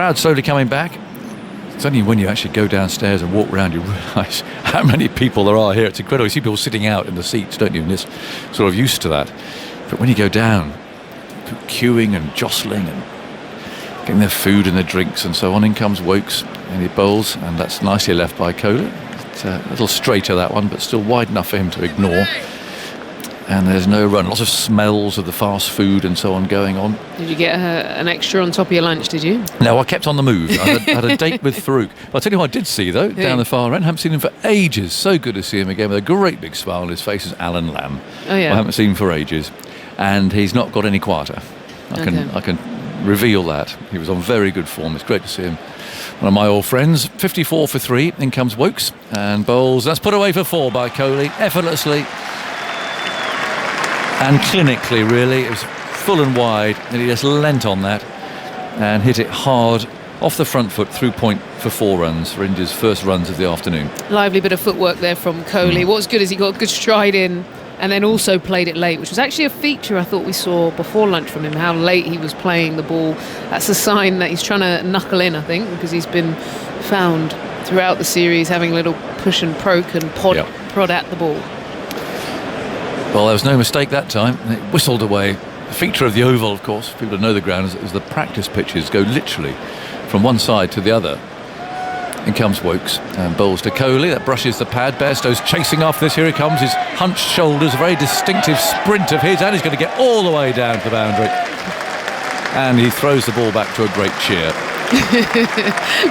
Crowd slowly coming back. It's only when you actually go downstairs and walk around you realise how many people there are here. It's incredible. You see people sitting out in the seats, don't you? And you're sort of used to that. But when you go down, queuing and jostling and getting their food and their drinks and so on, in comes Woakes and he bowls, and that's nicely left by Kohler. It's a little straighter, that one, but still wide enough for him to ignore. And there's no run. Lots of smells of the fast food and so on going on. Did you get an extra on top of your lunch, did you? No, I kept on the move. I had a date with Farouk. I'll tell you who I did see, though, down the far end. I haven't seen him for ages. So good to see him again with a great big smile on his face. Is Alan Lamb. Oh, yeah. I haven't seen him for ages. And he's not got any quieter. I can reveal that. He was on very good form. It's great to see him. One of my old friends. 54 for 3. In comes Woakes and bowls. That's put away for 4 by Kohli, effortlessly. And clinically, really, it was full and wide, and he just leant on that and hit it hard off the front foot through point for 4 runs for India's first runs of the afternoon. Lively bit of footwork there from Kohli. What was good is he got a good stride in and then also played it late, which was actually a feature I thought we saw before lunch from him, how late he was playing the ball. That's a sign that he's trying to knuckle in, I think, because he's been found throughout the series having a little push and poke and prod at the ball. Well, there was no mistake that time. It whistled away. The feature of the Oval, of course, for people who know the ground, is the practice pitches go literally from one side to the other. In comes Woakes and bowls to Kohli. That brushes the pad. Bairstow's chasing off this. Here he comes. His hunched shoulders, a very distinctive sprint of his, and he's going to get all the way down to the boundary. And he throws the ball back to a great cheer.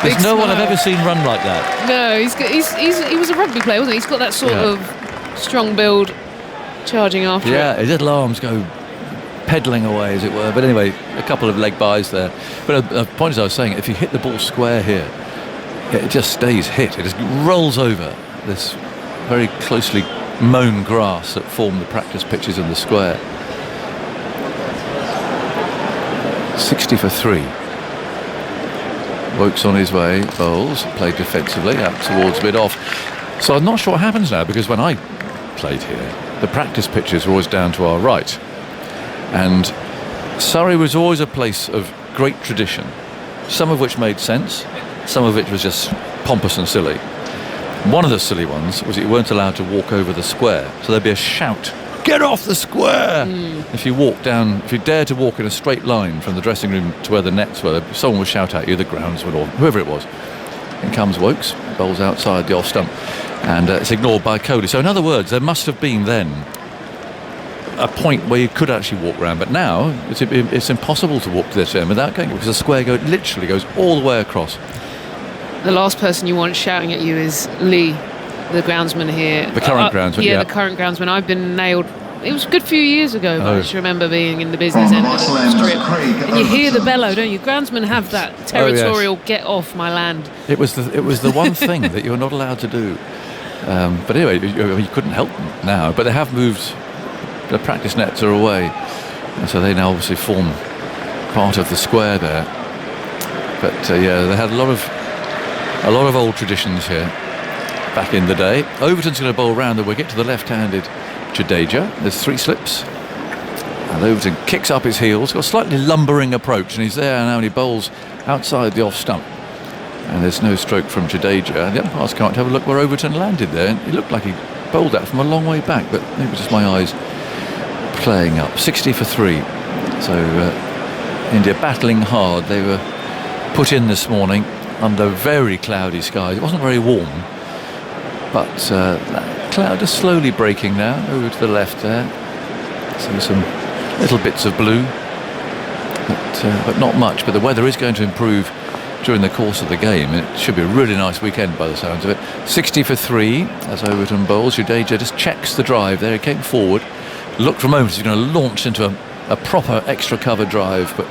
There's no one I've ever seen run like that. No, he was a rugby player, wasn't he? He's got that sort of strong build. Charging after it. His little arms go pedalling away, as it were. But anyway, a couple of leg byes there. But the point is, I was saying, if you hit the ball square here, it just stays hit. It just rolls over this very closely mown grass that form the practice pitches in the square. 60 for 3. Woakes on his way, bowls, played defensively, up towards mid-off. So I'm not sure what happens now, because when I played here, the practice pitches were always down to our right, and Surrey was always a place of great tradition, some of which made sense, some of which was just pompous and silly. One of the silly ones was that you weren't allowed to walk over the square, so there'd be a shout, "Get off the square!" If you dared to walk in a straight line from the dressing room to where the nets were, someone would shout at you, the groundsman or whoever it was. In comes Woakes, bowls outside the off stump, and it's ignored by Kohli. So in other words, there must have been then a point where you could actually walk around, but now it's impossible to walk to this end without going, because the square literally goes all the way across. The last person you want shouting at you is Lee, the groundsman here. The current groundsman, the current groundsman. I've been nailed. It was a good few years ago, but I just remember being in the business end of the strip. And you hear the bellow, don't you? Groundsmen have that territorial get off my land. It was the one thing that you're not allowed to do. But anyway, you couldn't help them now. But they have moved. The practice nets are away, and so they now obviously form part of the square there. But they had a lot of old traditions here back in the day. Overton's going to bowl round the wicket to the left-handed Jadeja. There's 3 slips, and Overton kicks up his heels, got a slightly lumbering approach, and he's there now, and he bowls outside the off stump, and there's no stroke from Jadeja. The umpires can't have a look where Overton landed there, and it looked like he bowled that from a long way back, but maybe just my eyes playing up. 60 for 3. So India battling hard. They were put in this morning under very cloudy skies. It wasn't very warm, but that cloud is slowly breaking now over to the left there. So some little bits of blue, but not much. But the weather is going to improve during the course of the game. It should be a really nice weekend by the sounds of it. 60 for 3 as Overton bowls. Jadeja just checks the drive there. He came forward, looked for a moment, he's going to launch into a proper extra cover drive, but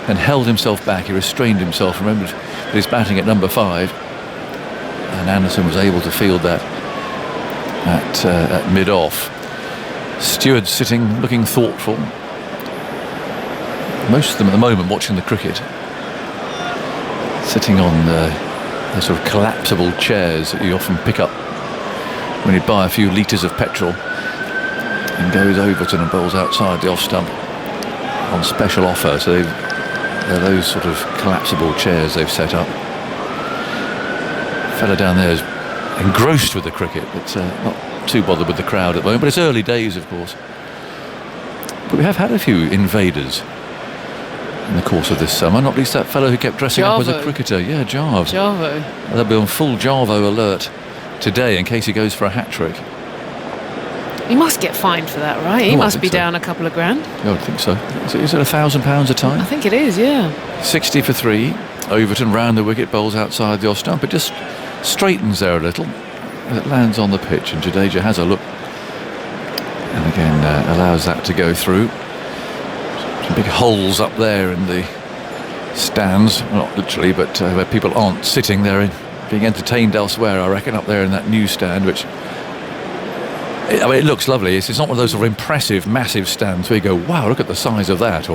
then held himself back. He restrained himself, remembered that he's batting at number 5, and Anderson was able to field that at mid-off. Stewart sitting, looking thoughtful. Most of them at the moment watching the cricket, sitting on the sort of collapsible chairs that you often pick up when you buy a few litres of petrol, and goes Overton and bowls outside the off stump on special offer. So they've They're those sort of collapsible chairs they've set up. Fella down there is engrossed with the cricket, but not too bothered with the crowd at the moment. But it's early days, of course. But we have had a few invaders in the course of this summer, not least that fellow who kept dressing up as a cricketer. Yeah, Jarve. They'll be on full Jarvo alert today in case he goes for a hat-trick. He must get fined for that, right? He must be down a couple of grand. I don't think so. Is it £1,000 a time? I think it is, yeah. 60 for 3. Overton round the wicket, bowls outside the off stump. It just straightens there a little. It lands on the pitch, and Jadeja has a look. And again, allows that to go through. Some big holes up there in the stands. Well, not literally, but where people aren't sitting there being entertained elsewhere, I reckon, up there in that new stand, which... I mean, it looks lovely. It's not one of those sort of impressive, massive stands where you go, wow, look at the size of that.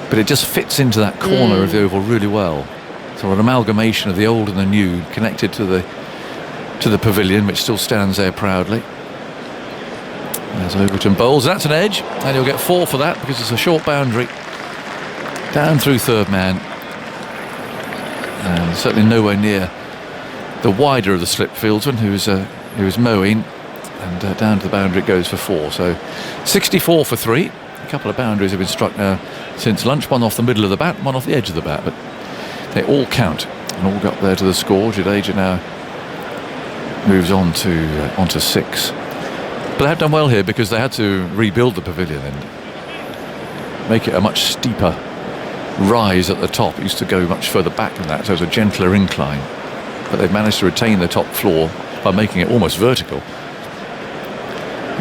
But it just fits into that corner of the oval really well. So an amalgamation of the old and the new connected to the pavilion, which still stands there proudly. There's Overton bowls. That's an edge, and you'll get 4 for that because it's a short boundary. Down through third man. And certainly nowhere near the wider of the slip fieldsman who was mowing. And down to the boundary it goes for 4. So 64 for 3. A couple of boundaries have been struck now since lunch. One off the middle of the bat, one off the edge of the bat. But they all count and all got there to the score. Jadeja now moves on to 6. But they have done well here because they had to rebuild the pavilion and make it a much steeper rise at the top. It used to go much further back than that, so it was a gentler incline. But they've managed to retain the top floor by making it almost vertical.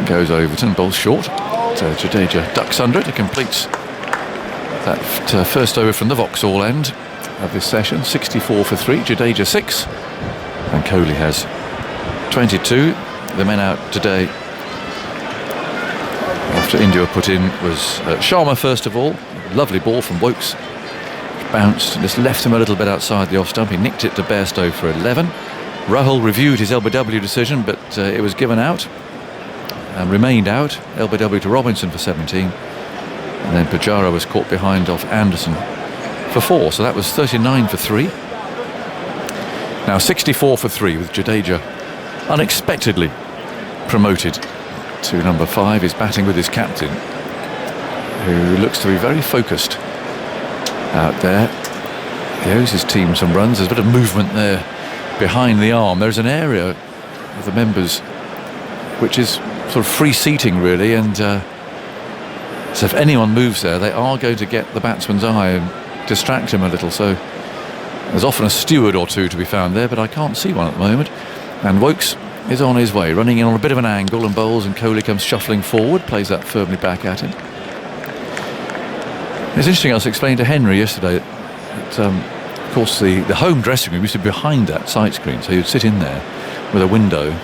Goes Overton, bowls short. So Jadeja ducks under it. It completes that first over from the Vauxhall end of this session. 64 for 3. Jadeja 6. And Kohli has 22. The men out today after India were put in was Sharma first of all. Lovely ball from Woakes. Bounced and just left him a little bit outside the off stump. He nicked it to Bairstow for 11. Rahul reviewed his LBW decision, but it was given out. And remained out. LBW to Robinson for 17, and then Pujara was caught behind off Anderson for 4, so that was 39 for 3. Now 64 for 3 with Jadeja unexpectedly promoted to number 5. He's batting with his captain, who looks to be very focused out there. He owes his team some runs. There's a bit of movement there behind the arm. There's an area of the members which is sort of free seating really, and so if anyone moves there they are going to get the batsman's eye and distract him a little. So there's often a steward or two to be found there, but I can't see one at the moment. And Woakes is on his way, running in on a bit of an angle and bowls, and Kohli comes shuffling forward, plays that firmly back at him. It's interesting, I was explaining to Henry yesterday that of course the home dressing room used to be behind that sight screen, so you'd sit in there with a window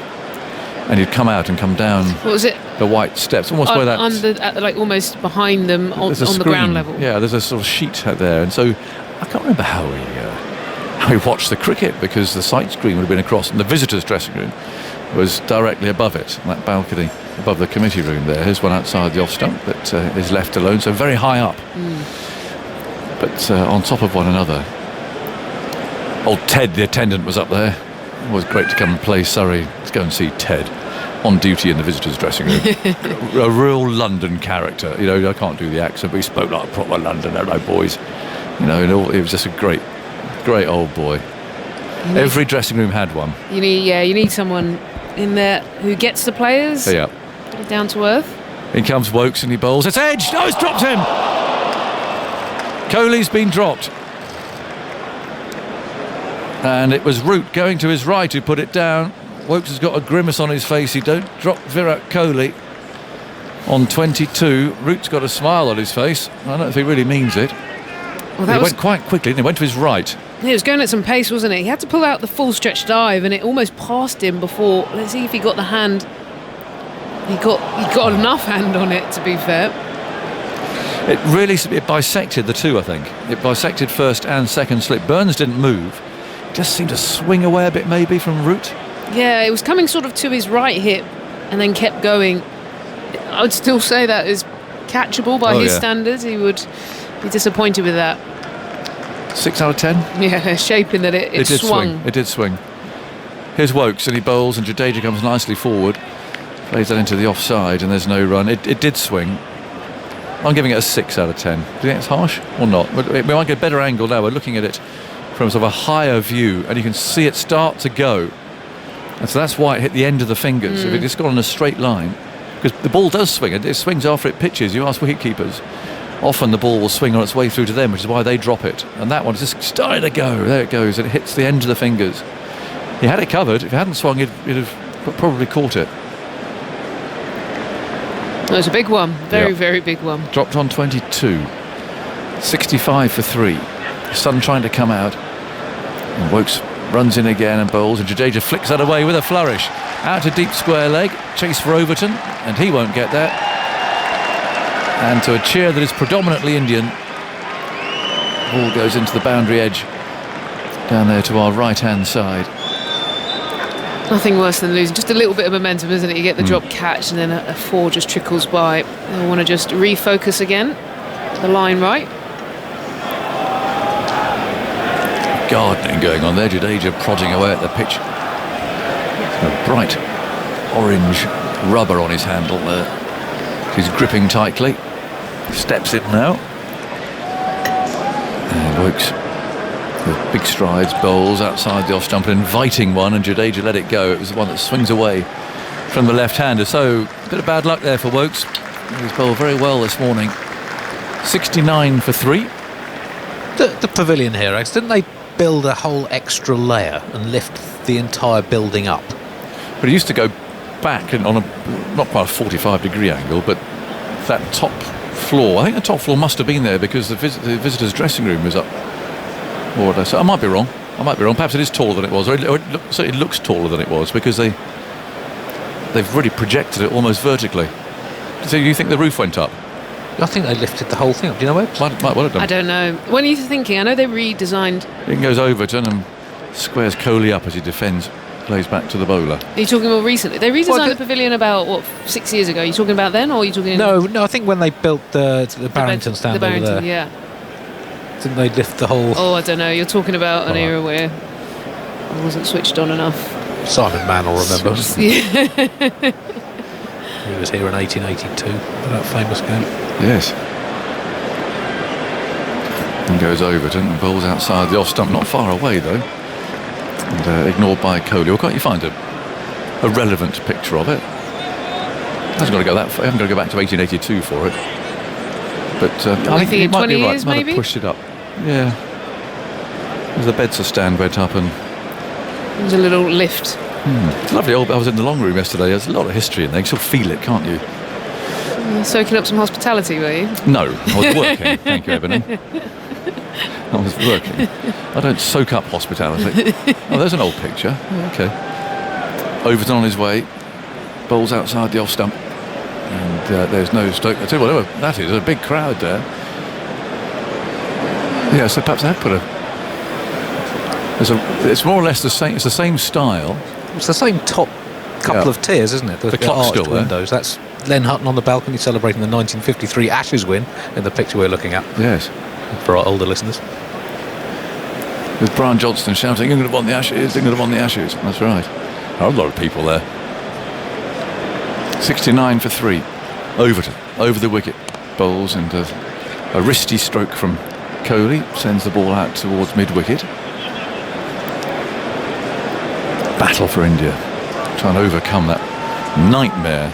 and you'd come out and come down. What was it? The white steps, almost where that like almost behind them on the ground level. Yeah, there's a sort of sheet out there, and so I can't remember how we watched the cricket, because the sight screen would have been across, and the visitors' dressing room was directly above it, on that balcony above the committee room there. Here's one outside the off stump that is left alone, so very high up, but on top of one another. Old Ted, the attendant, was up there. It was great to come and play Surrey. Let's go and see Ted on duty in the visitors' dressing room. A real London character. You know, I can't do the accent, but he spoke like a proper Londoner, hello boys. You know, and it was just a great old boy. Every dressing room had one. You need someone in there who gets the players. Yeah. Down to earth. In comes Woakes and he bowls. It's edged. Oh, it's dropped him. Kohli's been dropped. And it was Root going to his right who put it down. Woakes has got a grimace on his face. He don't drop Virat Kohli on 22. Root's got a smile on his face. I don't know if he really means it. Well, he went quite quickly, and he went to his right. He was going at some pace, wasn't it? He had to pull out the full stretch dive, and it almost passed him before. Let's see if he got the hand. He got enough hand on it, to be fair. It bisected the two, I think. It bisected first and second slip. Burns didn't move. Just seemed to swing away a bit maybe from Root. Yeah, it was coming sort of to his right hip and then kept going. I would still say that is catchable by his standards. He would be disappointed with that. 6 out of 10? Yeah, shaping that it It did swung. swing. It did swing. Here's Wokes, and he bowls, and Jadeja comes nicely forward. Plays that into the offside, and there's no run. It did swing. I'm giving it a 6 out of 10. Do you think it's harsh or not? We might get a better angle now. We're looking at it from sort of a higher view, and you can see it start to go. And so that's why it hit the end of the fingers. If it just got on a straight line, because the ball does swing. It swings after it pitches. You ask wicketkeepers. Often the ball will swing on its way through to them, which is why they drop it. And that one's just starting to go. There it goes. And it hits the end of the fingers. He had it covered. If he hadn't swung, he'd have probably caught it. It was a big one. Very big one. Dropped on 22. 65 for 3. The sun trying to come out. And Wokes runs in again and bowls. And Jadeja flicks that away with a flourish. Out to deep square leg. Chase for Overton. And he won't get there. And to a cheer that is predominantly Indian. Ball goes into the boundary edge. Down there to our right-hand side. Nothing worse than losing just a little bit of momentum, isn't it? You get the drop catch and then a 4 just trickles by. I want to just refocus again. The line right. Gardening going on there. Jadeja prodding away at the pitch. A bright orange rubber on his handle there. He's gripping tightly. Steps in now. And Wokes with big strides, bowls outside the off stump, an inviting one, and Jadeja let it go. It was the one that swings away from the left-hander. So a bit of bad luck there for Wokes. He's bowled very well this morning. 69 for 3. The pavilion here, Alex, didn't they build a whole extra layer and lift the entire building up? But it used to go back on a not quite a 45-degree angle, but that top floor, I think the top floor must have been there because the visitors' dressing room was up more or less. I might be wrong. Perhaps it is taller than it was, or it looks taller than it was because they've really projected it almost vertically. So you think the roof went up? I think they lifted the whole thing up. Do you know where? Might well have done. I don't know. When are you thinking? I know they redesigned. In goes Overton and squares Kohli up as he defends, plays back to the bowler. Are you talking more recently? They redesigned the pavilion about 6 years ago. Are you talking about then, or are you talking? No. I think when they built the Barrington stand the Barrington, over there, yeah. didn't they lift the whole? Oh, I don't know. You're talking about an era where I wasn't switched on enough. Simon Mann will remember. Yeah. He was here in 1882 for that famous game. Yes. And goes Overton and bowls outside the off stump, not far away though. And ignored by Kohli. Well, can't you find a relevant picture of it? Hasn't got to go that far. I haven't got to go back to 1882 for it. But I think he might be right. Might have pushed it up. Yeah. There's the Bedser stand went up and There's a little lift. It's lovely. I was in the long room yesterday. There's a lot of history in there. You can still feel it, can't you? Soaking up some hospitality, were you? No, I was working. Thank you, Ebony. I was working. I don't soak up hospitality. Oh, there's an old picture. Okay. Overton on his way. Bowls outside the off stump. And there's no Stoke. I tell you what, that is a big crowd there. Yeah, so perhaps they have put it's more or less the same. It's the same style. It's the same top couple of tiers, isn't it? The clock's still there. Windows. That's Len Hutton on the balcony celebrating the 1953 Ashes win in the picture we're looking at. Yes. For our older listeners. With Brian Johnston shouting, England have won the Ashes, England have won the Ashes. That's right. There are a lot of people there. 69 for 3. Overton, over the wicket. Bowls and a wristy stroke from Kohli. Sends the ball out towards mid-wicket. Battle for India. Trying to overcome that nightmare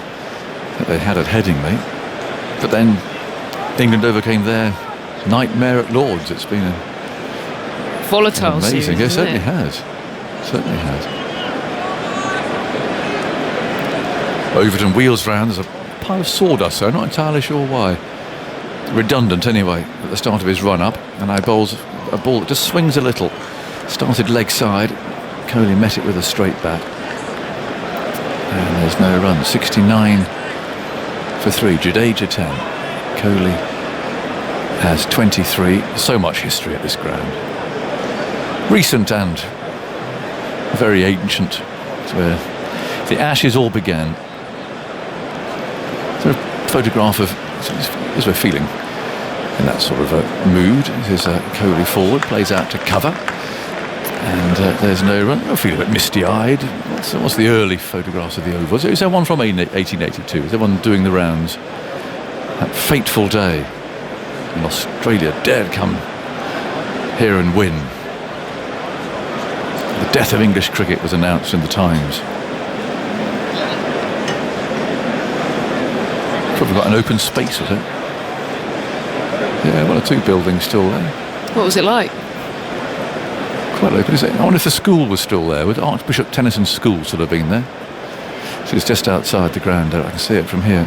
that they had at Headingley. But then England overcame their nightmare at Lord's. It's been volatile amazing. Series, It certainly has. Certainly has. Overton wheels round. There's a pile of sawdust, so I'm not entirely sure why. Redundant anyway at the start of his run up, and now bowls a ball that just swings a little. Started leg side. Kohli met it with a straight bat. And there's no run. 69 for 3. Jadeja 10. Kohli has 23. So much history at this ground. Recent and very ancient. It's where the Ashes all began. There's a photograph of, as we're feeling in that sort of a mood. Here's Kohli forward, plays out to cover. And there's no run. I feel a bit misty-eyed. What's the early photographs of the Oval? Is there one from 1882? Is there one doing the rounds? That fateful day when Australia dared come here and win. The death of English cricket was announced in the Times. Probably got an open space, was it? Yeah, one or two buildings still there. What was it like? Quite open, is it? I wonder if the school was still there. Would Archbishop Tennyson's school still have been there? So it's just outside the ground. I can see it from here.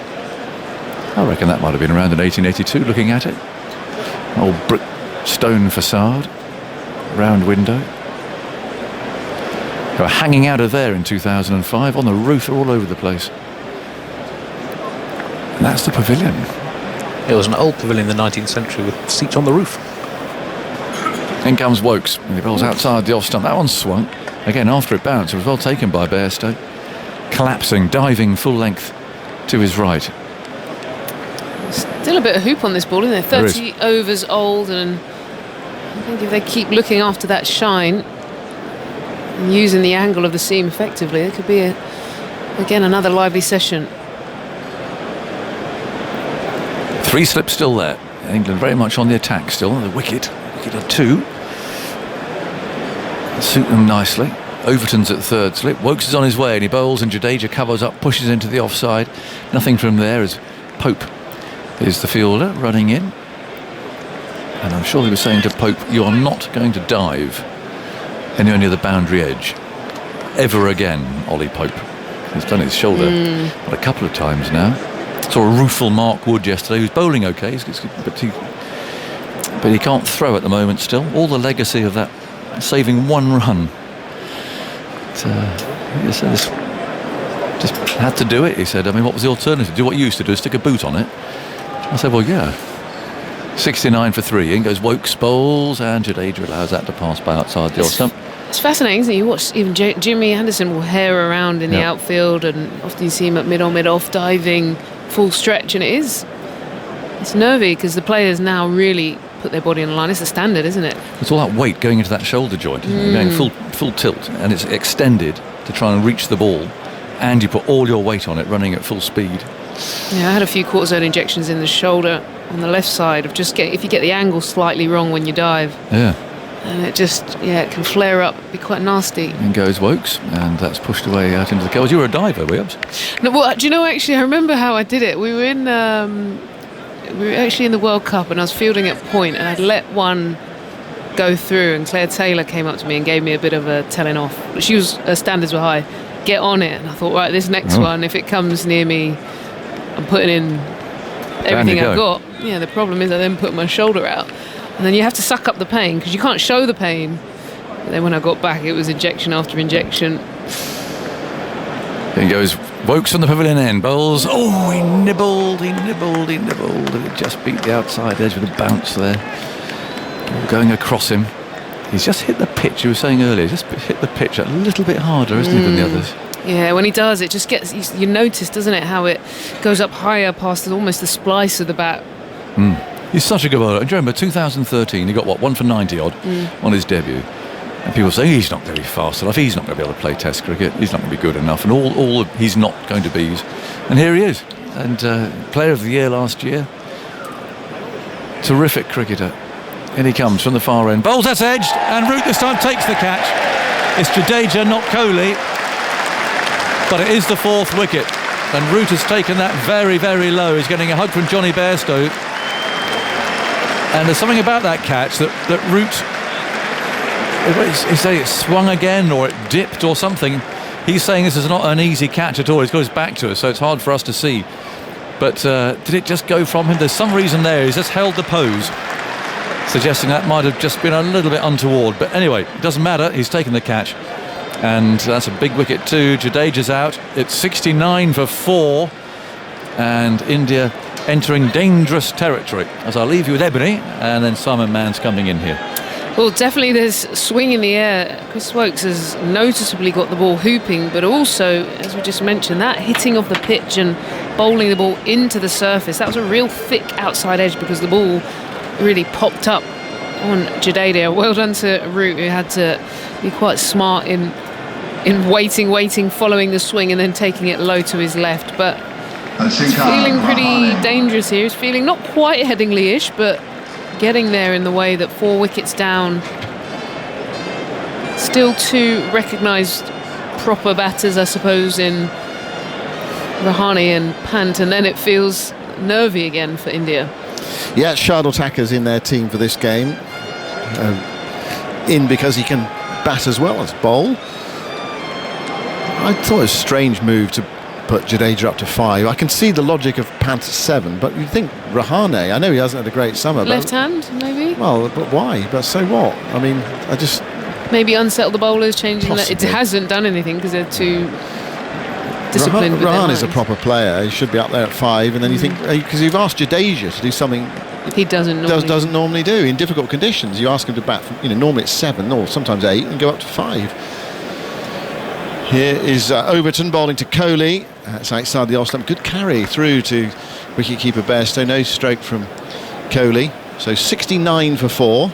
I reckon that might have been around in 1882, looking at it. Old brick stone facade, round window. They were hanging out of there in 2005, on the roof, all over the place. And that's the pavilion. It was an old pavilion in the 19th century with seats on the roof. In comes Woakes, and he rolls outside the off stump. That one swung. Again, after it bounced, it was well taken by Bairstow. Collapsing, diving full length to his right. Still a bit of hoop on this ball, isn't there? 30 overs old, and I think if they keep looking after that shine and using the angle of the seam effectively, it could be, again, another lively session. 3 slips still there. England very much on the attack still. The wicket at 2. Suit them nicely. Overton's at 3rd slip. Woakes is on his way and he bowls, and Jadeja covers up, pushes into the offside. Nothing from there as Pope is the fielder running in. And I'm sure he was saying to Pope, you are not going to dive anywhere near the boundary edge ever again, Ollie Pope. He's done his shoulder a couple of times now. Saw a rueful Mark Wood yesterday, who's bowling okay, but he can't throw at the moment still. All the legacy of that saving 1 run. He said, just had to do it, he said. I mean, what was the alternative? Do what you used to do, stick a boot on it. I said, well, yeah. 69 for 3. In goes Woakes, bowls, and Jadeja allows that to pass by outside the off stump. It's fascinating, isn't it? You watch even Jimmy Anderson will hare around in the outfield, and often you see him at mid-on, mid-off, diving full stretch, and it's nervy because the players now really put their body on the line. It's the standard, isn't it? It's all that weight going into that shoulder joint, going full tilt, and it's extended to try and reach the ball, and you put all your weight on it running at full speed. Yeah, I had a few cortisone injections in the shoulder on the left side of if you get the angle slightly wrong when you dive. Yeah. And it just, it can flare up, be quite nasty. In goes Woakes, and that's pushed away out into the cold. You were a diver, were you? No, well, do you know, actually, I remember how I did it. We were actually in the World Cup, and I was fielding at point, and I'd let one go through, and Claire Taylor came up to me and gave me a bit of a telling off. Her standards were high. Get on it. And I thought, right, this next one, if it comes near me, I'm putting in everything I've got. Yeah, the problem is I then put my shoulder out. And then you have to suck up the pain because you can't show the pain. But then when I got back, it was injection after injection. Here goes Woakes from the pavilion end. Bowls. Oh, he nibbled. And it just beat the outside edge with a bounce there. Ball going across him. He's just hit the pitch. You were saying earlier, just hit the pitch a little bit harder, isn't he, than the others? Yeah, when he does, it just gets... You notice, doesn't it, how it goes up higher past almost the splice of the bat. He's such a good bowler. Do you remember 2013? He got 1 for 90 odd on his debut, and people say he's not going to be fast enough. He's not going to be able to play Test cricket. He's not going to be good enough, and all he's not going to be. And here he is, and Player of the Year last year. Terrific cricketer. In he comes from the far end. Bowls, that's edged, and Root this time takes the catch. It's Jadeja, not Kohli, but it is the 4th wicket, and Root has taken that very, very low. He's getting a hug from Johnny Bairstow. And there's something about that catch that Root, say it swung again or it dipped or something. He's saying this is not an easy catch at all. He's got his back to us, so it's hard for us to see. But did it just go from him? There's some reason there. He's just held the pose, suggesting that might have just been a little bit untoward. But anyway, it doesn't matter. He's taken the catch. And that's a big wicket too. Jadeja's out. It's 69 for 4. And India entering dangerous territory. As I leave you with Ebony, and then Simon Mann's coming in here. Well, definitely there's swing in the air. Chris Woakes has noticeably got the ball hooping, but also, as we just mentioned, that hitting of the pitch and bowling the ball into the surface, that was a real thick outside edge because the ball really popped up on Jadeja. Well done to Root, who had to be quite smart in waiting, following the swing and then taking it low to his left. But he's feeling pretty dangerous here. He's feeling not quite Headingley-ish, but getting there in the way that 4 wickets down. Still 2 recognised proper batters, I suppose, in Rahane and Pant, and then it feels nervy again for India. Yeah, Shardul Thakur's in their team for this game. In because he can bat as well as bowl. I thought it was a strange move to put Jadeja up to 5. I can see the logic of Pant at 7, but you think Rahane, I know he hasn't had a great summer. Left hand, maybe? Well, but why? But so what? I mean, I just... Maybe unsettle the bowlers, changing that. It hasn't done anything because they're too disciplined. Rahane is a proper player. He should be up there at 5, and then you think, because you've asked Jadeja to do something he doesn't normally do in difficult conditions. You ask him to bat from, normally it's 7 or sometimes 8 and go up to 5. Here is Overton bowling to Kohli. That's outside the off stump. Good carry through to wicketkeeper Bairstow. No stroke from Kohli. So 69 for 4.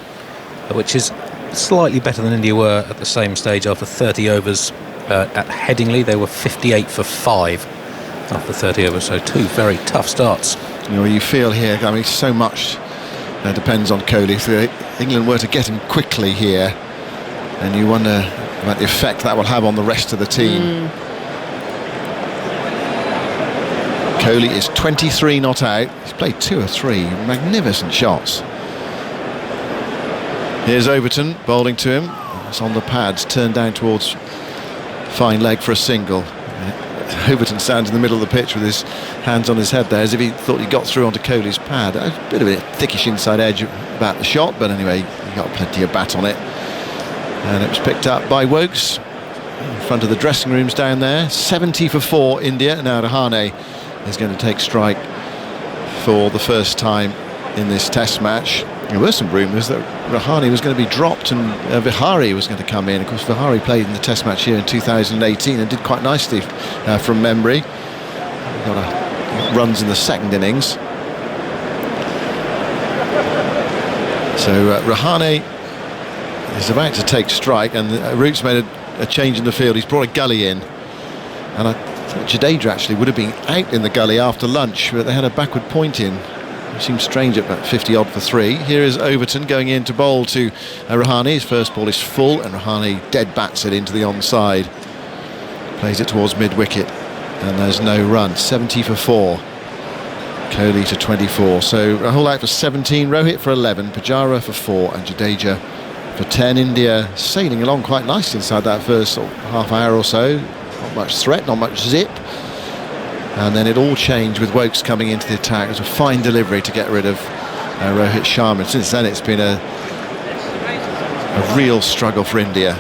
Which is slightly better than India were at the same stage after 30 overs at Headingley. They were 58 for 5 after 30 overs. So 2 very tough starts. You feel here, I mean, so much depends on Kohli. If England were to get him quickly here, and you wonder about the effect that will have on the rest of the team. Kohli is 23 not out. He's played 2 or 3 magnificent shots. Here's Overton bowling to him. It's on the pads, turned down towards fine leg for a single. Overton stands in the middle of the pitch with his hands on his head there, as if he thought he got through onto Kohli's pad. A bit of a thickish inside edge about the shot, but anyway, he got plenty of bat on it. And it was picked up by Wokes in front of the dressing rooms down there. 70 for 4 India. Now Rahane is going to take strike for the first time in this test match. There were some rumours that Rahane was going to be dropped and Vihari was going to come in. Of course, Vihari played in the test match here in 2018 and did quite nicely from memory. Got runs in the second innings. So Rahane is about to take strike, and Root's made a change in the field. He's brought a gully in, and I thought Jadeja actually would have been out in the gully after lunch, but they had a backward point in. It seemed strange at about 50 odd for 3. Here is Overton going in to bowl to Rahane. His first ball is full, and Rahane dead bats it into the onside. Plays it towards mid-wicket, and there's no run. 70 for 4. Kohli to 24. So Rahul out for 17, Rohit for 11, Pujara for 4, and Jadeja for 10. India sailing along quite nicely inside that first half hour or so. Not much threat, not much zip. And then it all changed with Wokes coming into the attack. It was a fine delivery to get rid of Rohit Sharma. Since then it's been a real struggle for India.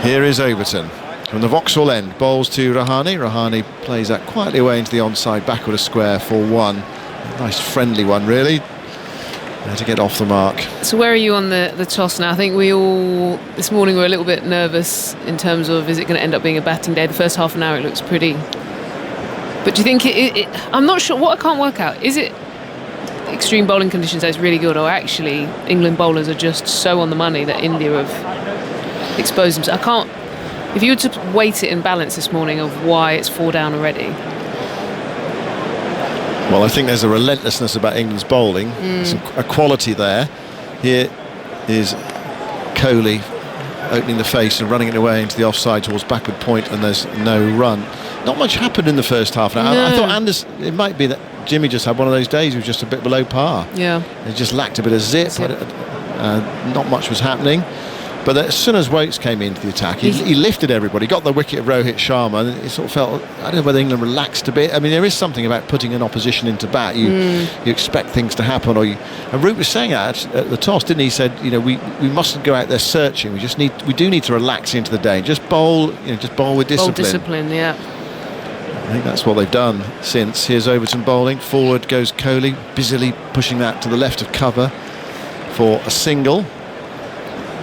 Here is Overton from the Vauxhall end, bowls to Rahane. Rahane plays that quietly away into the onside, backward a square for 1. A nice friendly one really, to get off the mark. So where are you on the toss now? I think we all this morning were a little bit nervous in terms of, is it going to end up being a batting day? The first half an hour it looks pretty, but do you think I'm not sure. What I can't work out, is it extreme bowling conditions that's really good, or actually England bowlers are just so on the money that India have exposed themselves? I can't. If you were to weight it in balance this morning of why it's 4 down already. Well, I think there's a relentlessness about England's bowling, a quality there. Here is Kohli opening the face and running it away into the offside towards backward point, and there's no run. Not much happened in the first half an hour. No. I thought Anderson, it might be that Jimmy just had one of those days he was just a bit below par. Yeah. It just lacked a bit of zip. Not much was happening. But as soon as Wokes came into the attack, he lifted everybody, got the wicket of Rohit Sharma, and it sort of felt, I don't know whether England relaxed a bit. I mean, there is something about putting an opposition into bat. You expect things to happen, and Root was saying that at the toss, didn't he? He said, we mustn't go out there searching. We do need to relax into the day. Just bowl, just bowl with discipline. Bowl discipline, yeah. I think that's what they've done since. Here's Overton bowling. Forward goes Kohli, busily pushing that to the left of cover for a single.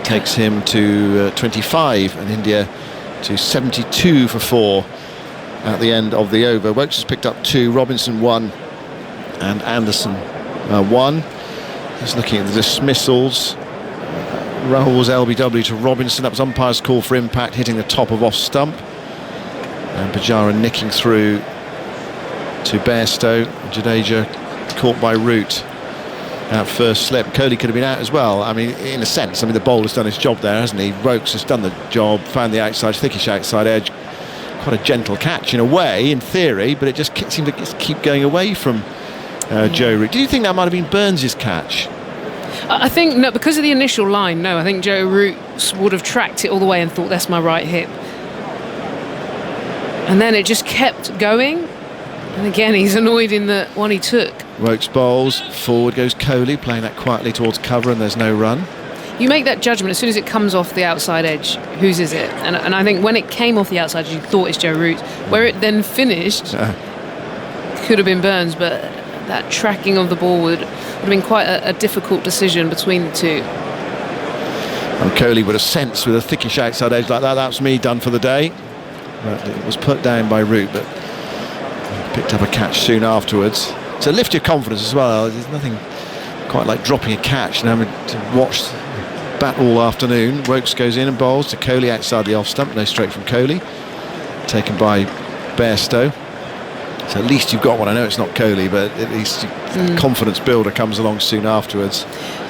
Takes him to 25, and India to 72 for 4 at the end of the over. Wokes has picked up 2, Robinson 1, and Anderson 1. Just looking at the dismissals. Rahul's LBW to Robinson. That was umpire's call for impact, hitting the top of off stump. And Pujara nicking through to Bairstow. Jadeja caught by Root at first slip. Kohli could have been out as well. I mean, in a sense, the bowler's done his job there, hasn't he? Wokes has done the job, found the outside, thickish outside edge. Quite a gentle catch in a way, in theory, but it just seemed to just keep going away from Joe Root. Do you think that might have been Burns' catch? I think, no, because of the initial line, no. I think Joe Root would have tracked it all the way and thought, that's my right hip. And then it just kept going. And again, he's annoyed in the one he took. Wokes bowls, forward goes Kohli, playing that quietly towards cover, and there's no run. You make that judgment as soon as it comes off the outside edge. Whose is it? And I think when it came off the outside edge, you thought it's Joe Root. Where it then finished could have been Burns, but that tracking of the ball would have been quite a difficult decision between the two. And Kohli would have sensed with a thickish outside edge like that, that's me done for the day. But it was put down by Root, but picked up a catch soon afterwards. So lift your confidence as well. There's nothing quite like dropping a catch and having to watch bat all afternoon. Wokes goes in and bowls to Kohli outside the off stump. No straight from Kohli. Taken by Bairstow. So at least you've got one. I know it's not Kohli, but at least the confidence builder comes along soon afterwards.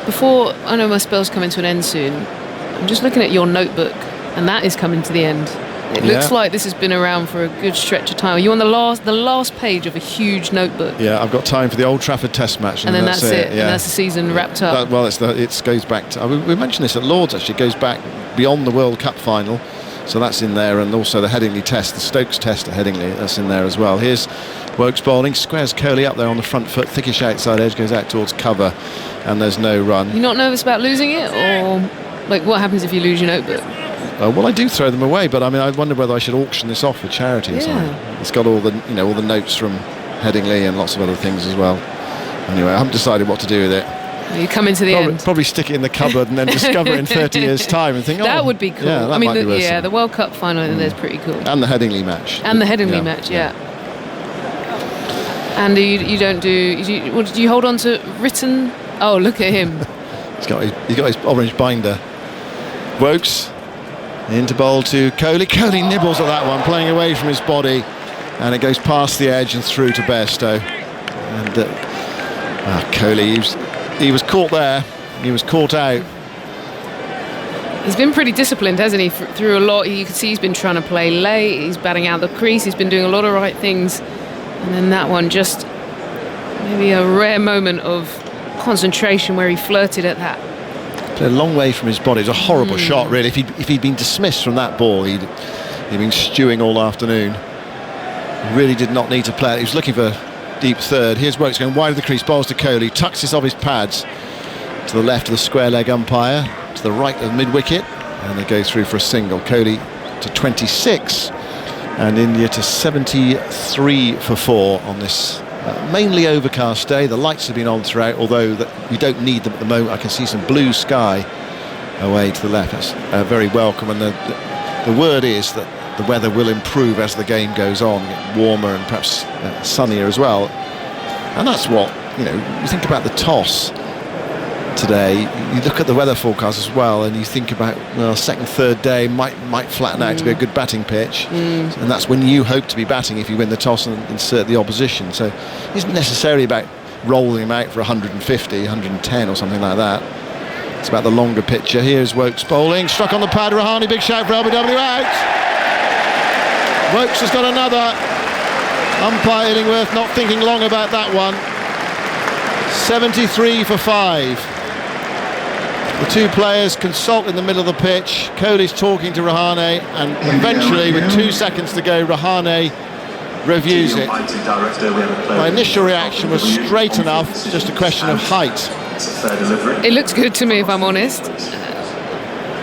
Before, I know my spell's coming to an end soon. I'm just looking at your notebook, and that is coming to the end. It looks like this has been around for a good stretch of time. Are you on the last page of a huge notebook? Yeah, I've got time for the Old Trafford Test match, and then that's it. Yeah. And that's the season wrapped up. It goes back to. We mentioned this at Lords. Actually, it goes back beyond the World Cup final, so that's in there, and also the Headingley Test, the Stokes Test at Headingley, that's in there as well. Here's Wokes bowling, squares Kohli up there on the front foot, thickish outside edge, goes out towards cover, and there's no run. You're not nervous about losing it, or like what happens if you lose your notebook? Well, I do throw them away, but I wonder whether I should auction this off for charity or something. It's got all the notes from Headingley and lots of other things as well. Anyway, I haven't decided what to do with it. You come into the end. Probably stick it in the cupboard and then discover it in 30 years' time and think, that would be cool. Yeah, that might be worth something. The World Cup final in there is pretty cool. And the Headingley match. And the Headingley match, yeah. And you don't do. Do you hold on to written? Oh, look at him. He's got his orange binder. Wokes into bowl to Kohli. Kohli nibbles at that one, playing away from his body, and it goes past the edge and through to Bairstow. And Kohli, he was caught there. He was caught out. He's been pretty disciplined, hasn't he? Through a lot. You can see he's been trying to play late. He's batting out the crease. He's been doing a lot of right things. And then that one, just maybe a rare moment of concentration where he flirted at that. Played a long way from his body. It was a horrible shot, really. If he'd been dismissed from that ball, he'd been stewing all afternoon. He really did not need to play it. He was looking for deep third. Here's Wokes going wide of the crease, bowls to Kohli, tucks this off his pads to the left of the square leg umpire, to the right of mid-wicket, and they go through for a single. Kohli to 26, and India to 73 for 4 on this mainly overcast day. The lights have been on throughout, although we don't need them at the moment. I can see some blue sky away to the left. That's very welcome, and the word is that the weather will improve as the game goes on, get warmer and perhaps sunnier as well. And that's what, you think about the toss today, you look at the weather forecast as well, and you think about, second, third day might flatten out to be a good batting pitch, and that's when you hope to be batting if you win the toss and insert the opposition. So it isn't necessarily about rolling them out for 150, 110 or something like that. It's about the longer picture. Here's Wokes bowling, struck on the pad. Rahane, big shout for LBW, out. Wokes has got another. Umpire Illingworth not thinking long about that one. 73 for 5. The two players consult in the middle of the pitch. Kohli's talking to Rahane, and eventually, with 2 seconds to go, Rahane reviews it. My initial reaction was straight enough, just a question of height. It looks good to me, if I'm honest.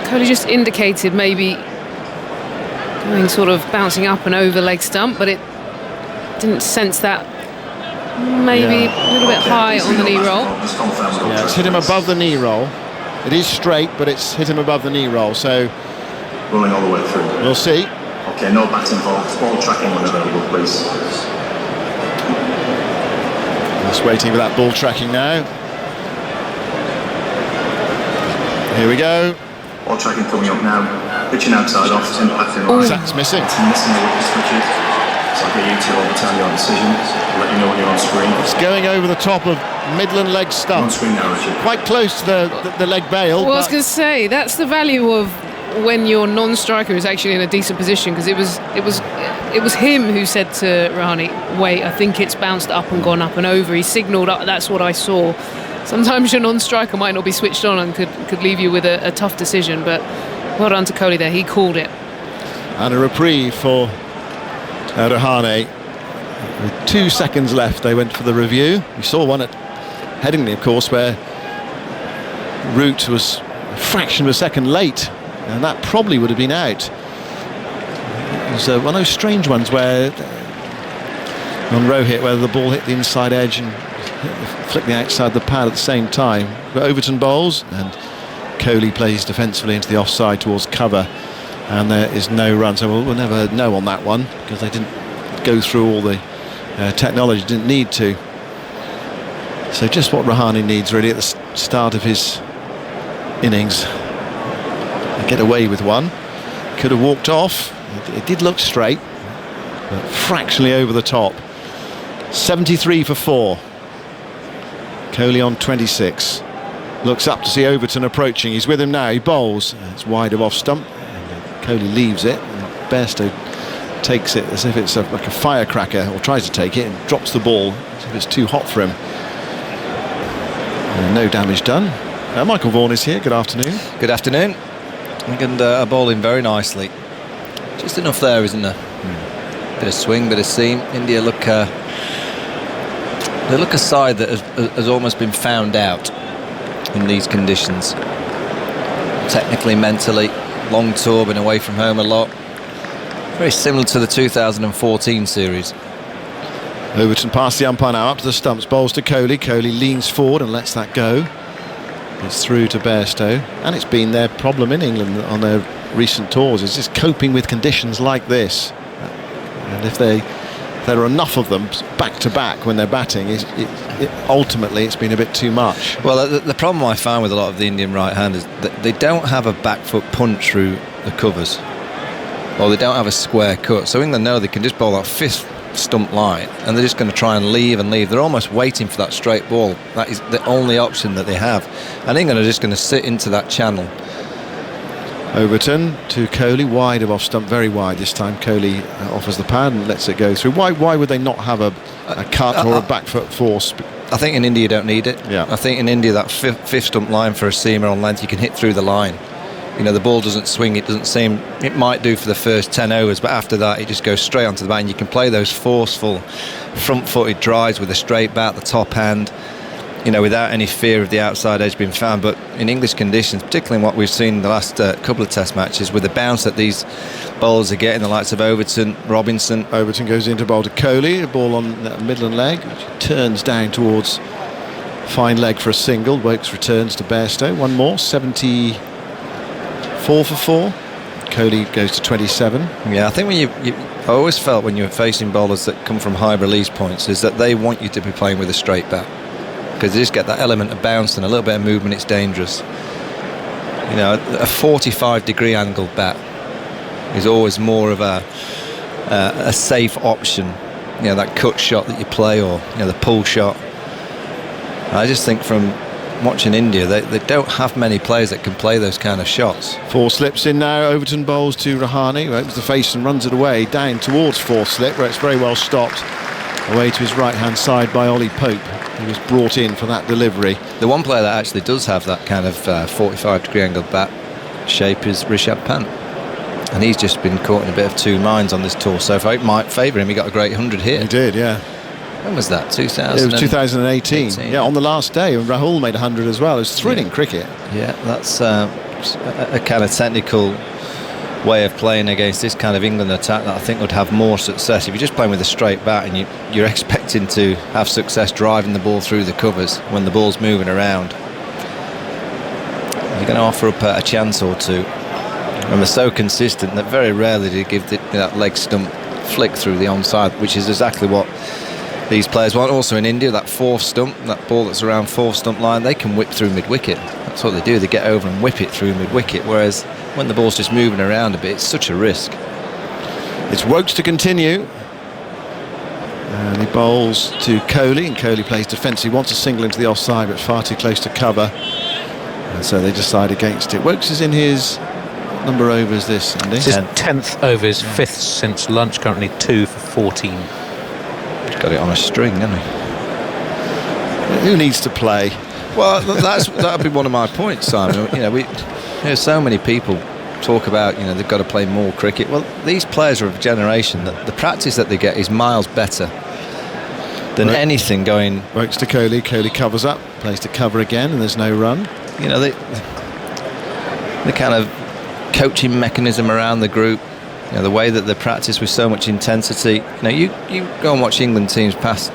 Kohli just indicated maybe going sort of bouncing up and over leg stump, but it didn't sense that. Maybe a little bit high on the knee roll. Yeah, it's hit him above the knee roll. It is straight, but it's hit him above the knee roll, so rolling all the way through. We'll see. Okay, no bat involved. Ball tracking when available, please. Just waiting for that ball tracking now. Here we go. Ball tracking coming up now. Pitching outside off, it's impacting line. Zach's missing. It's missing the wicket switches. So I'll get you to overturn your decision. I'll let you know when you're on screen. It's going over the top of Midland leg On stump. screen now, Richard. Quite close to the leg bail. Well, I was but going to say that's the value of when your non-striker is actually in a decent position, because it was him who said to Rahane, "Wait, I think it's bounced up and gone up and over." He signalled up. That's what I saw. Sometimes your non-striker might not be switched on and could leave you with a tough decision. But well done to Kohli there. He called it. and a reprieve for Rahane. With 2 seconds left, they went for the review. We saw one at Headingley, of course, where Root was a fraction of a second late, and that probably would have been out. It was one of those strange ones where on Rohit, where the ball hit the inside edge and flicked the outside the pad at the same time. But Overton bowls, and Kohli plays defensively into the offside towards cover, and there is no run. So we'll never know on that one, because they didn't go through all the technology, didn't need to. So just what Rahane needs really at the start of his innings. Get away with one. Could have walked off. It did look straight, but fractionally over the top. 73 for 4. Kohli on 26. Looks up to see Overton approaching. He's with him now. He bowls. It's wide of off stump. And Kohli leaves it. And Bairstow takes it as if it's like a firecracker, or tries to take it, and drops the ball as if it's too hot for him. And no damage done. Michael Vaughan is here. Good afternoon. Good afternoon. And bowling very nicely. Just enough there, isn't there? Bit of swing, bit of seam. India look they look a side that has almost been found out in these conditions. Technically, mentally, long tour, been away from home a lot. Very similar to the 2014 series. Overton past the umpire now, up to the stumps, bowls to Kohli. Kohli leans forward and lets that go. It's through to Bairstow, and it's been their problem in England on their recent tours, is just coping with conditions like this. And if there are enough of them back to back when they're batting, ultimately it's been a bit too much. Well, the problem I find with a lot of the Indian right-handers, that they don't have a back foot punch through the covers, or they don't have a square cut. So England know they can just bowl that fifth stump line, and they're just going to try and leave. They're almost waiting for that straight ball. That is the only option that they have, and England are just going to sit into that channel. Overton to Kohli, wide of off stump, very wide this time. Kohli offers the pad and lets it go through. Why would they not have a cut or a back foot force? I think in India you don't need it. Yeah. I think in India that fifth stump line for a seamer on length, you can hit through the line. You know, the ball doesn't swing, it doesn't seem, it might do for the first 10 overs, but after that it just goes straight onto the bat, and you can play those forceful front-footed drives with a straight bat, the top hand, you know, without any fear of the outside edge being found. But in English conditions, particularly in what we've seen in the last couple of test matches, with the bounce that these bowlers are getting, the likes of Overton, Robinson. Overton goes into bowl to Kohli, a ball on that Midland leg, which turns down towards fine leg for a single. Wokes returns to Bairstow. One more, 74 for 4. Kohli goes to 27. Yeah, I think when I always felt when you're facing bowlers that come from high release points, is that they want you to be playing with a straight bat, because they just get that element of bounce and a little bit of movement. It's dangerous. You know, a 45-degree angled bat is always more of a safe option. You know, that cut shot that you play, or you know, the pull shot. I just think from watching India, they don't have many players that can play those kind of shots. 4 slips in now. Overton bowls to Rahane, who opens the face and runs it away down towards 4th slip, where it's very well stopped away to his right hand side by Ollie Pope. He was brought in for that delivery. The one player that actually does have that kind of 45-degree angled bat shape is Rishabh Pant, and he's just been caught in a bit of two minds on this tour so far. It might favour him. He got a great 100 here. He did, yeah. When was that? 2000? It was 2018. Yeah, on the last day, and Rahul made 100 as well. It was thrilling cricket. Yeah, that's a kind of technical way of playing against this kind of England attack that I think would have more success. If you're just playing with a straight bat and you're expecting to have success driving the ball through the covers when the ball's moving around, you're going to offer up a chance or two. And they're so consistent that very rarely do you give that leg stump flick through the onside, which is exactly what these players want. Also in India, that 4th stump, that ball that's around 4th stump line, they can whip through mid-wicket. That's what they do. They get over and whip it through mid-wicket, whereas when the ball's just moving around a bit, it's such a risk. It's Woakes to continue. And he bowls to Kohli, and Kohli plays defence. He wants a single into the offside, but far too close to cover. And so they decide against it. Woakes is in his number overs this, Andy. It's his 10th over, his 5th since lunch, currently 2 for 14. He's got it on a string, hasn't he? Who needs to play? Well, that'd be one of my points, Simon. You know, we hear so many people talk about, you know, they've got to play more cricket. Well, these players are of a generation that the practice that they get is miles better than anything going. Woakes to Kohli. Kohli covers up, plays to cover again, and there's no run. You know, the kind of coaching mechanism around the group, you know, the way that they practice with so much intensity. You know, you go and watch England teams past,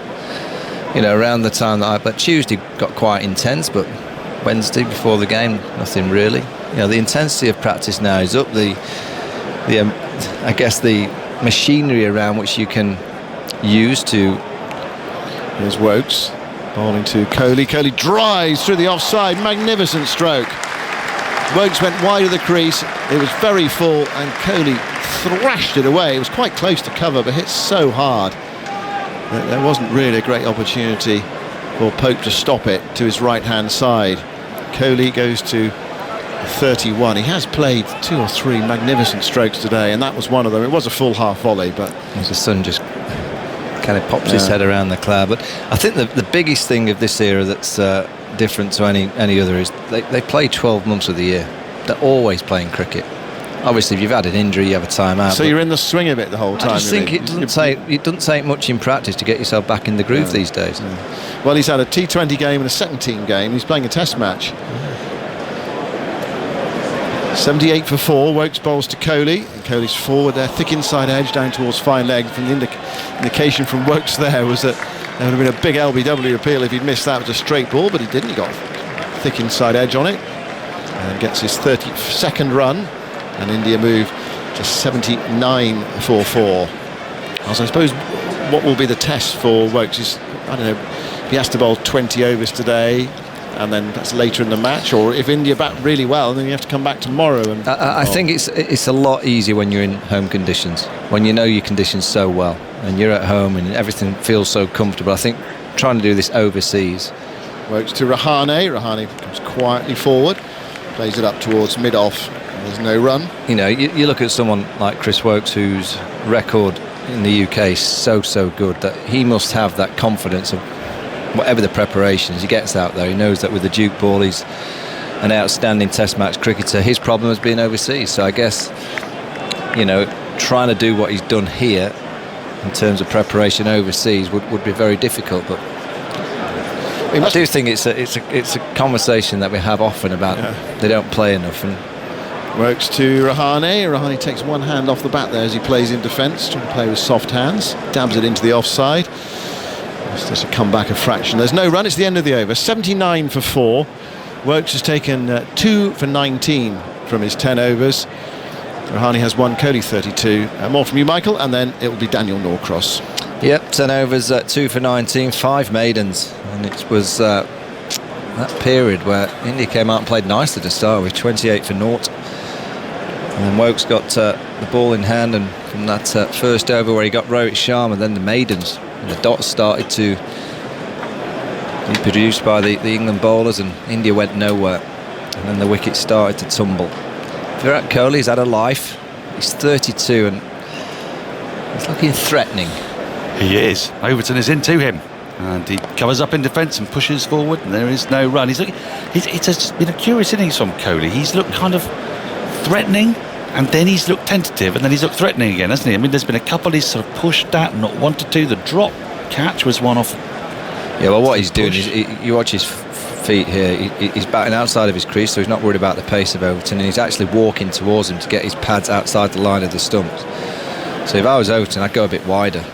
you know, around the time that but Tuesday got quite intense, but Wednesday before the game, nothing really. You know, the intensity of practice now is up. I guess the machinery around which you can use to. Here's Woakes bowling to Kohli. Kohli drives through the offside. Magnificent stroke. Woakes went wide of the crease. It was very full, and Kohli thrashed it away. It was quite close to cover, but hit so hard that there wasn't really a great opportunity for Pope to stop it to his right-hand side. Kohli goes to 31. He has played 2 or 3 magnificent strokes today, and that was one of them. It was a full half volley, but the sun just kind of pops his head around the cloud. But I think the biggest thing of this era that's different to any other is they play 12 months of the year. They're always playing cricket. Obviously, if you've had an injury, you have a timeout. So you're in the swing of it the whole time. I just think it doesn't take much in practice to get yourself back in the groove these days. Yeah. Well, he's had a T20 game and a second team game. He's playing a test match. 78 for 4. Woakes bowls to Kohli. And Kohli's forward there, thick inside edge down towards fine leg. From the indication from Woakes there was that there would have been a big LBW appeal if he'd missed that with a straight ball, but he didn't. He got thick inside edge on it and gets his 32nd run. And India move to 79 for 4. As I suppose what will be the test for Woakes is, I don't know, if he has to bowl 20 overs today, and then that's later in the match, or if India bat really well, then you have to come back tomorrow. And I think it's a lot easier when you're in home conditions, when you know your conditions so well, and you're at home and everything feels so comfortable. I think trying to do this overseas. Woakes to Rahane. Rahane comes quietly forward, plays it up towards mid-off. There's no run. You know, you look at someone like Chris Woakes, whose record in the UK is so good that he must have that confidence of whatever the preparations, he gets out there. He knows that with the Duke ball, he's an outstanding Test match cricketer. His problem has been overseas. So I guess, you know, trying to do what he's done here in terms of preparation overseas would be very difficult. But I do think it's a conversation that we have often about they don't play enough. And Woakes to Rahane. Rahane takes one hand off the bat there as he plays in defence, trying to play with soft hands. Dabs it into the offside. It's just a comeback a fraction. There's no run. It's the end of the over. 79 for 4. Woakes has taken 2 for 19 from his 10 overs. Rahane has 1. Kohli 32. More from you, Michael, and then it will be Daniel Norcross. Yep, 10 overs, 2 for 19, 5 maidens, and it was that period where India came out and played nicely to start with, 28 for 0. And then Woakes got the ball in hand, and from that first over where he got Rohit Sharma, then the maidens, and the dots started to be produced by the England bowlers, and India went nowhere. And then the wickets started to tumble. Virat Kohli's had a life. He's 32 and he's looking threatening. He is. Overton is into him, and he covers up in defence and pushes forward, and there is no run. It's just been a curious innings from Kohli. He's looked kind of threatening, and then he's looked tentative, and then he's looked threatening again, hasn't he? I mean, there's been a couple he's sort of pushed at, not wanted to. The drop catch was one off. Yeah, well, what he's doing is, you watch his feet here, he's batting outside of his crease, so he's not worried about the pace of Overton, and he's actually walking towards him to get his pads outside the line of the stumps. So if I was Overton, I'd go a bit wider,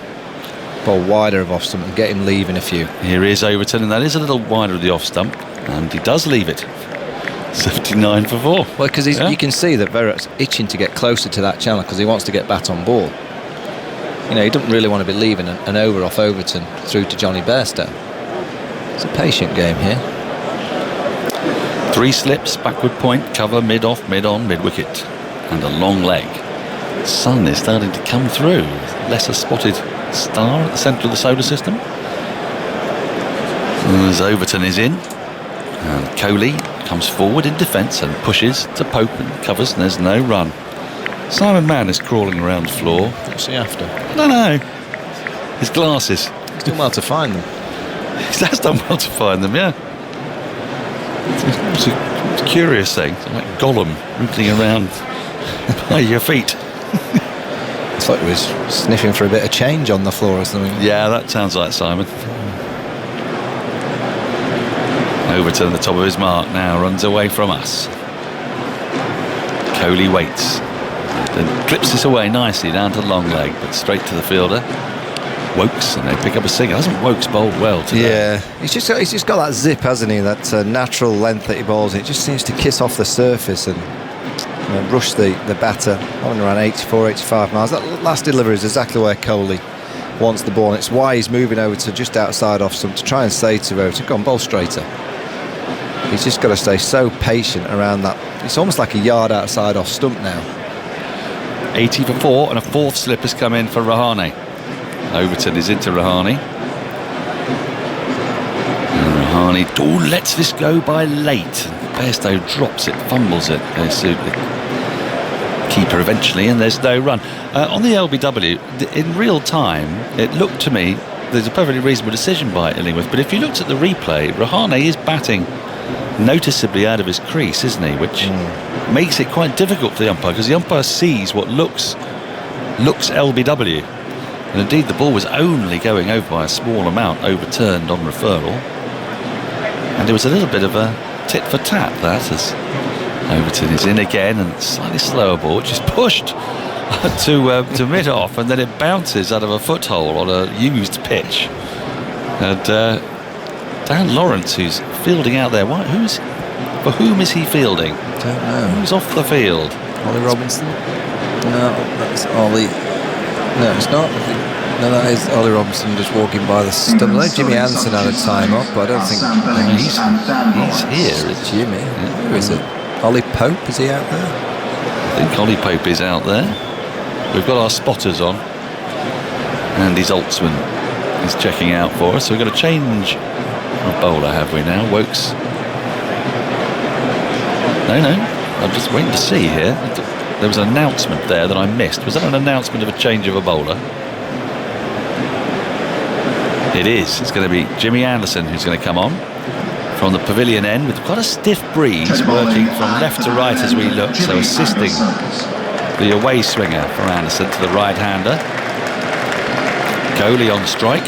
bowl wider of off stump and get him leaving a few. Here is Overton, and that is a little wider of the off stump, and he does leave it. 79 for 4. Well, because you can see that Virat's itching to get closer to that channel because he wants to get bat on ball. You know, he doesn't really want to be leaving an over off Overton through to Johnny Bairstow. It's a patient game here. 3 slips, backward point, cover, mid off, mid on, mid wicket, and a long leg. The sun is starting to come through. Lesser spotted star at the centre of the solar system. As Overton is in, and Kohli comes forward in defence and pushes to Pope and covers, and there's no run. Simon Mann is crawling around the floor. What's he after? I don't know. His glasses. He's done well to find them. He has done well to find them, yeah. It's a curious thing. It's like Gollum rooting around by your feet. I thought he was sniffing for a bit of change on the floor or something. Yeah, that sounds like Simon. Overton at the top of his mark now, runs away from us. Kohli waits, then clips this away nicely down to long leg, but straight to the fielder. Wokes, and they pick up a single. Hasn't Wokes bowled well today? Yeah, he's just got that zip, hasn't he? That natural length that he bowls. It just seems to kiss off the surface and rush the batter on around 84, 85 miles. That last delivery is exactly where Kohli wants the ball, and it's why he's moving over to just outside off stump to try and say to Overton, go on, bowl straighter. He's just got to stay so patient around that. It's almost like a yard outside off stump now. 80 for 4, and a 4th slip has come in for Rahane. Overton is into Rahane. And Rahane lets this go by late. Bairstow drops it, fumbles it. Goes to the keeper eventually, and there's no run. On the LBW, in real time, it looked to me there's a perfectly reasonable decision by Illingworth. But if you looked at the replay, Rahane is batting noticeably out of his crease, isn't he? Which makes it quite difficult for the umpire, because the umpire sees what looks LBW. And indeed, the ball was only going over by a small amount, overturned on referral. And it was a little bit of a tit for tat, that, as Overton is in again, and slightly slower ball, which is pushed to mid-off, and then it bounces out of a foothole on a used pitch. And Dan Lawrence, who's fielding out there, for whom is he fielding? Don't know. Who's off the field? Ollie Robinson? No, that's Ollie. No, it's not. No, that is Ollie Robinson just walking by the stump. I know Jimmy Anderson had a time off, but I don't think he's here. It's Jimmy. Yeah. Who is it? Ollie Pope, is he out there? I think Ollie Pope is out there. We've got our spotters on. Andy Zaltzman is checking out for us. So we've got to change our bowler, have we now? Wokes. No. I'm just waiting to see here. There was an announcement there that I missed. Was that an announcement of a change of a bowler? It is. It's going to be Jimmy Anderson who's going to come on from the pavilion end with quite a stiff breeze, working from left to right as we look, so assisting the away swinger for Anderson to the right-hander. Kohli on strike.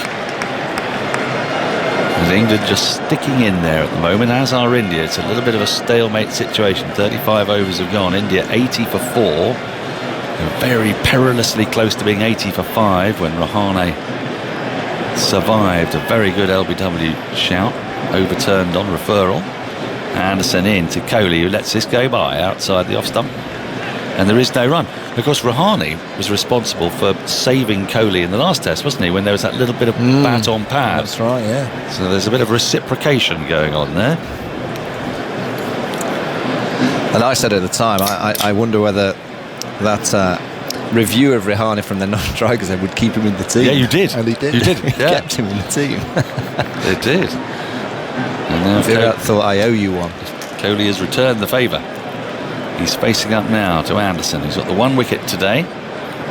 And England just sticking in there at the moment, as are India. It's a little bit of a stalemate situation. 35 overs have gone. India 80 for 4. They're very perilously close to being 80 for 5 when Rahane survived a very good LBW shout, overturned on referral. Anderson in to Kohli, who lets this go by outside the off stump, and there is no run. Of course, Rahane was responsible for saving Kohli in the last test, wasn't he, when there was that little bit of bat on pad. That's right, yeah. So there's a bit of reciprocation going on there. And I said at the time, I wonder whether that review of Rahane from the non-strikers would keep him in the team. Yeah, you did. And he did. You did, yeah. Kept him in the team. They did. And now Virat thought, I owe you one. Kohli has returned the favour. He's facing up now to Anderson, who's got the 1 wicket today.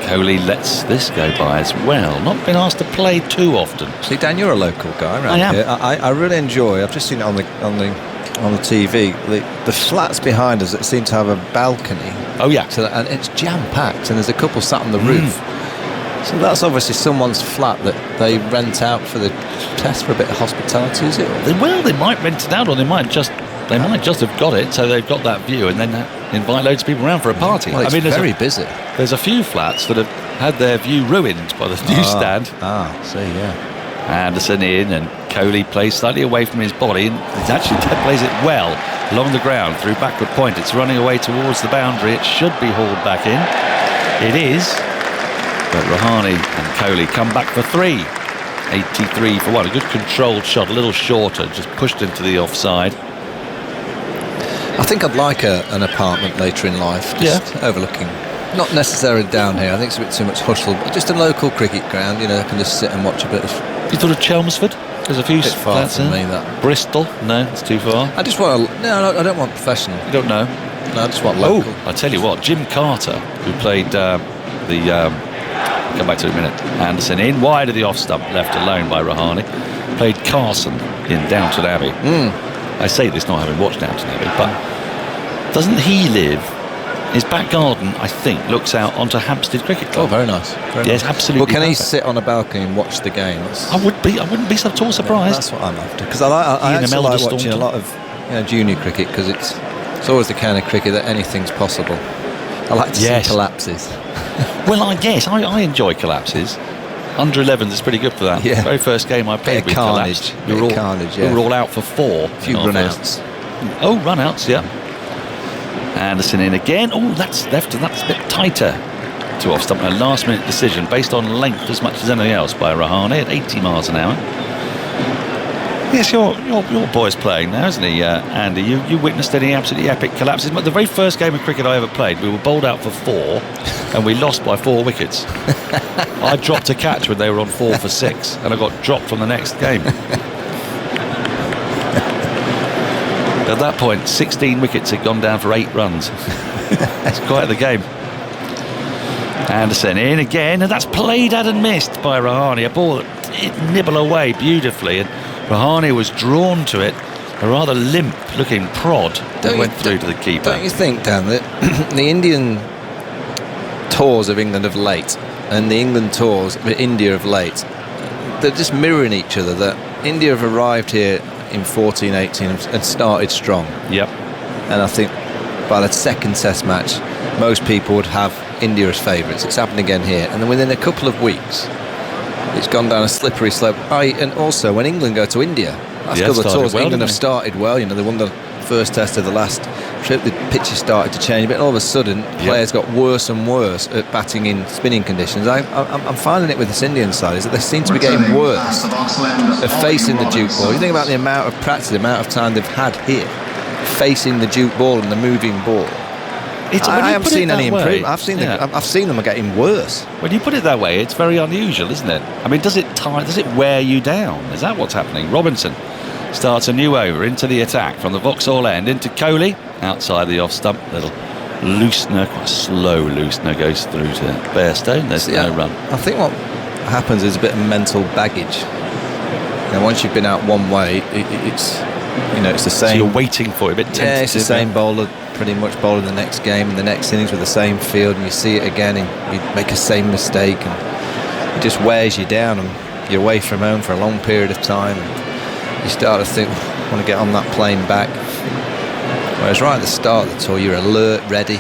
Kohli lets this go by as well. Not been asked to play too often. See, Dan, you're a local guy around here. I really enjoy. I've just seen it on the TV. The flats behind us that seem to have a balcony. Oh yeah. So and it's jam packed, and there's a couple sat on the roof. So that's obviously someone's flat that they rent out for the test for a bit of hospitality, is it? Well, they might rent it out, or they might just have got it, so they've got that view, and then invite loads of people around for a party. Well, it's very busy. There's a few flats that have had their view ruined by the newsstand. See, yeah. Anderson in, and Kohli plays slightly away from his body, and he actually plays it well along the ground through backward point. It's running away towards the boundary. It should be hauled back in. It is. But Rahane and Kohli come back for 3. 83 for 1. A good controlled shot, a little shorter, just pushed into the offside. I think I'd like an apartment later in life, just overlooking. Not necessarily down here. I think it's a bit too much hustle, but just a local cricket ground. You know, I can just sit and watch a bit of. You thought of Chelmsford? There's a few Bit far flats from there. me, that. Bristol? No, it's too far. I just want to. No, I don't want professional. You don't know? No, I just want local. I tell you what, Jim Carter, who played come back to it in a minute. Anderson in wide of the off stump, left alone by Rahane. Played Carson in Downton Abbey. I say this not having watched Downton Abbey, but doesn't he live? His back garden, I think, looks out onto Hampstead Cricket Club. Oh, very nice. Very Yes, nice. absolutely. Well, can he perfect. sit on a balcony and watch the games? I wouldn't be so at all surprised. That's what I'm after, because I Ian actually like Imelda watching a Staunton. lot of junior cricket, because it's always the kind of cricket that anything's possible. I like to see collapses. Well, I guess I enjoy collapses. Under 11s is pretty good for that. Yeah. Very first game I played, Bit of we carnage. collapsed. Bit of carnage, yeah. We were all out for 4. A few in our run-outs. first- Oh, run-outs, yeah. Anderson in again. Oh, that's left, and that's a bit tighter to off stump. A last-minute decision based on length as much as anything else by Rahane at 80 miles an hour. Yes, your boy's playing now, isn't he, Andy? You witnessed any absolutely epic collapses. But the very first game of cricket I ever played, we were bowled out for 4, and we lost by 4 wickets. I dropped a catch when they were on 4 for 6, and I got dropped from the next game. At that point, 16 wickets had gone down for 8 runs. It's quite the game. Anderson in again, and that's played at and missed by Rahane. A ball that nibble away beautifully, and Rahane was drawn to it. A rather limp-looking prod that went through to the keeper. Don't you think, Dan, that the Indian tours of England of late and the England tours of India of late, they're just mirroring each other, that India have arrived here in 14-18 and started strong. Yep. And I think by the second test match, most people would have India as favourites. It's happened again here. And then within a couple of weeks, it's gone down a slippery slope. And also, when England go to India, last couple of tours, England have started well. You know, they won the first test of the last trip. The pitches started to change a bit. And all of a sudden, players got worse and worse at batting in spinning conditions. I'm finding it with this Indian side is that they seem to be getting worse at facing the Duke ball. You think about the amount of practice, the amount of time they've had here facing the Duke ball and the moving ball. I haven't seen any improvement. I've seen them getting worse. When you put it that way, it's very unusual, isn't it? I mean, does it wear you down? Is that what's happening? Robinson starts a new over into the attack from the Vauxhall end into Kohli outside the off stump. Little loosener, quite a slow loosener, goes through to Bairstow. There's no run. I think what happens is a bit of mental baggage. You know, once you've been out one way, it's the same. So you're waiting for it, a bit tentative. Yeah, it's the same bowler, pretty much bowling the next game and the next innings with the same field, and you see it again and you make the same mistake, and it just wears you down, and you're away from home for a long period of time, and you start to think, I want to get on that plane back. Whereas right at the start of the tour, you're alert, ready.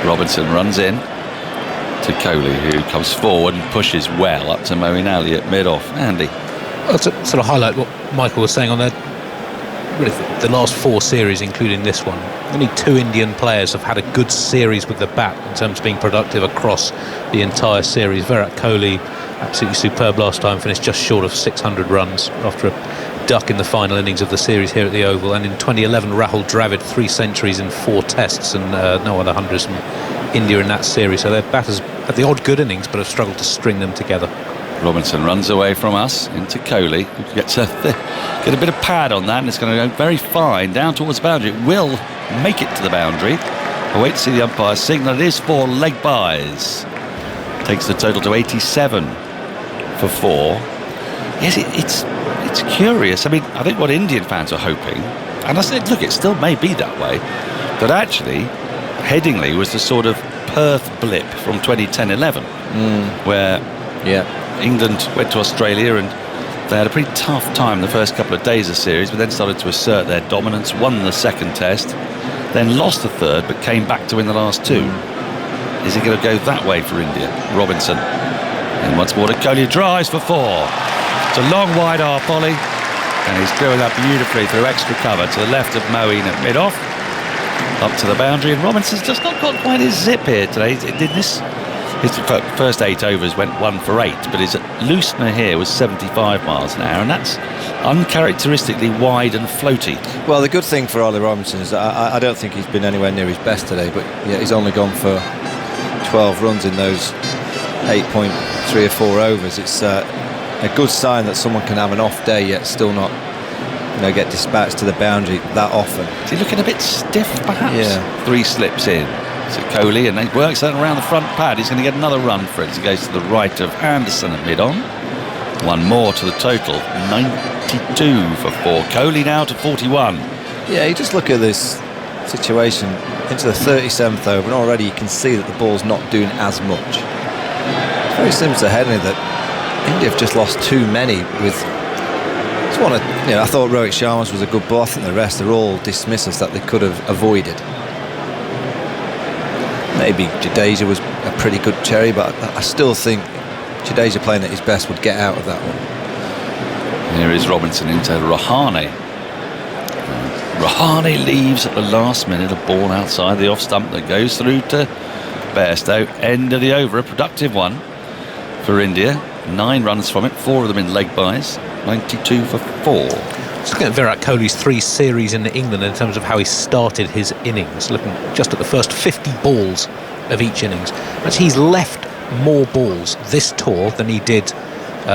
Robinson runs in to Kohli, who comes forward and pushes well up to Moeen Ali at mid-off. Andy. Well, to sort of highlight what Michael was saying on the last 4 series, including this one, only 2 Indian players have had a good series with the bat in terms of being productive across the entire series. Virat Kohli, absolutely superb last time, finished just short of 600 runs after a duck in the final innings of the series here at the Oval. And in 2011, Rahul Dravid, 3 centuries in 4 tests and no other hundreds from India in that series. So their batters had the odd good innings, but have struggled to string them together. Robinson runs away from us into Kohli, who gets a bit of pad on that, and it's going to go very fine down towards the boundary. It will make it to the boundary. I'll wait to see the umpire signal. It is 4 leg byes. Takes the total to 87 for 4. Yes, it's curious. I mean, I think what Indian fans are hoping, and I said, look, it still may be that way, that actually Headingley was the sort of Perth blip from 2010-11, where England went to Australia and they had a pretty tough time the first couple of days of the series, but then started to assert their dominance, won the second test, then lost the third, but came back to win the last 2. Is it going to go that way for India? Robinson. And once more to Kohli, drives for 4. It's a long wide arm volley, and he's doing that beautifully through extra cover to the left of Moeen at mid-off, up to the boundary, and Robinson's just not got quite his zip here today. His first 8 overs went 1 for 8, but his loosener here was 75 miles an hour, and that's uncharacteristically wide and floaty. Well, the good thing for Ollie Robinson is that I don't think he's been anywhere near his best today, but yeah, he's only gone for 12 runs in those 8.3 or 4 overs. It's a good sign that someone can have an off day yet still not, get dispatched to the boundary that often. Is he looking a bit stiff, perhaps? Yeah. 3 slips in. So Kohli, and he works that around the front pad. He's going to get another run for it as he goes to the right of Anderson at mid-on. 1 more to the total, 92 for 4. Kohli now to 41. Yeah, you just look at this situation into the 37th over, and already you can see that the ball's not doing as much. It's very similar to Henley that India have just lost too many with. I thought Rohit Sharma's was a good ball. I think the rest are all dismissals that they could have avoided. Maybe Jadeja was a pretty good cherry, but I still think Jadeja playing at his best would get out of that one. Here is Robinson into Rahane. Rahane leaves at the last minute, a ball outside the off stump that goes through to Bairstow. End of the over, a productive one for India. 9 runs from it, 4 of them in leg byes. 92 for 4. Just looking at Virat Kohli's 3 series in England in terms of how he started his innings, looking just at the first 50 balls of each innings. Actually, he's left more balls this tour than he did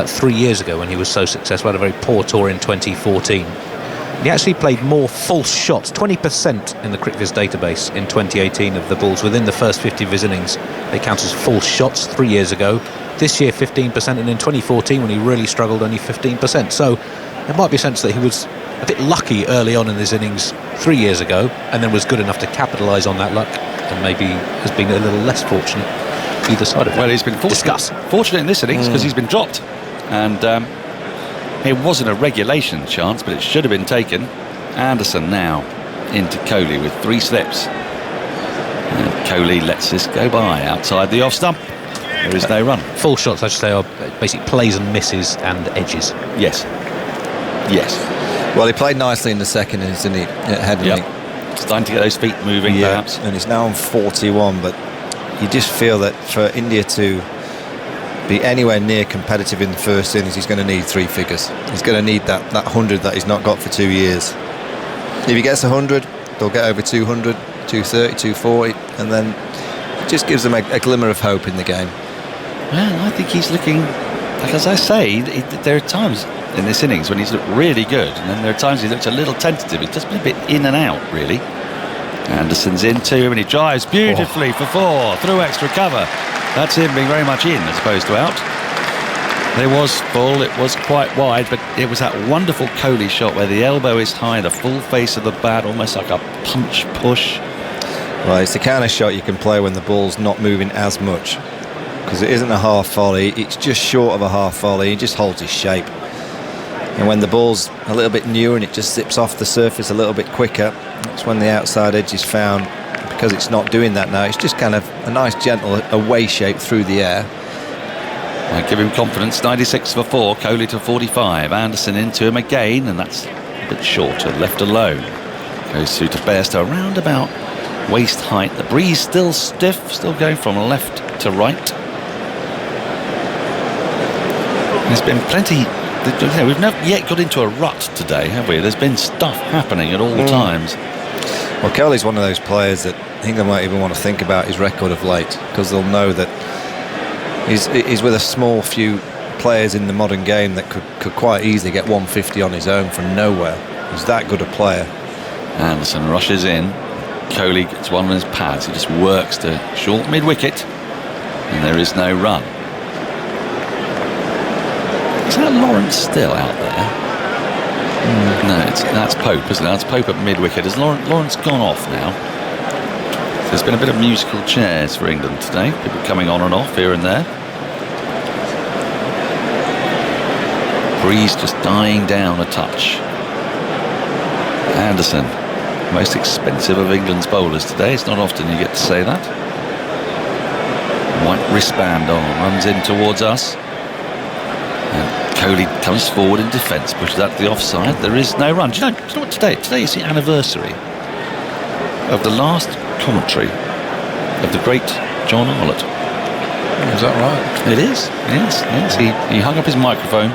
3 years ago when he was so successful. Had a very poor tour in 2014. He actually played more false shots, 20% in the Cricketers database in 2018 of the balls within the first 50 of his innings. They count as false shots 3 years ago. This year 15%, and in 2014 when he really struggled, only 15%. So there might be a sense that he was a bit lucky early on in his innings 3 years ago, and then was good enough to capitalise on that luck, and maybe has been a little less fortunate either side of it. Well, he's been fortunate in this innings because he's been dropped, and it wasn't a regulation chance, but it should have been taken. Anderson now into Kohli with 3 slips, and Kohli lets this go by outside the off stump. There is no run. Full shots, I should say, are basically plays and misses and edges. Yes. Well, he played nicely in the second innings, didn't he? Headley. Starting to get those feet moving, perhaps. And he's now on 41, but you just feel that for India to be anywhere near competitive in the first innings, he's going to need 3 figures. He's going to need that 100 that he's not got for 2 years. If he gets 100, they'll get over 200, 230, 240, and then it just gives them a glimmer of hope in the game. Well, I think he's looking, like as I say, there are times in this innings when he's looked really good, and then there are times he looks a little tentative. He's just been a bit in and out, really. Anderson's into him, and he drives beautifully for 4 through extra cover. That's him being very much in as opposed to out. There was full, it was quite wide, but it was that wonderful Kohli shot where the elbow is high, the full face of the bat, almost like a punch push. Well, it's the kind of shot you can play when the ball's not moving as much, because it isn't a half volley, it's just short of a half volley. He just holds his shape, and when the ball's a little bit newer and it just zips off the surface a little bit quicker, that's when the outside edge is found. Because it's not doing that now, it's just kind of a nice gentle away shape through the air. I give him confidence. 96 for 4, Kohli to 45. Anderson into him again, and that's a bit shorter, left alone. Goes through to Bairstow around about waist height. The breeze still stiff, still going from left to right. There's been plenty. We've never yet got into a rut today, have we? There's been stuff happening at all times. Well, Kohli's one of those players that England won't even want to think about his record of late, because they'll know that he's with a small few players in the modern game that could quite easily get 150 on his own from nowhere. He's that good a player. Anderson rushes in. Kohli gets one on his pads. He just works to short mid-wicket, and there is no run. Is that Lawrence still out there? No, that's Pope, isn't it? That's Pope at mid-wicket. Has Lawrence gone off now? So there's been a bit of musical chairs for England today. People coming on and off here and there. Breeze just dying down a touch. Anderson, most expensive of England's bowlers today. It's not often you get to say that. White wristband on, runs in towards us. And Kohli comes forward in defence, pushes out to the offside. There is no run. Do you know what today? Today is the anniversary of the last commentary of the great John Arlott. Is that right? It is. Yes. He hung up his microphone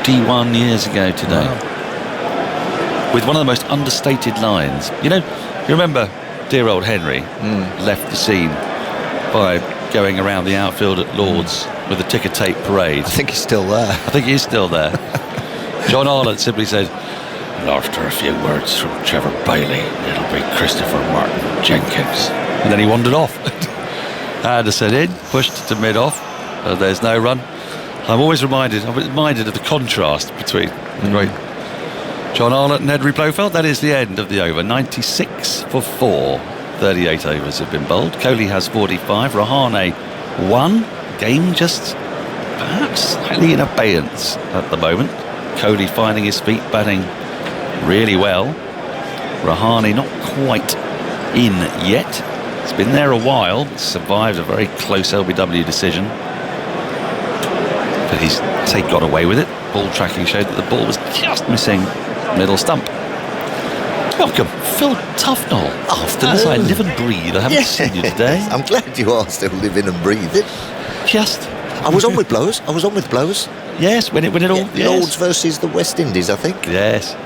41 years ago today. Wow. With one of the most understated lines. You remember dear old Henry left the scene by going around the outfield at Lord's with a ticker tape parade. I think he's still there. I think he's still there. John Arlott simply said, and after a few words from Trevor Bailey, it'll be Christopher Martin Jenkins. And then he wandered off. Anderson in, pushed to mid-off. There's no run. I'm reminded of the contrast between the great John Arlott and Henry Blofeld. That is the end of the over. 96 for 4. 38 overs have been bowled. Kohli has 45. Rahane 1. Game just perhaps slightly in abeyance at the moment. Kohli finding his feet, batting really well. Rahane not quite in yet. It's been there a while. Survived a very close LBW decision. But he's got away with it. Ball tracking showed that the ball was just missing middle stump. Welcome, Phil Tufnell. As I live and breathe, I haven't seen you today. I'm glad you are still living and breathing. I was on with Blowers. Yes, when it all... Lords versus the West Indies, I think. Yes.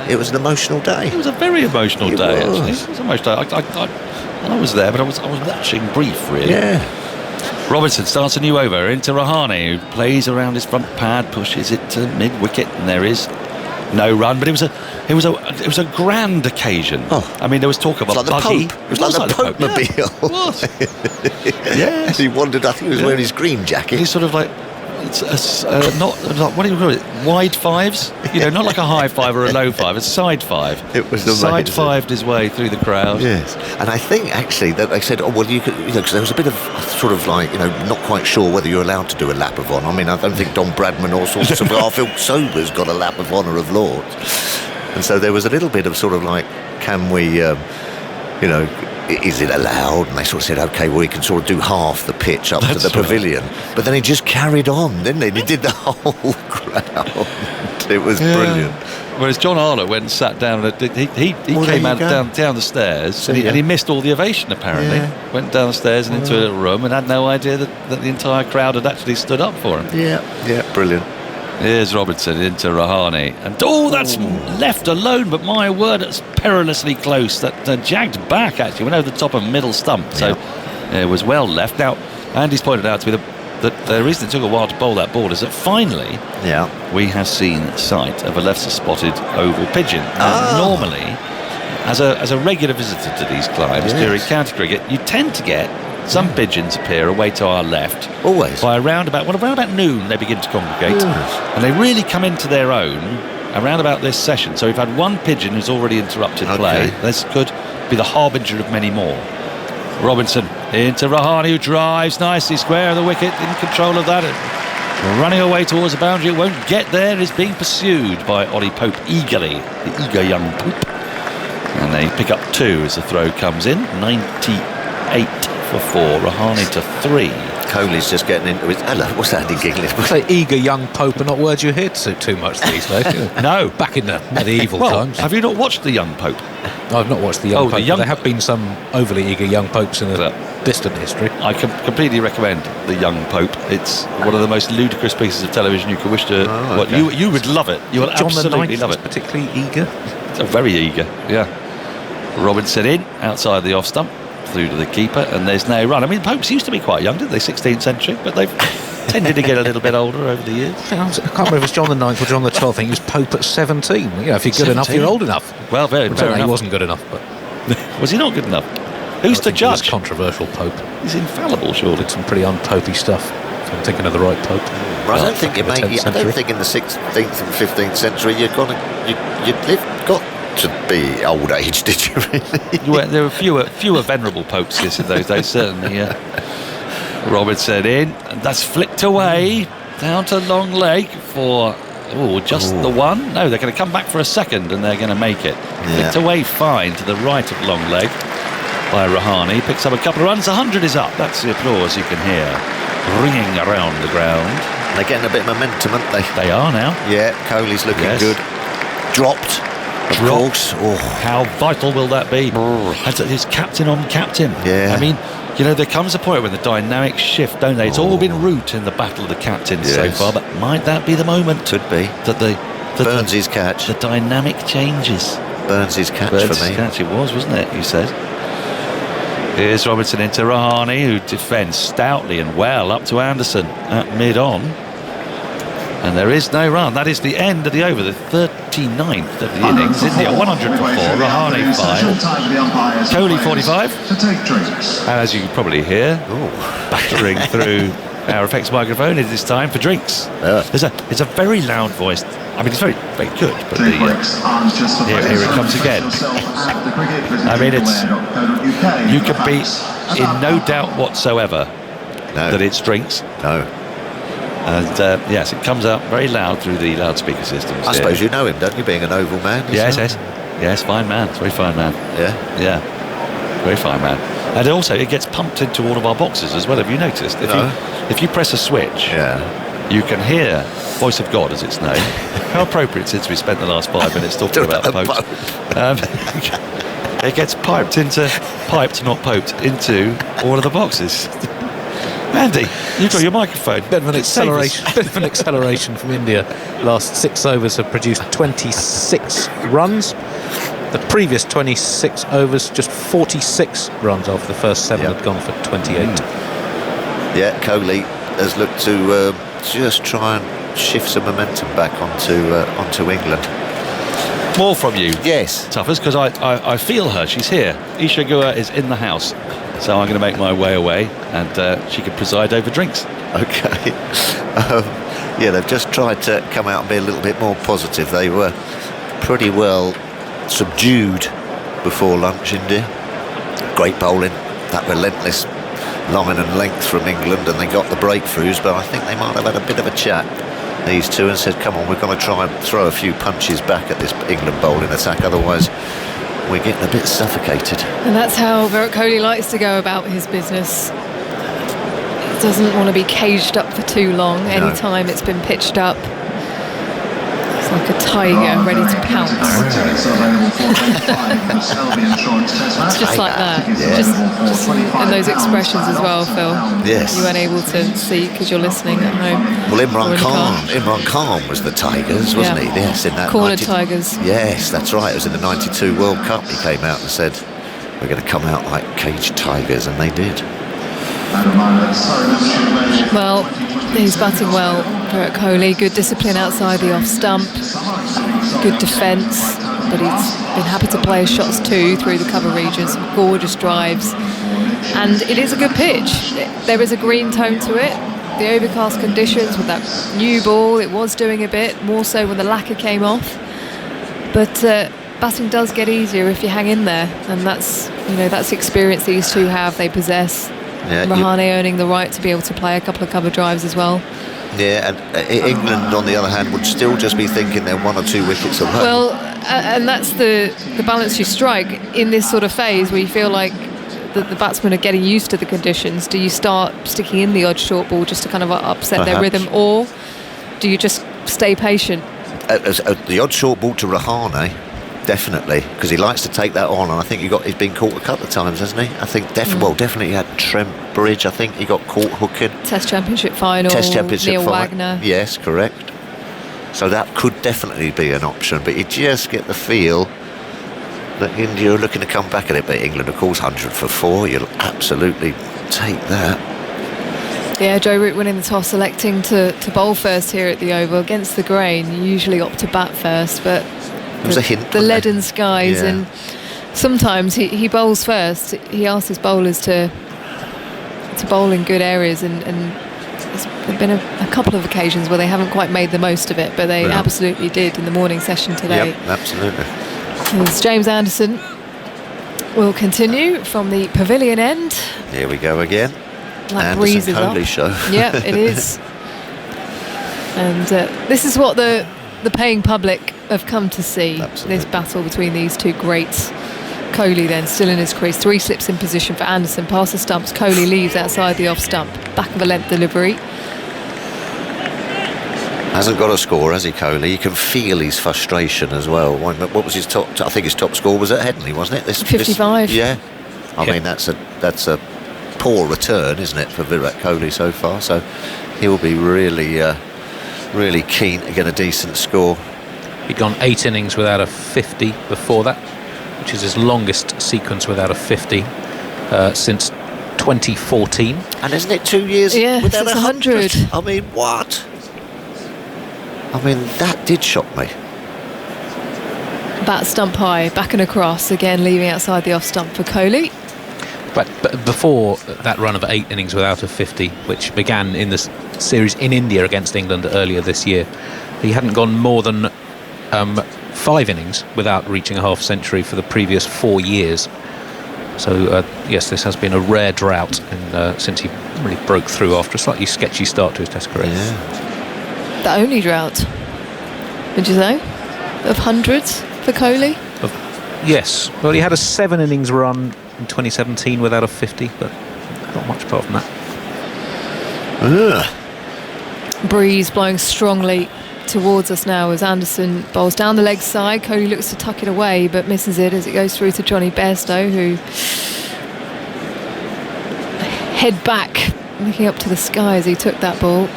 It was an emotional day. It was a very emotional day, actually. It was emotional. I was there, but I was watching brief, really. Yeah. Robinson starts a new over into Rahane, who plays around his front pad, pushes it to mid-wicket, and there is no run. But it was a grand occasion. Oh. I mean, there was talk of a like buggy. It was like the Pope-mobile. Yeah. Yes. He wandered. I think he was wearing his green jacket. He's sort of like... not what do you call it? Wide fives, not like a high five or a low five. It's side five. It was side fived his way through the crowd. Yes, and I think actually that they said, oh well, you could, because there was a bit of sort of like not quite sure whether you're allowed to do a lap of honour. I mean, I don't think Don Bradman or sorts of Garfield Sober's got a lap of honour of Lords, and so there was a little bit of sort of like, can we, is it allowed? And they sort of said, OK, well, he can sort of do half the pitch up to the pavilion. But then he just carried on, didn't he? He did the whole crowd. It was brilliant. Whereas John Arlott went and sat down, he came out down the stairs, and he missed all the ovation, apparently. Yeah. Went down the stairs and into a little room and had no idea that the entire crowd had actually stood up for him. Yeah, brilliant. Here's Robinson into Rahane, and that's left alone, but my word, it's perilously close. That jagged back, actually, went over the top of middle stump, so it was well left. Now, Andy's pointed out to me that the reason it took a while to bowl that ball is that finally we have seen sight of a left-spotted oval pigeon. Now, normally, as a regular visitor to these climes during county cricket, you tend to get some pigeons appear away to our left. Always. By around about noon, they begin to congregate. And they really come into their own around about this session. So we've had one pigeon who's already interrupted play. This could be the harbinger of many more. Robinson into Rahane, who drives nicely square of the wicket, in control of that. Running away towards the boundary. It won't get there. Is being pursued by Ollie Pope eagerly. The eager young Pope. And they pick up 2 as the throw comes in. 98 for 4, Rahane to 3. Kohli's just getting into it. Hello, what's Andy giggling? Say eager young Pope are not words you hear too much these days. No. Back in the medieval times. Have you not watched The Young Pope? I've not watched The Young Pope. There have been some overly eager young popes in the distant history. I completely recommend The Young Pope. It's one of the most ludicrous pieces of television you could wish to watch. You would love it. You would absolutely love it. Particularly eager? Very eager, yeah. Robinson in, outside the off stump, through to the keeper, and there's no run. I mean, popes used to be quite young, didn't they? 16th century, but they've tended to get a little bit older over the years. I can't remember if it's John the 9th or John the 12th. I think he was Pope at 17. If you're good enough, you're old enough. Well, fair enough. He wasn't good enough, but was he not good enough? Who's to judge? He was controversial Pope. He's infallible, surely. Did some pretty unpopey stuff. I'm thinking of the right Pope. I don't think in the 16th and 15th century you've got to be old age, did you really? There were fewer venerable popes in those days, certainly. Robinson in, and that's flicked away down to long leg for the one. No, they're going to come back for a second, and they're going to make it. Flicked away fine to the right of long leg by Rahane. Picks up a couple of runs. 100 is up. That's the applause you can hear ringing around the ground. They're getting a bit of momentum, aren't they? They are now. Yeah, Kohli's looking good. Dropped. Of course. Oh. How vital will that be? As it's captain on captain. Yeah. I mean, there comes a point when the dynamics shift, don't they? It's all been root in the battle of the captains so far, but might that be the moment? Could be. That Burns his catch. The dynamic changes. Burns his catch Burns for me. his catch it was, wasn't it? You said. Here's Robertson into Rahane, who defends stoutly and well up to Anderson at mid-on. And there is no run. That is the end of the over, the 39th of the innings. India 100 for 4, Rahane 5, Kohli 45. And as you can probably hear, battering through our effects microphone, it is time for drinks. It's a very loud voice. I mean, it's very, very good, but here it comes again. I mean, you can be in no doubt whatsoever that it's drinks. No. And yes, it comes out very loud through the loudspeaker systems. I suppose you know him, don't you, being an Oval man? Yes, fine man, very fine man. Yeah, very fine man. And also, it gets pumped into all of our boxes as well. Have you noticed? If you press a switch, you can hear Voice of God, as it's known. How appropriate, since we spent the last 5 minutes talking about the Pope. It gets piped, not poked, into all of the boxes. Andy, you've got your microphone. Bit of an acceleration from India. Last 6 overs have produced 26 runs. The previous 26 overs, just 46 runs after the first 7 had gone for 28. Yeah, Kohli has looked to just try and shift some momentum back onto England. More from you. Yes. Tuffers, because I feel her. She's here. Isha Guha is in the house. So I'm going to make my way away, and she can preside over drinks. Okay. They've just tried to come out and be a little bit more positive. They were pretty well subdued before lunch, India. Great bowling, that relentless line and length from England, and they got the breakthroughs, but I think they might have had a bit of a chat, these two, and said, come on, we're going to try and throw a few punches back at this England bowling attack, otherwise we're getting a bit suffocated. And that's how Virat Kohli likes to go about his business. He doesn't want to be caged up for too long. No. Anytime it's been pitched up, it's like a tiger ready to pounce. It's just like that. Just and those expressions as well, Phil. Yes. You weren't able to see because you're listening at home. Well, Imran Khan was the Tigers, wasn't he? Yes, in that Corner Tigers. Yes, that's right. It was in the '92 World Cup. He came out and said, "We're going to come out like caged tigers," and they did. Well, he's batting well, Virat Kohli. Good discipline outside the off stump. Good defence. But he's been happy to play his shots too through the cover region. Some gorgeous drives. And it is a good pitch. There is a green tone to it. The overcast conditions with that new ball, it was doing a bit, more so when the lacquer came off. But batting does get easier if you hang in there. And that's the experience these two have, they possess. Yeah, Rahane owning the right to be able to play a couple of cover drives as well. Yeah, and England, on the other hand, would still just be thinking they're 1 or 2 wickets away. Well, and that's the balance you strike in this sort of phase where you feel like the batsmen are getting used to the conditions. Do you start sticking in the odd short ball just to kind of upset their rhythm, or do you just stay patient? The odd short ball to Rahane, definitely, because he likes to take that on, and I think he's been caught a couple of times, hasn't he? I think definitely at Trent Bridge, I think he got caught hooking. Test Championship final, Neil Wagner. Yes, correct. So that could definitely be an option, but you just get the feel that India are looking to come back at it. But England, of course, 100 for 4, you'll absolutely take that. Yeah, Joe Root winning the toss, electing to bowl first here at the Oval against the grain. You usually opt to bat first, but It was a hint. The leaden skies, and sometimes he bowls first. He asks his bowlers to bowl in good areas, and there's been a couple of occasions where they haven't quite made the most of it, but they absolutely did in the morning session today. Yep, absolutely. As James Anderson will continue from the pavilion end. Here we go again. That breeze is up. Show. Yeah, it is. And this is what the paying public have come to see. Absolutely. This battle between these two greats. Kohli then still in his crease, 3 slips in position for Anderson, past the stumps. Kohli leaves outside the off stump, back of a length delivery. Hasn't got a score, has he, Kohli? You can feel his frustration as well. What was his top? I think his top score was at Headingley, wasn't it? 55. Yeah. I mean, that's a poor return, isn't it, for Virat Kohli so far? So he'll be really, really keen to get a decent score. He'd gone 8 innings without a 50 before that, which is his longest sequence without a 50 since 2014. And isn't it 2 years without since 100? I mean, what? I mean, that did shock me. Bat stump high, back and across, again leaving outside the off stump for Kohli. But before that run of 8 innings without a 50, which began in the series in India against England earlier this year, he hadn't gone more than 5 innings without reaching a half century for the previous 4 years. So yes, this has been a rare drought since he really broke through after a slightly sketchy start to his Test career. Yeah. The only drought, would you say, of hundreds for Kohli? Yes. Well, he had a 7 innings run in 2017 without a 50, but not much apart from that. Breeze blowing strongly towards us now as Anderson bowls down the leg side. Kohli looks to tuck it away but misses it as it goes through to Johnny Bairstow, who head back looking up to the sky as he took that ball.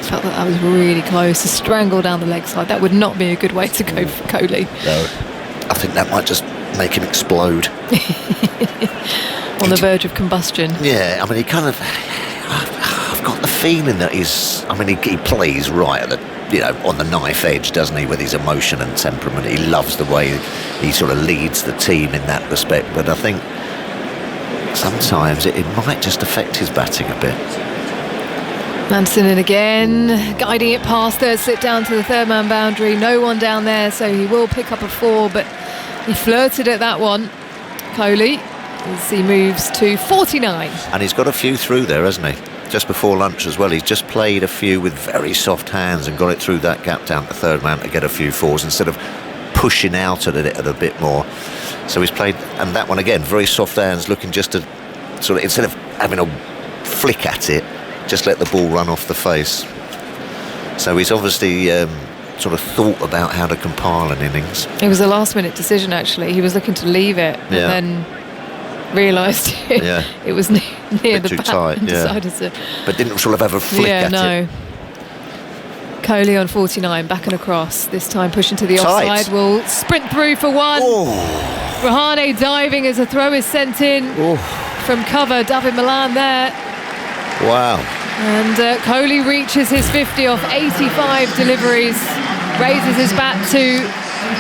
Felt that was really close to strangle down the leg side. That would not be a good way to go for Kohli. No, I think that might just make him explode. On the verge of combustion. Yeah, I mean, he kind of... I've got the feeling that he's... I mean, he plays right at the... on the knife edge, doesn't he, with his emotion and temperament. He loves the way he sort of leads the team in that respect. But I think sometimes it might just affect his batting a bit. Anderson in again, guiding it past third slip down to the third man boundary. No one down there, so he will pick up a 4, but he flirted at that one, Kohli, as he moves to 49. And he's got a few through there, hasn't he? Just before lunch as well. He's just played a few with very soft hands and got it through that gap down to third man to get a few 4s instead of pushing out at it a bit more. So he's played, and that one again, very soft hands, looking just to sort of, instead of having a flick at it, just let the ball run off the face. So he's obviously sort of thought about how to compile an innings. It was a last minute decision actually. He was looking to leave it and then realised it was near the bat tight, and decided to... But didn't sort of have a flick at it. Kohli on 49, back and across, this time pushing to the offside, will sprint through for 1. Rahane diving as a throw is sent in from cover. David Malan there. Wow. And Kohli reaches his 50 off 85 deliveries, raises his bat to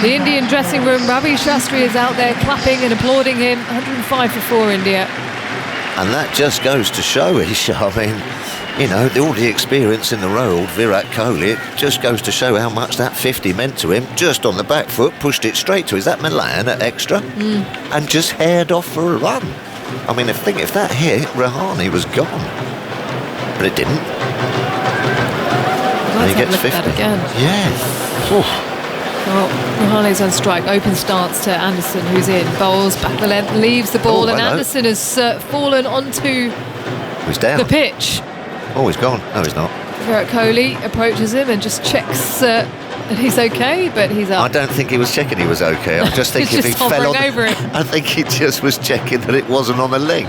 the Indian dressing room. Ravi Shastri is out there clapping and applauding him. 105 for 4 India. And that just goes to show, Isha, I mean, all the experience in the role, Virat Kohli, it just goes to show how much that 50 meant to him. Just on the back foot, pushed it straight to, is that Milan at extra? And just haired off for a run. I mean, if that hit, Rahane was gone. But it didn't. And he gets 50. Again. Yeah. Well, Rahane's on strike. Open stance to Anderson, who's in. Bowls back the length, leaves the ball, and Anderson has fallen onto the pitch. Oh, he's gone. No, he's not. Virat Kohli approaches him and just checks that he's okay, but he's up. I don't think he was checking he was okay. I just think if he fell on over it. I think he just was checking that it wasn't on the leg.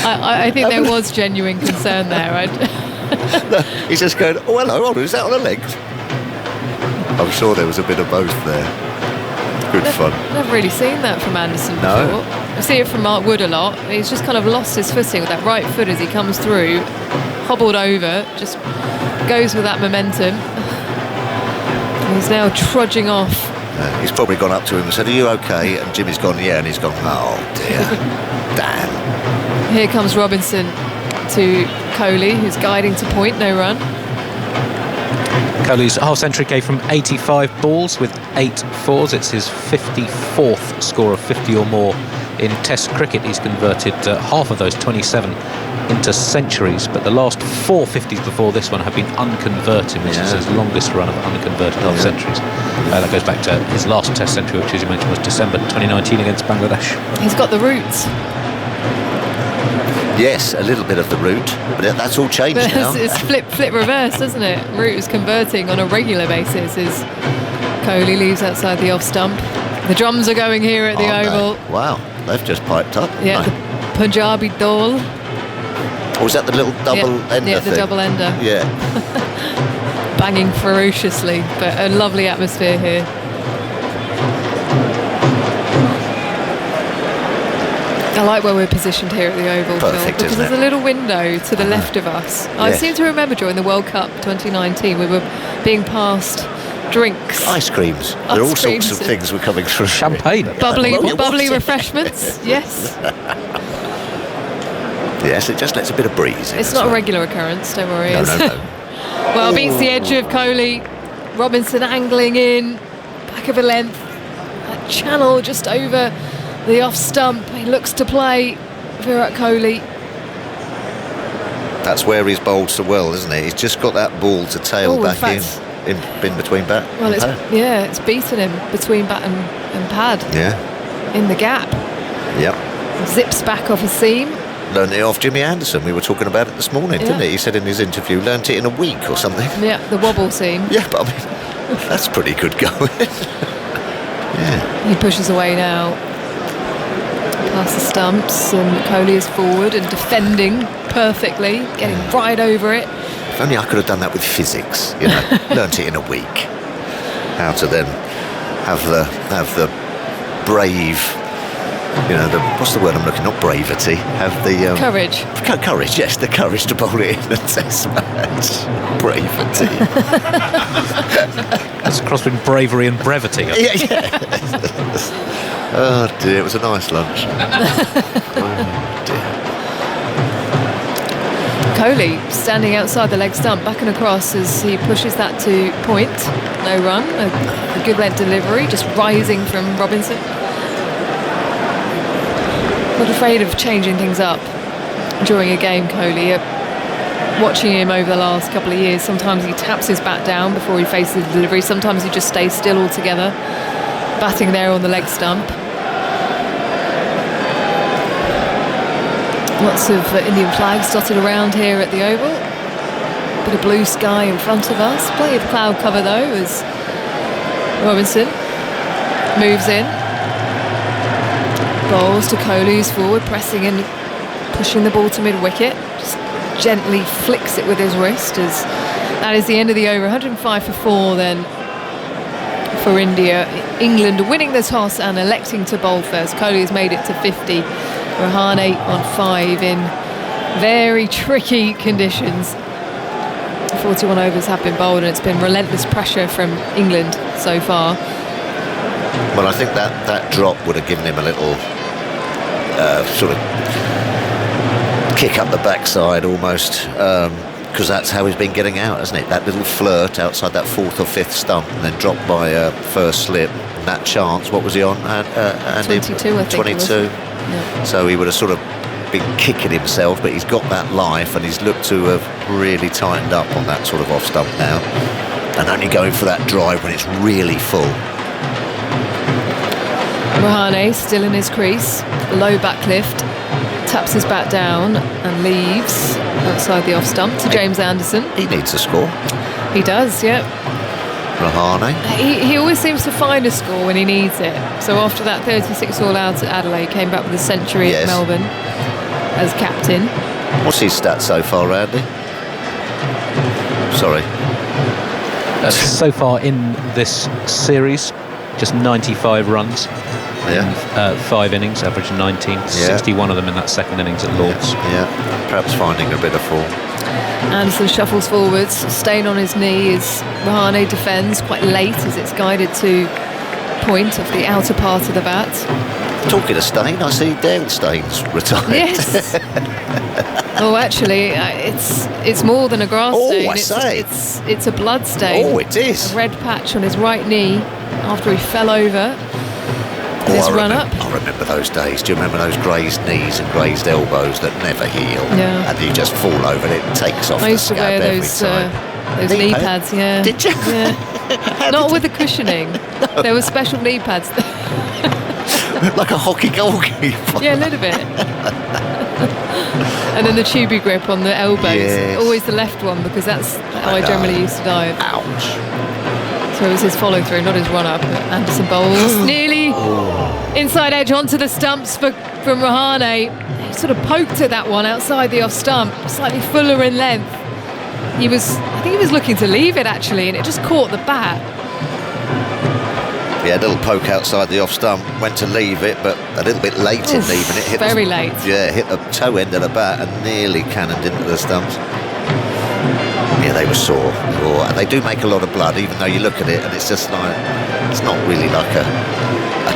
I think there was genuine concern there, right? No, he's just going, oh, hello, is that on the leg? I'm sure there was a bit of both there. Good fun. Never really seen that from Anderson before. I see it from Mark Wood a lot. He's just kind of lost his footing with that right foot as he comes through, hobbled over, just goes with that momentum. He's now trudging off. He's probably gone up to him and said, are you okay? And Jimmy's gone, yeah, and he's gone, oh dear. Damn. Here comes Robinson to Kohli, who's guiding to point, no run. Kohli's half century came from 85 balls with 8 4s. It's his 54th score of 50 or more in Test cricket. He's converted half of those 27 into centuries, but the last 4 50s before this one have been unconverted, which is his longest run of unconverted half centuries. That goes back to his last Test century, which, as you mentioned, was December 2019 against Bangladesh. He's got the roots. Yes, a little bit of the route, but that's all changed But now. it's flip reverse, doesn't it? Root is converting on a regular basis as Kohli leaves outside the off stump. The drums are going here at the Aren't they? Oval. Wow, they've just piped up. Yeah, haven't the Punjabi Dole. they? Or was that the little double ender Yeah, thing? the double ender. Yeah. Banging ferociously, but a lovely atmosphere here. I like where we're positioned here at the Oval, Phil, Perfect, because isn't there's it? a little window to the left of us. I Yes. seem to remember during the World Cup 2019 we were being passed drinks, Ice creams. There are all Ice sorts creams. of things were coming through. Champagne. bubbly Well, yeah, bubbly what's it? refreshments. Yes, Yes, it just lets a bit of breeze in. it's as not a well. regular occurrence. Don't worry. No, It's- no, no. Well, beats the edge of Kohli. Robinson angling in, back of a length. That channel just over the off stump. He looks to play Virat Kohli. That's where he's bowled so well, isn't it? He's just got that ball to tail Oh, in back fact- in between bat. Well, and it's pad. it's beaten him between bat and pad Yeah. in the gap. Yep. Zips back off a seam. Learned it off Jimmy Anderson. We were talking about it this morning, Yeah. didn't he? He said in his interview, learnt it in a week or something. Yeah, the wobble seam. Yeah, but I mean, that's pretty good going. Yeah. He pushes away now. Past the stumps, and Kohli is forward and defending perfectly, getting right over it. If only I could have done that with physics, you know, learnt it in a week. How to then have the brave, you know, what's the word I'm looking? Not bravity. Have the Courage. Courage, yes, the courage to bowl it in the test match. Bravity. That's a cross between bravery and brevity. Yeah, yeah. Oh dear, it was a nice lunch. Oh dear. Kohli standing outside the leg stump, back and across as he pushes that to point. No run, a good length delivery, just rising from Robinson. Not afraid of changing things up during a game, Kohli. Watching him over the last couple of years, sometimes he taps his bat down before he faces the delivery, sometimes he just stays still altogether, batting there on the leg stump. Lots of Indian flags dotted around here at the Oval. Bit of blue sky in front of us. Plenty of cloud cover though as Robinson moves in. Bowls to Kohli, who's forward, pressing in, pushing the ball to mid-wicket. Just gently flicks it with his wrist as that is the end of the over. 105 for 4 then for India. England winning the toss and electing to bowl first. Kohli has made it to 50. Rahane on 5 in very tricky conditions. 41 overs have been bowled and it's been relentless pressure from England so far. Well, I think that drop would have given him a little sort of kick up the backside almost, because that's how he's been getting out, hasn't it? That little flirt outside that 4th or 5th stump and then dropped by first slip. That chance, what was he on? 22, I think. 22. Yeah. So he would have sort of been kicking himself, but he's got that life and he's looked to have really tightened up on that sort of off stump now, and only going for that drive when it's really full. Rahane still in his crease, low back lift, taps his bat down and leaves outside the off stump to James Anderson. He needs a score. He does, yeah. Rahane. He always seems to find a score when he needs it. So after that 36 all out at Adelaide, came back with a century Yes. at Melbourne as captain. What's his stats so far, Randy? Sorry. So far in this series, just 95 runs Yeah. in 5 innings, averaging 19, 61 of them in that second innings at Lord's. Yeah. Perhaps finding a bit of form. Anderson shuffles forwards, staying on his knee as Rahane defends quite late as it's guided to point of the outer part of the bat. Talking of Stain, I see Dale Staines retired. Yes. Oh, actually, it's more than a grass Oh, stain. I say. It's a blood stain. Oh, it is. A red patch on his right knee after he fell over. His run up. I remember those days. Do you remember those grazed knees and grazed elbows that never heal? Yeah. And you just fall over and it takes off I the used to scab wear every those time. knee pads. Yeah. Did you? Yeah. Not with the cushioning. There were special knee pads. Like a hockey goalkeeper. Yeah, a little bit. And then the tubey grip on the elbows. Yes. Always the left one, because that's how I generally used to dive. Ouch. So it was his follow through, not his run up. Anderson Bowles nearly inside edge onto the stumps from Rahane. He sort of poked at that one outside the off stump, slightly fuller in length. I think he was looking to leave it actually, and it just caught the bat. Yeah, a little poke outside the off stump, went to leave it, but a little bit late in leaving it. Very late. Yeah, hit the toe end of the bat and nearly cannoned into the stumps. Yeah, they were sore. And they do make a lot of blood, even though you look at it and it's just like, it's not really like a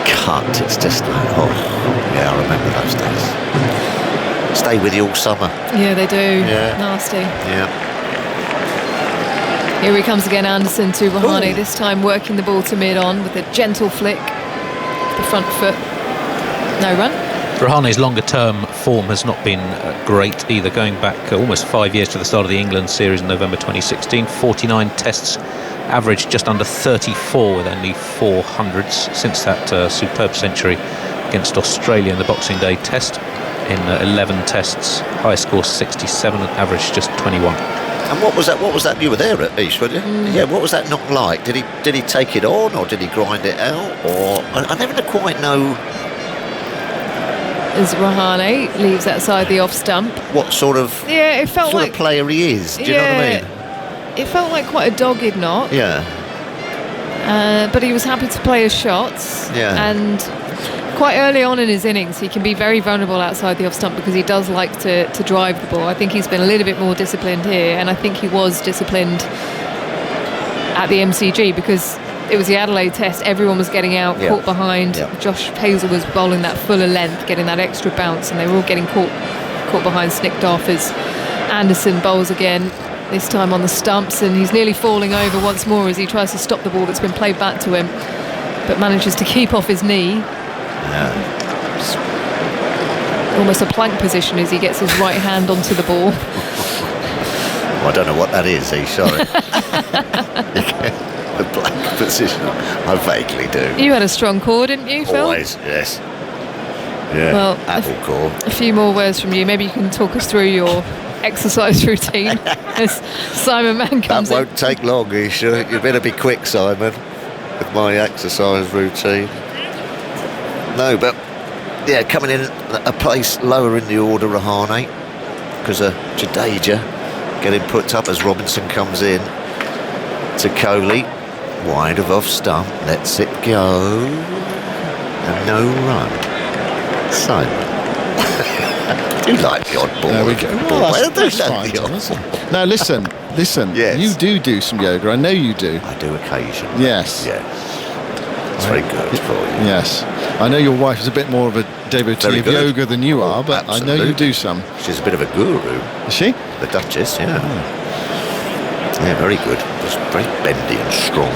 cut. It's just like, oh, yeah, I remember those days. Stay with you all summer. Yeah, they do. Yeah. Nasty. Yeah. Here he comes again, Anderson to Rahane, this time working the ball to mid-on with a gentle flick. The front foot. No run. Rahane's longer-term form has not been great either, going back almost 5 years to the start of the England series in November 2016. 49 tests, averaged just under 34 with only 400s since that superb century against Australia in the Boxing Day test. In 11 tests, highest score 67, and average just 21. And what was that? You were there at East, weren't you? Yeah. What was that knock like? Did he take it on, or did he grind it out? Or I never quite know. As Rahane leaves outside the off stump. What sort of? Yeah, it felt like sort of player he is. Do you know what I mean? It felt like quite a dogged knock. Yeah. But he was happy to play his shots. Yeah. And quite early on in his innings, he can be very vulnerable outside the off stump because he does like to drive the ball. I think he's been a little bit more disciplined here, and I think he was disciplined at the MCG because it was the Adelaide test. Everyone was getting out, caught behind. Josh Hazel was bowling that fuller length, getting that extra bounce, and they were all getting caught behind, snicked off as Anderson bowls again, this time on the stumps, and he's nearly falling over once more as he tries to stop the ball that's been played back to him, but manages to keep off his knee. Almost a plank position as he gets his right hand onto the ball. I don't know what that is, sorry. The plank position, I vaguely do. You had a strong core, didn't you, Phil? Always, yes. Yeah, well, apple core. A few more words from you. Maybe you can talk us through your exercise routine as Simon Mann comes in. That won't take long, you better be quick, Simon, with my exercise routine. No, but yeah, coming in a place lower in the order, Rahane, because Jadeja getting put up as Robinson comes in to Kohli, wide of off stump, lets it go, and no run. Simon. Do you like the odd ball? There we go. Well, that's fine, Jonathan. Now listen. Yes. You do some yoga. I know you do. I do occasionally. Yes. It's very good for you. Yes. I know your wife is a bit more of a devotee of yoga than you are, but absolutely. I know you do some. She's a bit of a guru. Is she? The Duchess, yeah. Yeah, very good. Just very bendy and strong.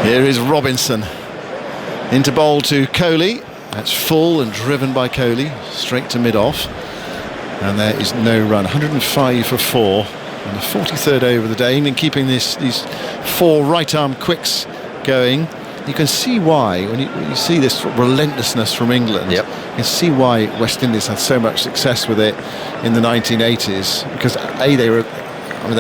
Here is Robinson. Into bowl to Kohli. That's full and driven by Kohli. Straight to mid-off. And there is no run. 105 for 4. And the 43rd over of the day. England keeping these 4 right-arm quicks going. You can see why, when you see this relentlessness from England, you can see why West Indies had so much success with it in the 1980s. Because they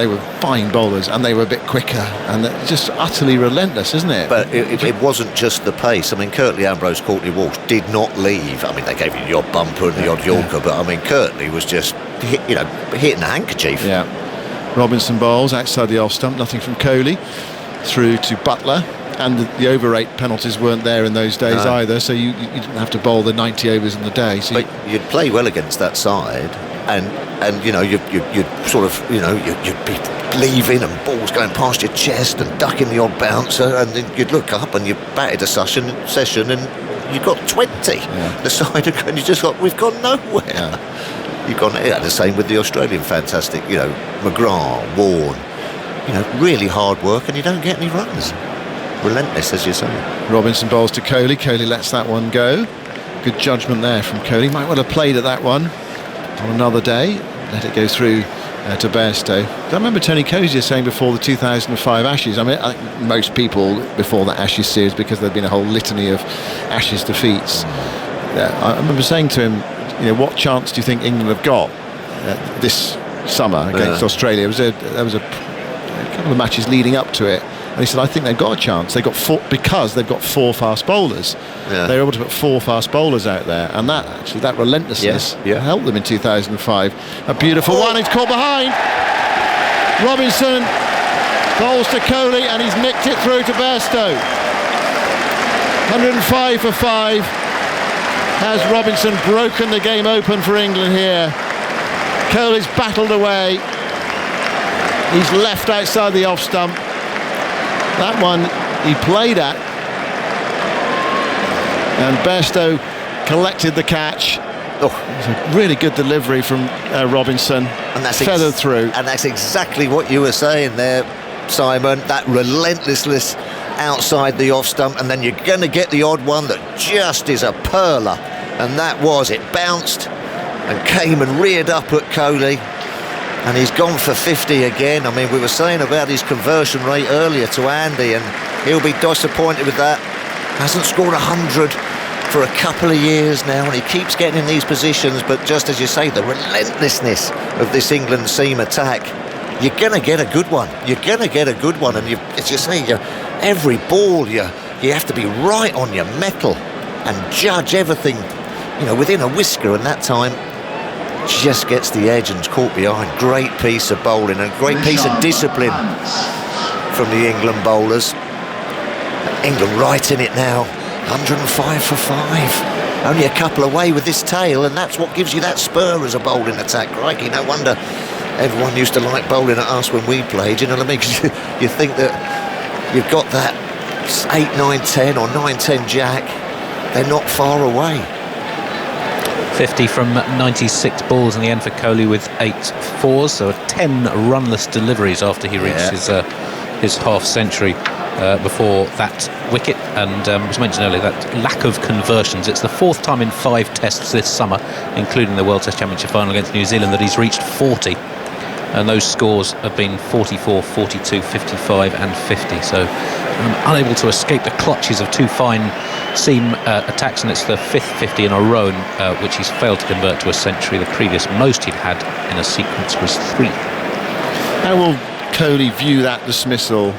were fine bowlers and they were a bit quicker, and just utterly relentless, isn't it? But it wasn't just the pace. I mean, Curtly Ambrose, Courtney Walsh did not leave. I mean, they gave you the odd bumper and the odd Yorker, but I mean, Curtly was just hitting the handkerchief. Yeah. Robinson bowls outside the off stump, nothing from Kohli, through to Butler. And the over 8 penalties weren't there in those days either, so you didn't have to bowl the 90 overs in the day. So but you'd play well against that side, and you'd sort of you'd be leaving and balls going past your chest and ducking the odd bouncer, and then you'd look up and you batted a session and you got 20. Yeah. The side and you just got, we've gone nowhere. Yeah. You've gone the same with the Australian fantastic, McGrath, Warne, really hard work, and you don't get any runs. Relentless, as you say. Robinson bowls to Kohli. Kohli lets that one go. Good judgment there from Kohli. Might well have played at that one on another day. Let it go through to Bairstow. I remember Tony Cozier saying before the 2005 Ashes, I mean, most people before that Ashes series, because there'd been a whole litany of Ashes defeats. I remember saying to him, what chance do you think England have got this summer against Australia? There was a couple of matches leading up to it, and he said, I think they've got a chance. They got because they've got 4 fast bowlers. They were able to put 4 fast bowlers out there, and that relentlessness helped them in 2005. A beautiful one. It's caught behind. Robinson bowls to Kohli, and he's nicked it through to Bairstow. 105 for 5. Has Robinson broken the game open for England here? Kohli's battled away. He's left outside the off stump. That one he played at, and Bairstow collected the catch. It was a really good delivery from Robinson, and that's feathered through. And that's exactly what you were saying there, Simon. That relentlessness outside the off stump, and then you're going to get the odd one that just is a perler, and that was it. Bounced and came and reared up at Kohli, and he's gone for 50 again. I mean, we were saying about his conversion rate earlier to Andy, and he'll be disappointed with that. Hasn't scored 100 for a couple of years now, and he keeps getting in these positions, but just as you say, the relentlessness of this England seam attack, you're going to get a good one. You're going to get a good one, and as you say, every ball, you have to be right on your mettle and judge everything, within a whisker, and that time just gets the edge and caught behind. Great piece of bowling, and a great piece of discipline from the England bowlers. England right in it now. 105 for 5. Only a couple away with this tail, and that's what gives you that spur as a bowling attack. Crikey, no wonder everyone used to like bowling at us when we played. You know what I mean? 'Cause you think that you've got that 8, 9, 10 or 9, 10 jack. They're not far away. 50 from 96 balls in the end for Kohli with 8 fours, so 10 runless deliveries after he reached his half century before that wicket. And as mentioned earlier, that lack of conversions. It's the 4th time in 5 tests this summer, including the World Test Championship final against New Zealand, that he's reached 40. And those scores have been 44, 42, 55 and 50. So unable to escape the clutches of 2 fine seam attacks, and it's the 5th 50 in a row which he's failed to convert to a century. The previous most he'd had in a sequence was 3. How will Kohli view that dismissal?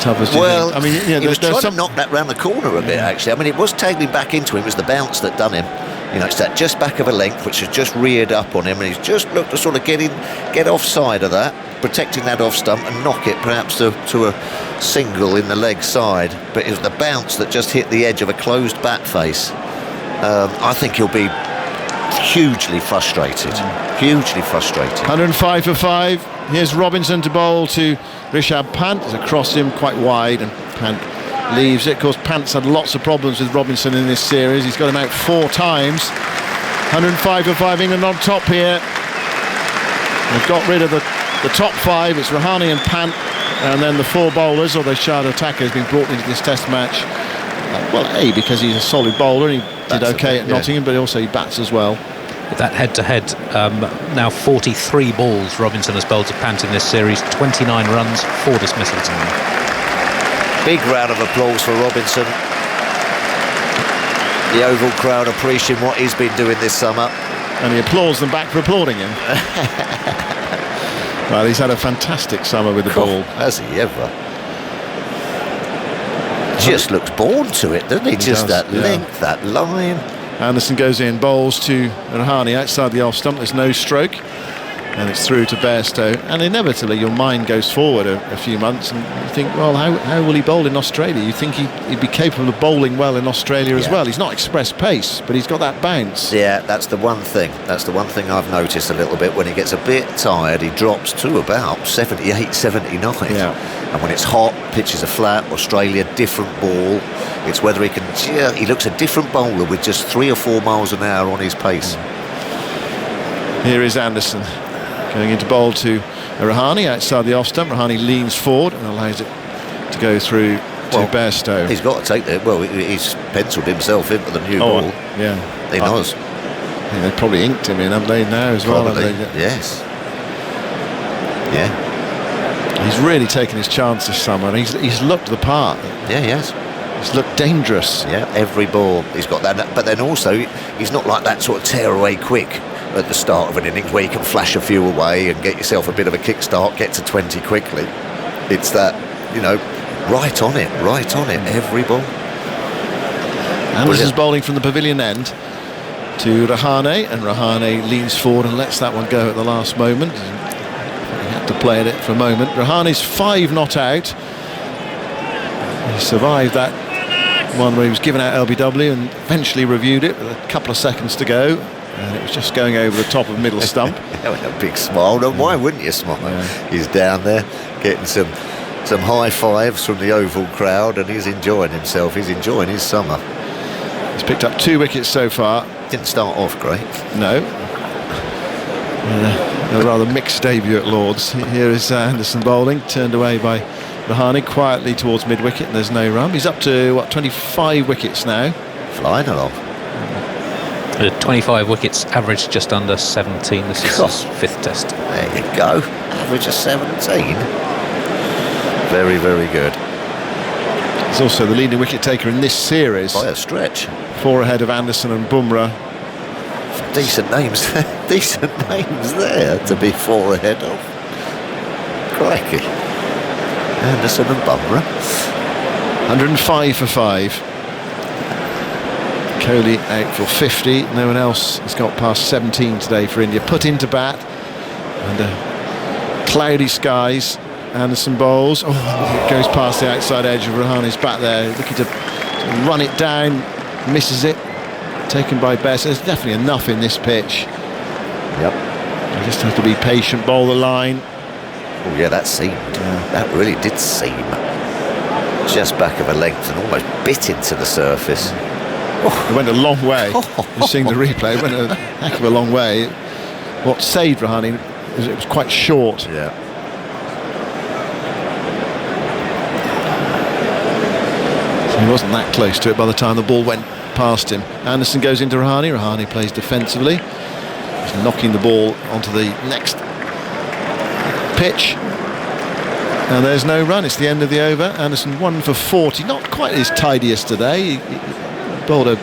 Well, I mean, he was trying to knock that round the corner a bit, actually. I mean, it was tailing back into him. It was the bounce that done him. It's that just back of a length which has just reared up on him, and he's just looked to sort of get offside of that, protecting that off stump and knock it perhaps to a single in the leg side. But it was the bounce that just hit the edge of a closed bat face. I think he'll be hugely frustrated. Hugely frustrated. 105 for 5. Here's Robinson to bowl to Rishabh Pant. It's across him quite wide, and Pant leaves it. Of course, Pant's had lots of problems with Robinson in this series. He's got him out 4 times. 105 for 5, England on top here. They've got rid of the top 5. It's Rahane and Pant, and then the 4 bowlers, although Shardul Thakur has been brought into this test match. Because he's a solid bowler, and he did okay at Nottingham, but also he bats as well. With that head-to-head, now 43 balls Robinson has bowled to Pant in this series, 29 runs, 4 dismissals. Big round of applause for Robinson. The Oval crowd appreciating what he's been doing this summer. And he applauds them back for applauding him. Well, he's had a fantastic summer with the ball. Has he ever? Just looks born to it, doesn't he? Just that length, that line. Anderson goes in, bowls to Rahane outside the off stump. There's no stroke, and it's through to Bairstow. And inevitably your mind goes forward a few months, and you think, well, how will he bowl in Australia? You think he'd be capable of bowling well in Australia as well. He's not express pace, but he's got that bounce. Yeah, that's the one thing. That's the one thing I've noticed a little bit. When he gets a bit tired, he drops to about 78, 79. Yeah. And when it's hot, pitches are flat, Australia, different ball. It's whether he can... he looks a different bowler with just 3 or 4 miles an hour on his pace. Here is Anderson going into bowl to Rahane outside the off stump. Rahane leans forward and allows it to go through to Bairstow. He's got to take that. Well, he's penciled himself in for the new ball. Yeah. He knows. They probably inked him in, haven't they, now as well? Yes. Yeah. He's really taken his chance this summer, and he's looked the part. Yeah, he has. He's looked dangerous. Yeah, every ball he's got that. But then also, he's not like that sort of tear-away quick at the start of an innings where you can flash a few away and get yourself a bit of a kickstart, get to 20 quickly. It's that, right on it, every ball. Anderson's bowling from the pavilion end to Rahane, and Rahane leans forward and lets that one go at the last moment. He had to play at it for a moment. Rahane's 5 not out. He survived that one where he was given out LBW and eventually reviewed it with a couple of seconds to go, and it was just going over the top of middle stump. A big smile. No, why wouldn't you smile? Yeah. He's down there getting some high fives from the Oval crowd, and he's enjoying himself. He's enjoying his summer. He's picked up 2 wickets so far. Didn't start off great. No. A rather mixed debut at Lords. Here is Anderson bowling, turned away by Rahane quietly towards mid-wicket, and there's no run. He's up to, 25 wickets now. Flying along. 25 wickets, average just under 17. This is his 5th test. There you go. Average of 17. Very, very good. He's also the leading wicket taker in this series. By a stretch. 4 ahead of Anderson and Bumrah. Decent names there to be 4 ahead of. Crikey. Anderson and Bumrah. 105 for 5. Kohli out for 50. No one else has got past 17 today for India. Put into bat under cloudy skies. Anderson bowls. Oh, it goes past the outside edge of Rahane's bat there. Looking to run it down. Misses it. Taken by Bess. There's definitely enough in this pitch. Yep. You just have to be patient. Bowl the line. Oh yeah, that seemed. That really did seem. Just back of a length and almost bit into the surface. It went a long way. You're seeing the replay. It went a heck of a long way. What saved Rahane was it was quite short. Yeah. So he wasn't that close to it by the time the ball went past him. Anderson goes into Rahane. Rahane plays defensively. He's knocking the ball onto the next pitch. And there's no run. It's the end of the over. Anderson 1 for 40. Not quite as tidy as today. He bowled a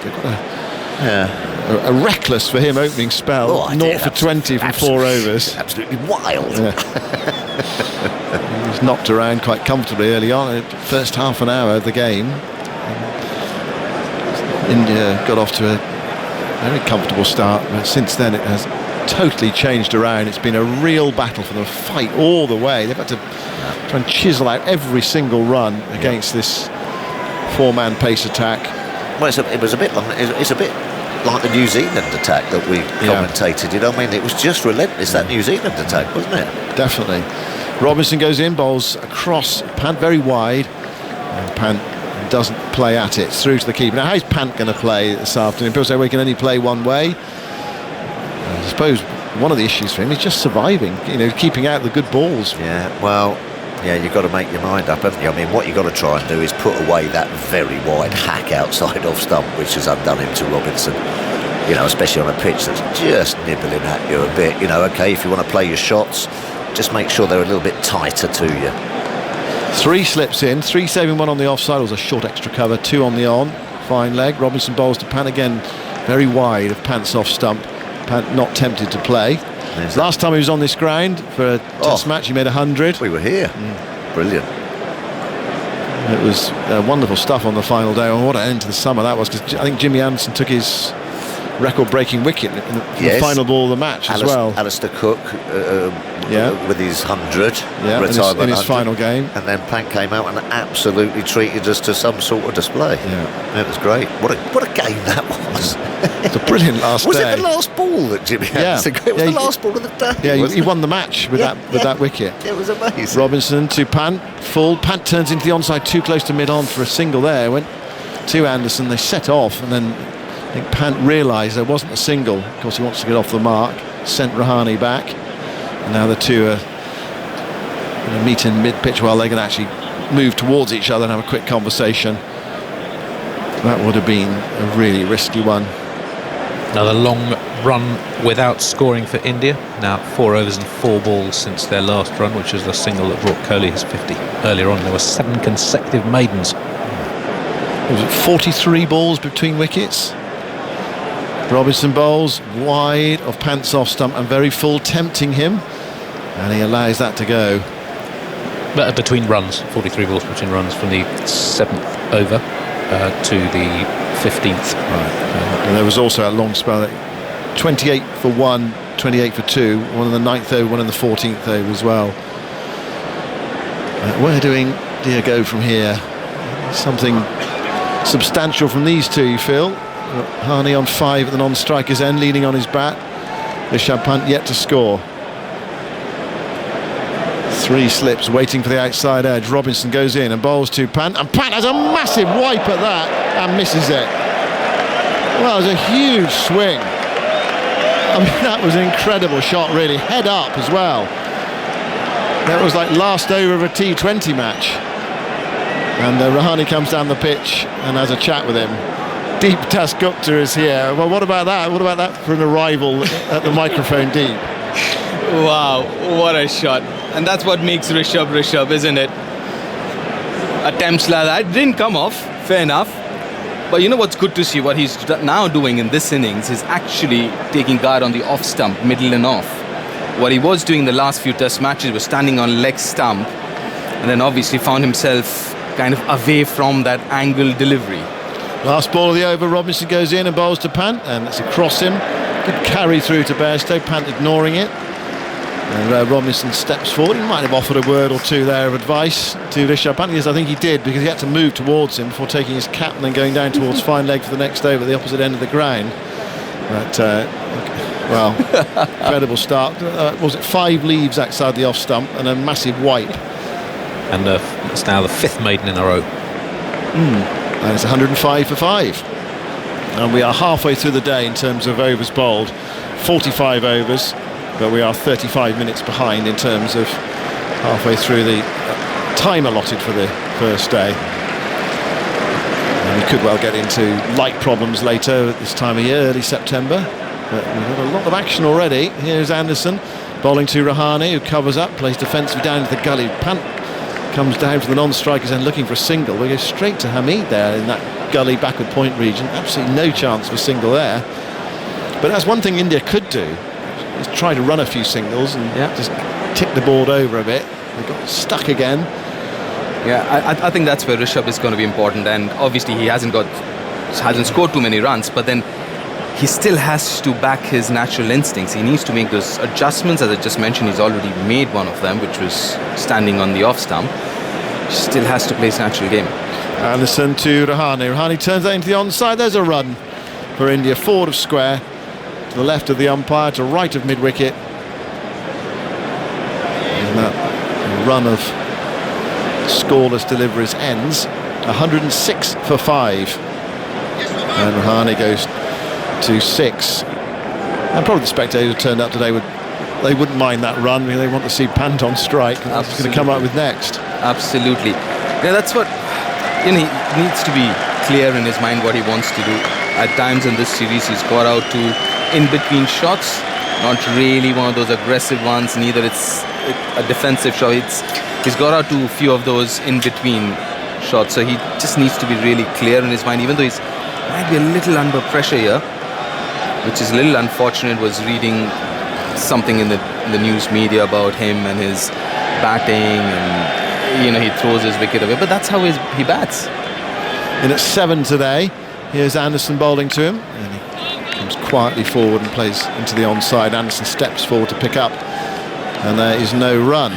reckless for him opening spell. 0 for 20 from 4 overs. Absolutely wild. He was knocked around quite comfortably early on. First half an hour of the game, India got off to a very comfortable start, but since then it has totally changed around. It's been a real battle for them, fight all the way. They've had to try and chisel out every single run against this 4-man pace attack. Well, it's a bit like the New Zealand attack that we commentated. You know what I mean? It was just relentless, that New Zealand attack, wasn't it? Definitely. Robinson goes in, bowls across Pant very wide, and Pant doesn't play at it. It's through to the keeper. Now, how's Pant going to play this afternoon? People say we can only play one way. I suppose one of the issues for him is just surviving, keeping out the good balls. Yeah, well, you've got to make your mind up, haven't you? I mean, what you've got to try and do is put away that very wide hack outside off stump, which has undone him to Robinson. Especially on a pitch that's just nibbling at you a bit. Okay, if you want to play your shots, just make sure they're a little bit tighter to you. 3 slips in, 3 saving, 1 on the offside. It was a short extra cover, 2 on the on. Fine leg. Robinson bowls to Pant again, very wide of Pant's off stump. Pant not tempted to play. Last time he was on this ground for a test match, he made 100. We were here. Brilliant. It was wonderful stuff on the final day. What an end to the summer that was, because I think Jimmy Anderson took his record-breaking wicket in the final ball of the match as well. Alistair Cook with his 100 retirement in his final game, and then Pant came out and absolutely treated us to some sort of display. It was great. What a game that was. It's a brilliant last was day. Was it the last ball that Jimmy Anderson? It was the last ball of the day. Yeah, he won the match with that wicket. It was amazing. Robinson to Pant, full. Pant turns into the onside, too close to mid-on for a single there. Went to Anderson. They set off, and then I think Pant realised there wasn't a single. Of course, he wants to get off the mark. Sent Rahane back. And now the two are going to meet in mid-pitch while they can actually move towards each other and have a quick conversation. That would have been a really risky one. Another long run without scoring for India. Now 4 overs and 4 balls since their last run, which was the single that brought Kohli his 50. Earlier on, there were 7 consecutive maidens. Was it 43 balls between wickets? Robinson bowls wide of Pant's off stump and very full, tempting him, and he allows that to go. But between runs, 43 balls between runs from the 7th over to the 15th. Right. And there was also a long spell, 28 for 1, 28 for 2, one in the 9th over, one in the 14th over as well. Where do India go from here? Something substantial from these two, you feel? Rahane on 5 at the non-striker's end, leaning on his bat. Rishabh Pant yet to score. 3 slips waiting for the outside edge. Robinson goes in and bowls to Pant, and Pant has a massive wipe at that and misses it. Well, it was a huge swing. I mean, that was an incredible shot, really. Head up as well. That was like last over of a T20 match. And Rahane comes down the pitch and has a chat with him. Deep Dasgupta is here. Well, what about that? What about that for an arrival at the microphone, Deep? Wow, what a shot. And that's what makes Rishabh, isn't it? Attempts like that didn't come off, fair enough. But you know what's good to see? What he's now doing in this innings is actually taking guard on the off stump, middle and off. What he was doing the last few test matches was standing on leg stump, and then obviously found himself kind of away from that angle delivery. Last ball of the over, Robinson goes in and bowls to Pant, and it's across him. Good carry through to Bairstow, Pant ignoring it. And Robinson steps forward. He might have offered a word or two there of advice to Rishabh Pant. Yes, I think he did, because he had to move towards him before taking his cap and then going down towards fine leg for the next over at the opposite end of the ground. But, well, incredible start. Was it 5 leaves outside the off stump and a massive wipe? And it's now the 5th maiden in a row. And it's 105 for 5. And we are halfway through the day in terms of overs bowled. 45 overs. But we are 35 minutes behind in terms of halfway through the time allotted for the first day. And we could well get into light problems later at this time of year, early September. But we've got a lot of action already. Here's Anderson bowling to Rahane, who covers up, plays defensive down to the gully. Pant comes down for the non-strikers and looking for a single. We go straight to Hamid there in that gully backward point region. Absolutely no chance of a single there. But that's one thing India could do. Just try to run a few singles and just tip the board over a bit. They got stuck again. Yeah, I think that's where Rishabh is going to be important, and obviously he hasn't scored too many runs, but then he still has to back his natural instincts. He needs to make those adjustments. As I just mentioned, he's already made one of them, which was standing on the off stump. He still has to play his natural game. Anderson to Rahane. Rahane turns that into the onside. There's a run for India, forward of square, to the left of the umpire, to right of mid-wicket. And that run of scoreless deliveries ends. 106 for 5. And Rahane goes to 6. And probably the spectators who turned up today they wouldn't mind that run. I mean, they want to see Pant on strike. That's going to come up with next. Absolutely. Yeah, that's what he needs to be clear in his mind what he wants to do. At times in this series, he's got out to in-between shots, not really one of those aggressive ones. Neither it's a defensive shot. He's got out to a few of those in-between shots. So he just needs to be really clear in his mind, even though he might be a little under pressure here, which is a little unfortunate. Was reading something in the news media about him and his batting, and he throws his wicket away, but that's how he bats. In at 7 today, here's Anderson bowling to him, and he comes quietly forward and plays into the onside. Anderson steps forward to pick up, and there is no run.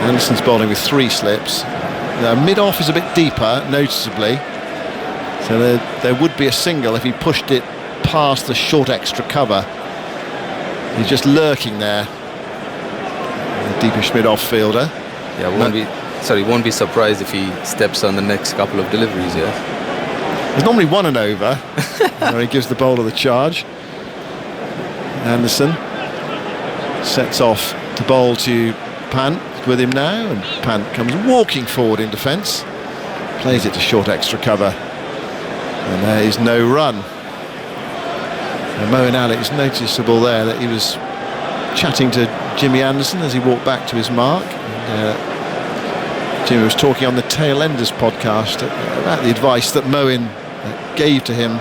Anderson's bowling with 3 slips. Now, mid-off is a bit deeper, noticeably, so there would be a single if he pushed it past the short extra cover. He's just lurking there, the deepish mid-off fielder. Yeah, won't be surprised if he steps on the next couple of deliveries. Yeah, there's normally 1 and over where he gives the bowler the charge. Anderson sets off to bowl to Pant with him now, and Pant comes walking forward in defence, plays it to short extra cover, and there is no run. And Moeen Ali, it's noticeable there that he was chatting to Jimmy Anderson as he walked back to his mark. And, Jimmy was talking on the Tailenders podcast about the advice that Moeen gave to him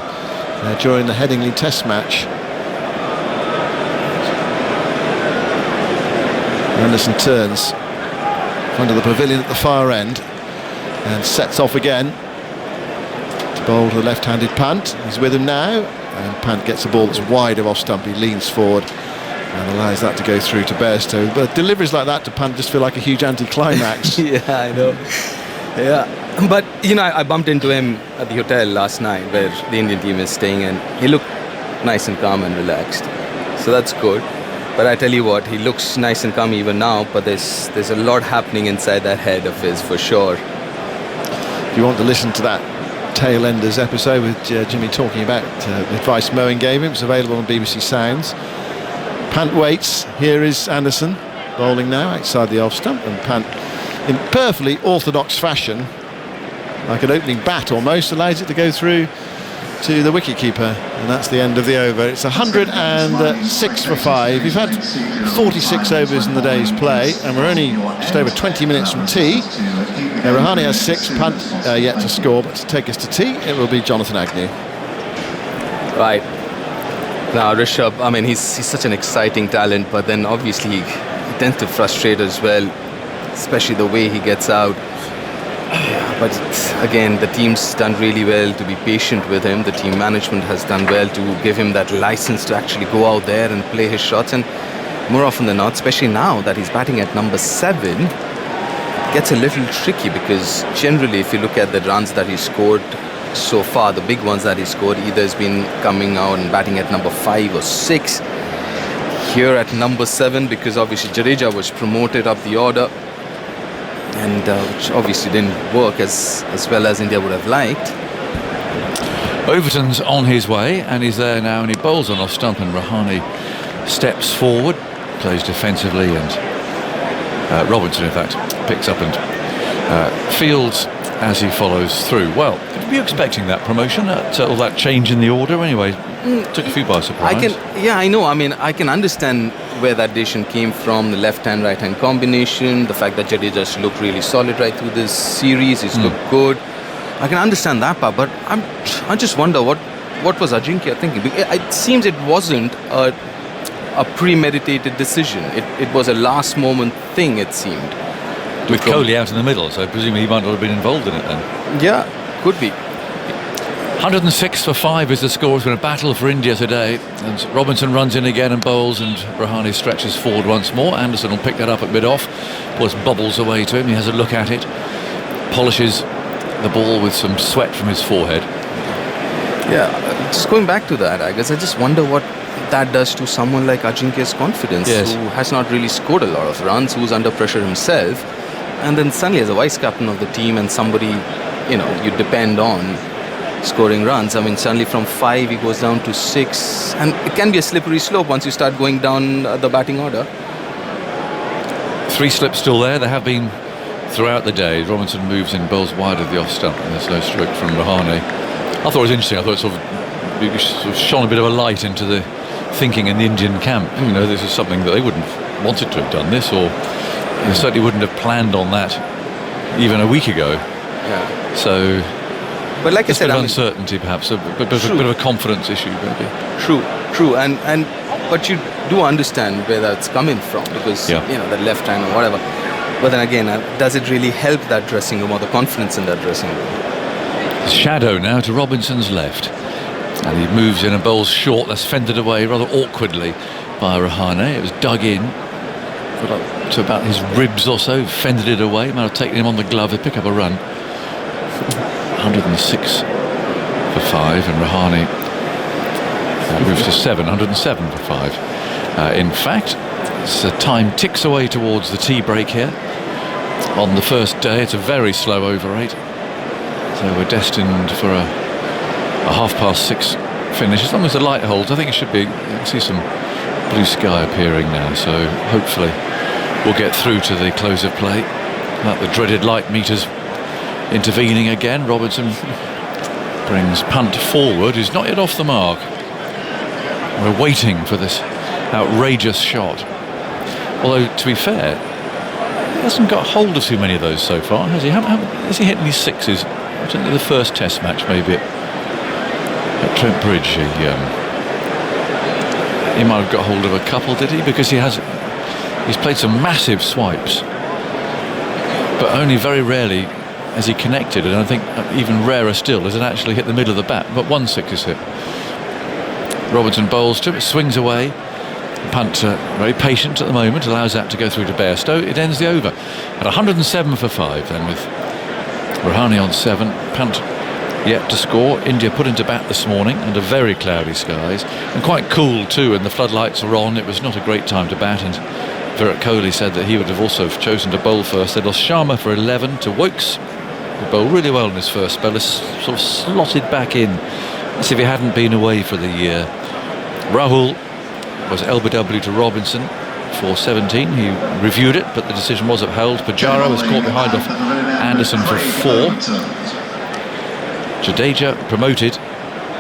during the Headingley Test match. Anderson turns front of the pavilion at the far end and sets off again to bowl the left-handed Pant. He's with him now, and Pant gets a ball that's wide of off stump. He leans forward and allows that to go through to Bairstow. But deliveries like that to Pant just feel like a huge anticlimax. Yeah, I know. Yeah, but you know, I bumped into him at the hotel last night where the Indian team is staying, and he looked nice and calm and relaxed. So that's good. But I tell you what, he looks nice and calm even now, but there's a lot happening inside that head of his for sure. If you want to listen to that Tail Enders episode with Jimmy talking about the advice Moeen gave him, it's available on BBC Sounds. Pant waits. Here is Anderson bowling now outside the off stump, and Pant, in perfectly orthodox fashion, like an opening bat almost, allows it to go through to the wicketkeeper, and that's the end of the over. It's 106 for 5. We've had 46 overs in the day's play, and we're only just over 20 minutes from tea. Rahane has 6, Pant yet to score, but to take us to tea, it will be Jonathan Agnew. Right. Now, Rishabh, I mean, he's such an exciting talent, but then obviously he tends to frustrate as well, especially the way he gets out. But again, the team's done really well to be patient with him. The team management has done well to give him that license to actually go out there and play his shots. And more often than not, especially now that he's batting at number 7, it gets a little tricky, because generally if you look at the runs that he scored so far, the big ones that he scored, either has been coming out and batting at number 5 or 6. Here at number 7, because obviously Jadeja was promoted up the order, and which obviously didn't work as well as India would have liked. Overton's on his way, and he's there now, and he bowls on off stump, and Rahane steps forward, plays defensively, and Robinson in fact picks up and fields as he follows through. Well, could you be expecting that promotion, or that change in the order anyway? Took a few by surprise. I know. I mean, I can understand where that decision came from, the left-hand, right-hand combination, the fact that Jadeja's looked really solid right through this series, he's looked good. I can understand that part, but I just wonder what was Ajinkya thinking? It seems it wasn't a premeditated decision. It was a last-moment thing, it seemed. With Kohli out in the middle, so presumably he might not have been involved in it then. Yeah, could be. 106 for 5 is the score. It's been a battle for India today, and Robinson runs in again and bowls, and Rahane stretches forward once more. Anderson will pick that up at mid-off, puts bobbles away to him. He has a look at it, polishes the ball with some sweat from his forehead. Yeah, just going back to that, I guess I just wonder what that does to someone like Ajinkya's confidence, yes, who has not really scored a lot of runs, who's under pressure himself, and then suddenly as a vice captain of the team and somebody, you know, you depend on scoring runs. I mean, suddenly from 5 he goes down to 6, and it can be a slippery slope once you start going down the batting order. 3 slips still there. There have been throughout the day. Robinson moves in, bowls wide of the off stump, and there's no stroke from Rahane. I thought it was interesting. I thought it sort of shone a bit of a light into the thinking in the Indian camp. You know, this is something that they wouldn't have wanted to have done this, or they certainly wouldn't have planned on that even a week ago. Yeah. So, but like I said, a bit of uncertainty, perhaps, a bit of a confidence issue, maybe. True, and but you do understand where that's coming from, because you know, the left hand or whatever. But then again, does it really help that dressing room or the confidence in that dressing room? Shadow now to Robinson's left, and he moves in and bowls short. That's fended away rather awkwardly by Rahane. It was dug in to about his ribs or so, fended it away. Might have taken him on the glove to pick up a run. 106 for 5, and Rahane moves to 107 for 5. In fact, time ticks away towards the tea break here. On the first day, it's a very slow over 8. So we're destined for a 6:30 finish. As long as the light holds, I think it should be. You can see some blue sky appearing now, so hopefully we'll get through to the close of play. The dreaded light meters intervening again. Robinson brings Pant forward. He's not yet off the mark. We're waiting for this outrageous shot. Although, to be fair, he hasn't got hold of too many of those so far, has he? Has he hit any 6s? Certainly the first test match, maybe at Trent Bridge, he might have got hold of a couple, did he? Because he's played some massive swipes, but only very rarely has he connected, and I think even rarer still has it actually hit the middle of the bat. But 1-6 is hit. Robinson bowls to it, swings away. Punt very patient at the moment, allows that to go through to Bairstow. It ends the over at 107 for 5 then, with Rahane on 7. Punt yet to score. India put into bat this morning under very cloudy skies, and quite cool too, and the floodlights were on. It was not a great time to bat, and Virat Kohli said that he would have also chosen to bowl first. They lost Sharma for 11 to Wokes, who bowled really well in his first spell, sort of slotted back in as if he hadn't been away for the year. Rahul was LBW to Robinson for 17. He reviewed it, but the decision was upheld. Pujara was caught behind off Anderson for 4. Jadeja, promoted,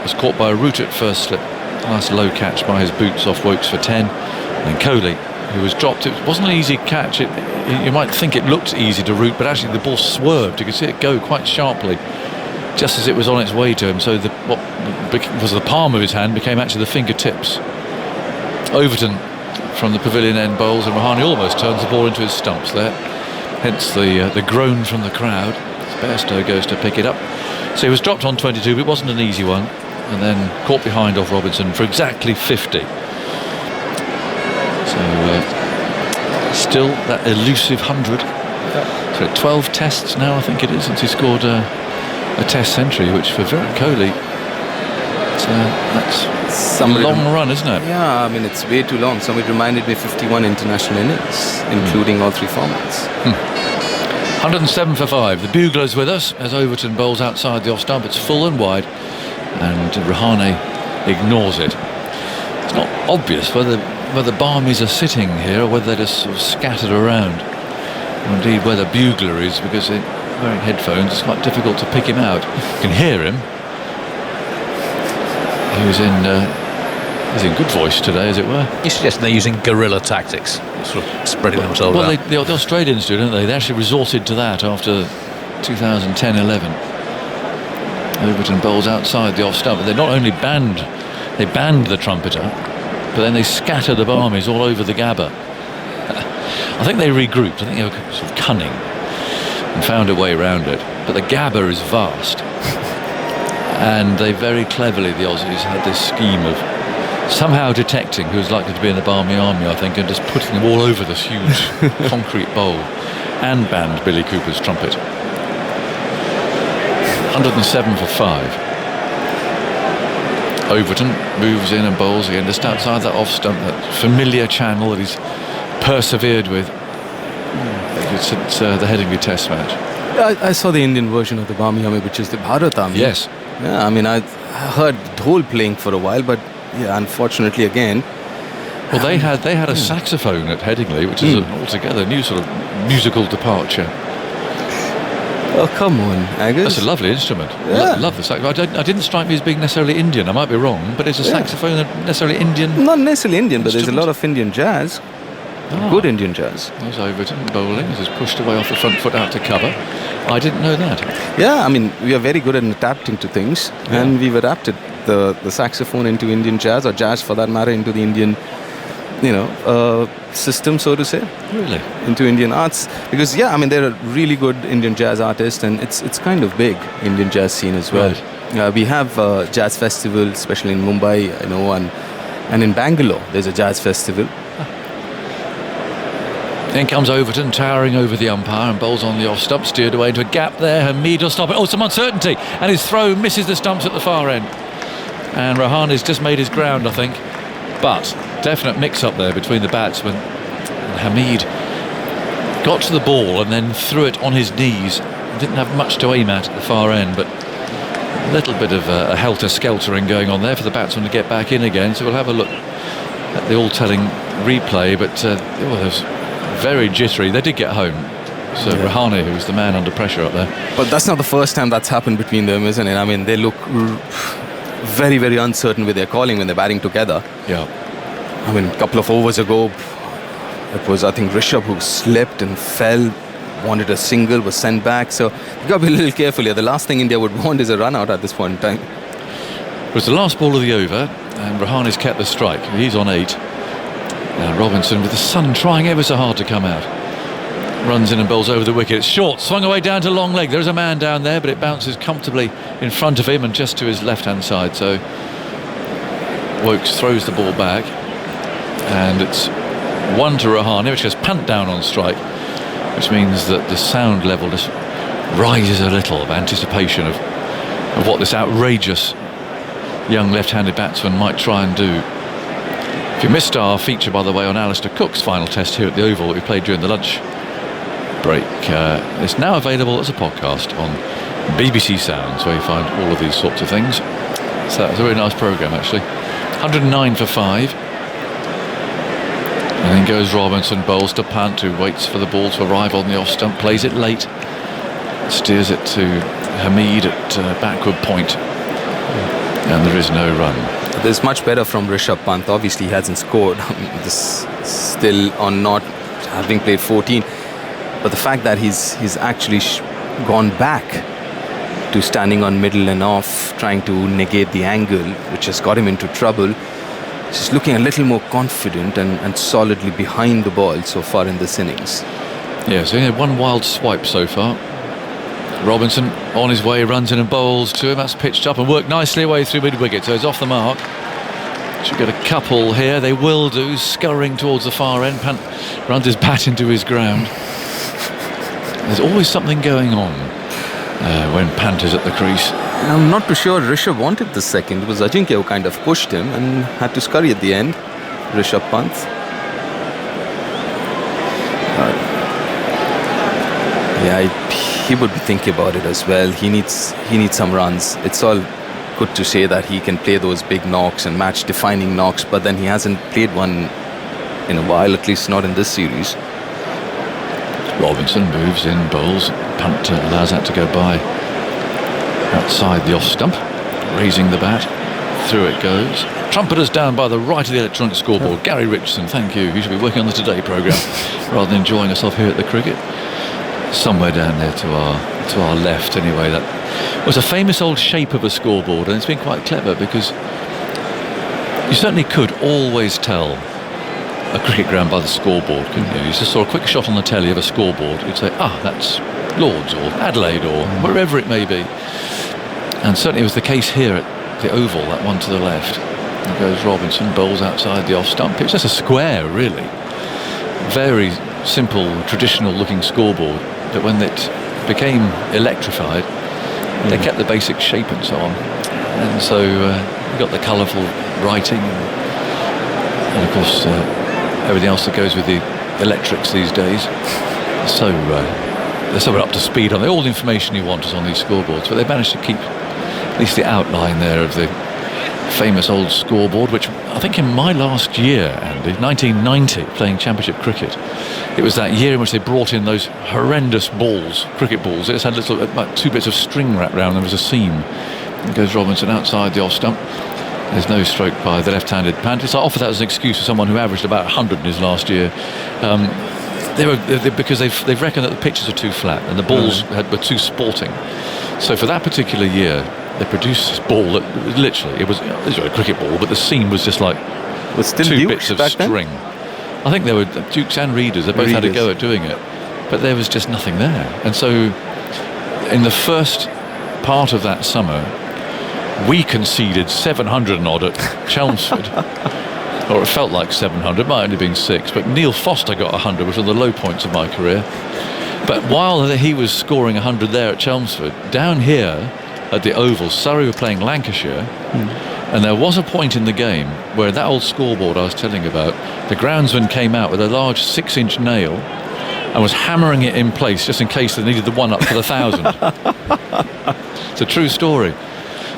was caught by a root at first slip. Nice low catch by his boots off Wokes for 10. And Kohli, who was dropped, it wasn't an easy catch. You might think it looked easy to root, but actually the ball swerved. You could see it go quite sharply just as it was on its way to him. So what was the palm of his hand became actually the fingertips. Overton from the pavilion end bowls, and Rahane almost turns the ball into his stumps there. Hence the groan from the crowd. Bairstow goes to pick it up. So he was dropped on 22, but it wasn't an easy one. And then caught behind off Robinson for exactly 50. So still that elusive 100. So 12 tests now, I think it is, since he scored a test century, which for Virat Kohli, that's a long run, isn't it? Yeah, I mean, it's way too long. Somebody reminded me 51 international innings, including all 3 formats. 107 for 5. The bugler's with us as Overton bowls outside the off stump. It's full and wide, and Rahane ignores it. It's not obvious whether Barmies are sitting here or whether they're just sort of scattered around. Or indeed where the bugler is, because they're wearing headphones. It's quite difficult to pick him out. You can hear him. He's in good voice today, as it were. You suggest they're using guerrilla tactics, sort of spreading themselves out? Well, the Australians do, don't they? They actually resorted to that after 2010-11. Overton bowls outside the off stump, but they not only banned the trumpeter, but then they scattered the Barmies all over the Gabba. I think they regrouped. I think they were sort of cunning and found a way around it. But the Gabba is vast, and they very cleverly, the Aussies, had this scheme of somehow detecting who was likely to be in the Barmy army, I think, and just putting them all over this huge concrete bowl, and banned Billy Cooper's trumpet. 107 for 5. Overton moves in and bowls again, just outside that off stump, that familiar channel that he's persevered with since the Headingley Test match. I saw the Indian version of the Barmy Army, which is the Bharat Army. Yes. Yeah, I mean, I heard Dhol playing for a while, but yeah, unfortunately again. Well, they had a saxophone at Headingley, which is an altogether new sort of musical departure. Oh, come on, Angus. That's a lovely instrument. Yeah. Love the saxophone. I didn't strike me as being necessarily Indian. I might be wrong, but is a saxophone necessarily Indian? Not necessarily Indian, but there's a lot of Indian jazz. Good Indian jazz. There's Overton bowling. This is pushed away off the front foot out to cover. I didn't know that. Yeah, I mean, we are very good at adapting to things, and we've adapted the saxophone into Indian jazz, or jazz for that matter, into the Indian, system, so to say. Really? Into Indian arts, because I mean, there are really good Indian jazz artists, and it's kind of big Indian jazz scene as well. Right. We have a jazz festival, especially in Mumbai, and in Bangalore there's a jazz festival. In comes Overton, towering over the umpire, and bowls on the off stump, steered away into a gap there. Hamid will stop it. Oh, some uncertainty, and his throw misses the stumps at the far end. And Rahane's just made his ground, I think. But definite mix-up there between the batsmen. And Hamid got to the ball and then threw it on his knees. Didn't have much to aim at the far end, but a little bit of a helter-skeltering going on there for the batsman to get back in again. So we'll have a look at the all-telling replay, but there's very jittery. They did get home. So Rahane, who was the man under pressure up there. But that's not the first time that's happened between them, isn't it? I mean, they look very, very uncertain with their calling when they're batting together. Yeah. I mean, a couple of overs ago, it was, I think, Rishabh who slipped and fell, wanted a single, was sent back. So you've got to be a little careful here. The last thing India would want is a run out at this point in time. It was the last ball of the over, and Rahani's kept the strike. He's on 8. Now Robinson, with the sun trying ever so hard to come out, runs in and bowls over the wicket. It's short, swung away down to long leg. There's a man down there, but it bounces comfortably in front of him and just to his left-hand side. So Woakes throws the ball back, and it's 1 to Rahane, which has Pant down on strike, which means that the sound level just rises a little of anticipation of what this outrageous young left-handed batsman might try and do. If you missed our feature, by the way, on Alistair Cook's final test here at the Oval that we played during the lunch break, it's now available as a podcast on BBC Sounds, where you find all of these sorts of things. So that was a really nice programme, actually. 109 for 5. And then goes Robinson, bowls to Pant, who waits for the ball to arrive on the off stump, plays it late, steers it to Hamid at backward point, and there is no run. There's much better from Rishabh Pant. Obviously, he hasn't scored. This still on not having played 14, but the fact that he's actually gone back to standing on middle and off, trying to negate the angle, which has got him into trouble. He's looking a little more confident and solidly behind the ball so far in this innings. Yeah, so he had one wild swipe so far. Robinson on his way, runs in and bowls to him. That's pitched up and worked nicely away through mid-wicket, so he's off the mark. Should get a couple here. They will do, scurrying towards the far end. Pant runs his bat into his ground. There's always something going on when Pant is at the crease. I'm not too sure Rishabh wanted the second. It was Ajinkya who kind of pushed him and had to scurry at the end. Rishabh Pant. He would be thinking about it as well. He needs some runs. It's all good to say that he can play those big knocks and match-defining knocks, but then he hasn't played one in a while, at least not in this series. Robinson moves in, bowls. Pant allows that to go by outside the off stump, raising the bat. Through it goes. Trumpeters down by the right of the electronic scoreboard. Gary Richardson, thank you. You should be working on the Today programme rather than enjoying yourself here at the cricket. Somewhere down there to our left, anyway. That was a famous old shape of a scoreboard, and it's been quite clever because you certainly could always tell a cricket ground by the scoreboard, couldn't you? You just saw a quick shot on the telly of a scoreboard. You'd say, that's Lords or Adelaide or wherever it may be. And certainly it was the case here at the Oval, that one to the left. There goes Robinson, bowls outside the off stump. It's just a square, really. Very simple, traditional looking scoreboard. But when it became electrified, they kept the basic shape and so on. And so you got the colourful writing and of course everything else that goes with the electrics these days. So they're so up to speed on all the information you want is on these scoreboards, but they managed to keep at least the outline there of the famous old scoreboard, which I think in my last year, Andy, 1990, playing Championship cricket, it was that year in which they brought in those horrendous balls, cricket balls. It just had little, like 2 bits of string wrapped around. There was a seam. And goes Robinson outside the off stump. There's no stroke by the left-handed Pant. So I offer that as an excuse for someone who averaged about 100 in his last year. Because they've reckoned that the pitches are too flat and the balls were too sporting. So for that particular year, they produced this ball that literally, it was a cricket ball, but the seam was just like two bits of string. I think there were Dukes and Readers. They both had a go at doing it, but there was just nothing there. And so in the first part of that summer, we conceded 700 and odd at Chelmsford. Or it felt like 700, might only been 6, but Neil Foster got 100, which were the low points of my career. But while he was scoring 100 there at Chelmsford, down here at the Oval, Surrey were playing Lancashire, and there was a point in the game where that old scoreboard I was telling you about, the groundsman came out with a large 6-inch nail and was hammering it in place just in case they needed the one up for the 1,000. It's a true story.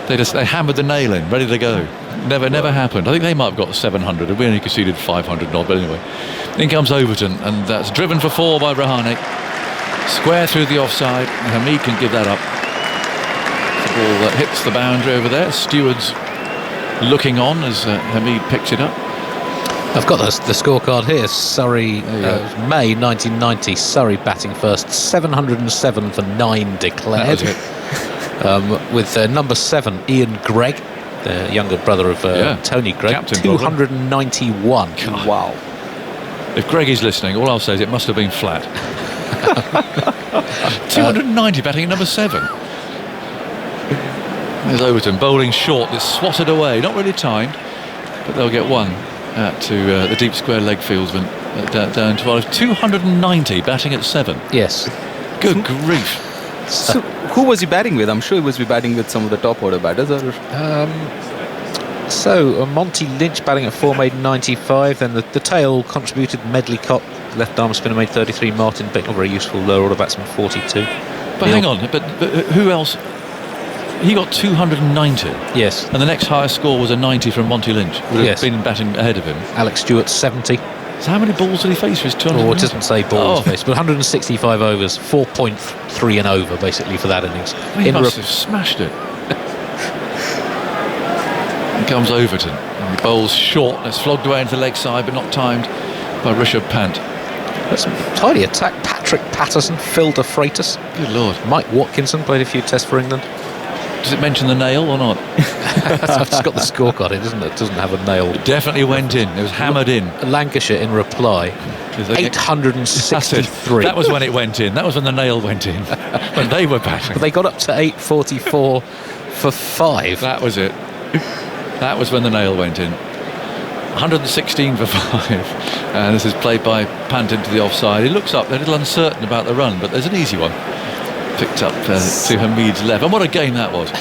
They hammered the nail in, ready to go. Never happened. I think they might have got 700, and we only conceded 500 and odd, but anyway. In comes Overton, and that's driven for 4 by Rahane. Square through the offside, and Hamid can give that up. The ball that hits the boundary over there. Stewards looking on as Hamid picks it up. I've got the scorecard here. Surrey, May 1990, Surrey batting first, 707 for 9 declared. With number 7, Ian Gregg, the younger brother of Tony Greig. Captain 291. Wow. If Greg is listening, all I'll say is it must have been flat. 290 batting at number 7. There's Overton bowling short. It's swatted away, not really timed, but they'll get one out to the deep square leg fieldsman down 12. 290 batting at 7. Yes. Good grief. So who was he batting with? I'm sure he was batting with some of the top order batters. Or Monty Lynch batting at 4 made 95. Then the tail contributed. Medleycott, left arm spinner, made 33. Martin Bicknell, very useful lower order batsman, 42. But hang on, but who else? He got 290. Yes. And the next highest score was a 90 from Monty Lynch. Would have been batting ahead of him. Alex Stewart, 70. So how many balls did he face for his 200? Oh, it doesn't say balls faced, but 165 overs, 4.3 and over basically for that innings. He must have smashed it. And comes Overton. And he bowls short. That's flogged away into the leg side, but not timed by Rishabh Pant. That's a tidy attack. Patrick Patterson, Phil de Freitas. Good Lord. Mike Watkinson played a few tests for England. Does it mention the nail or not? I've just got the scorecard in, isn't it? It doesn't have a nail. It definitely went in. It was hammered in. Lancashire in reply. 863. That was when it went in. That was when the nail went in. When they were batting. But they got up to 844 for 5. That was it. That was when the nail went in. 116 for 5. And this is played by Pant into the offside. He looks up, they're a little uncertain about the run, but there's an easy one. Picked up to Hamid's left. And what a game that was.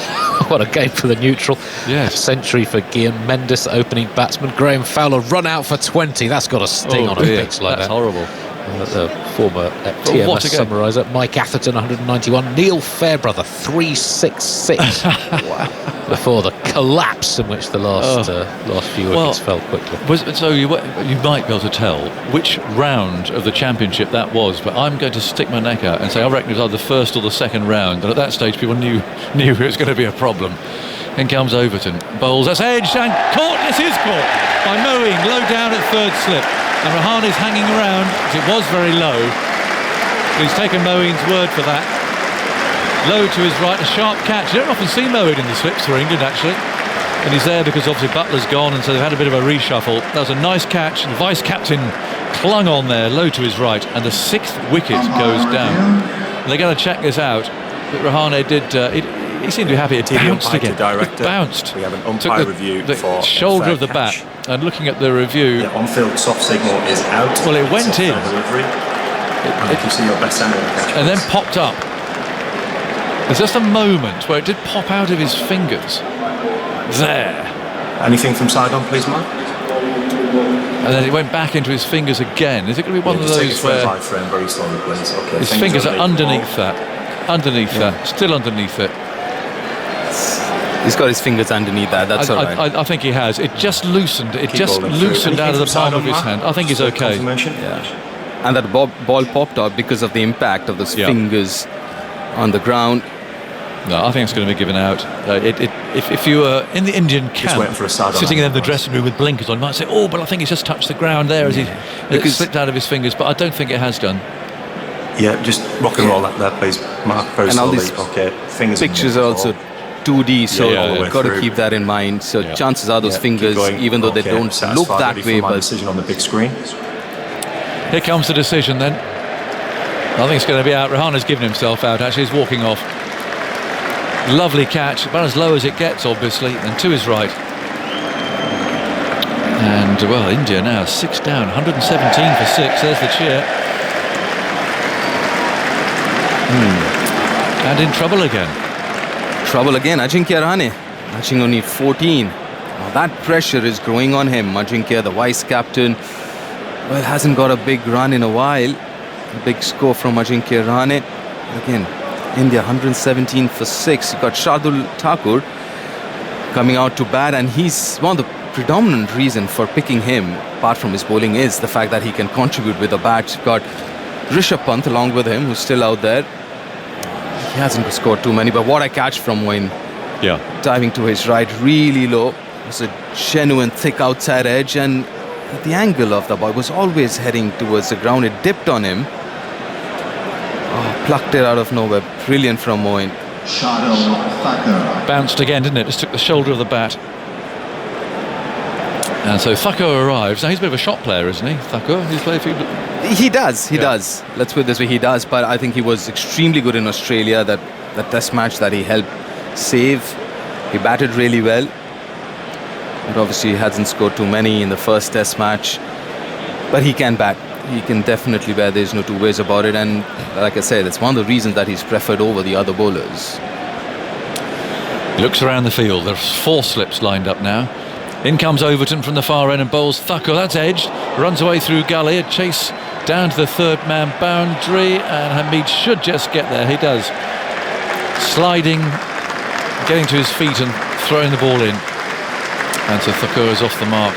What a game for the neutral. Yes. Century for Guillaume Mendes, opening batsman. Graham Fowler run out for 20. That's got a sting on a pitch like that's that. horrible. The former TMS summariser, Mike Atherton, 191. Neil Fairbrother, 366. Wow. Before the collapse in which the last few wickets fell quickly. So you might be able to tell which round of the championship that was, but I'm going to stick my neck out and say I reckon it was either the first or the second round. And at that stage, people knew it was going to be a problem. In comes Overton, bowls, that's edged and caught. This is caught by Moeen, low down at third slip. And Rahane is hanging around, as it was very low. He's taken Moeen's word for that. Low to his right, a sharp catch. You don't often see Moeen in the slips for England, actually. And he's there because obviously Butler's gone, and so they've had a bit of a reshuffle. That was a nice catch. The vice-captain clung on there, low to his right, and the 6th wicket goes down. And they're going to check this out. But Rahane did... he seemed to be happy. It bounced again. It bounced. We have an umpire review for the shoulder of the catch. bat. And looking at the review... The on-field soft signal is out. Well, it went in. And you can see your best centre of the catch. And then popped up. There's just a moment where it did pop out of his fingers. There. Anything from side on, please, Mark? And then it went back into his fingers again. Is it going to be one of those where frame very slowly, please. Okay, his fingers are underneath that? That. Still underneath it. He's got his fingers underneath that. That's all right. I think he has. It just loosened. It just loosened out of the palm of his hand. I think he's okay. Yeah. And that ball popped out because of the impact of those fingers on the ground. No, I think it's going to be given out. If you were in the Indian camp, sitting in the dressing room with blinkers on, you might say, "Oh, but I think he's just touched the ground there as it slipped out of his fingers." But I don't think it has done. Yeah, just rock and roll that there, please, Mark. Very slowly. Okay, fingers. Pictures are also 2D, so you've got to keep that in mind. So chances are those fingers, even though they don't look that way, but decision on the big screen. Here comes the decision then. I think it's going to be out. Rahane's given himself out. Actually, he's walking off. Lovely catch, about as low as it gets, obviously, and to his right. And, well, India now 6 down, 117 for 6. There's the cheer. And in trouble again. Ajinkya Rahane, matching only 14. Now that pressure is growing on him. Ajinkya, the vice-captain, well, hasn't got a big run in a while. A big score from Ajinkya Rahane. Again, India 117 for 6. You got Shardul Thakur coming out to bat, and he's one of the predominant reason for picking him, apart from his bowling, is the fact that he can contribute with the bat. You've got Rishabh Pant along with him, who's still out there. He hasn't scored too many, but what a catch from Moeen. Yeah. Diving to his right, really low. It's a genuine thick outside edge, and the angle of the ball was always heading towards the ground. It dipped on him. Plucked it out of nowhere. Brilliant from Moeen. Bounced again, didn't it? Just took the shoulder of the bat. And so Thakur arrives. Now he's a bit of a shot player, isn't he? Thakur, he's played a few. He does. Let's put it this way, he does. But I think he was extremely good in Australia. That test match that he helped save. He batted really well. But obviously he hasn't scored too many in the first test match. But he can bat. He can definitely bat. There's no two ways about it. And like I said, it's one of the reasons that he's preferred over the other bowlers. He looks around the field. There's 4 slips lined up now. In comes Overton from the far end and bowls Thakur. That's edged. Runs away through gully. A chase down to the third man boundary. And Hamid should just get there. He does. Sliding, getting to his feet and throwing the ball in. And so Thakur is off the mark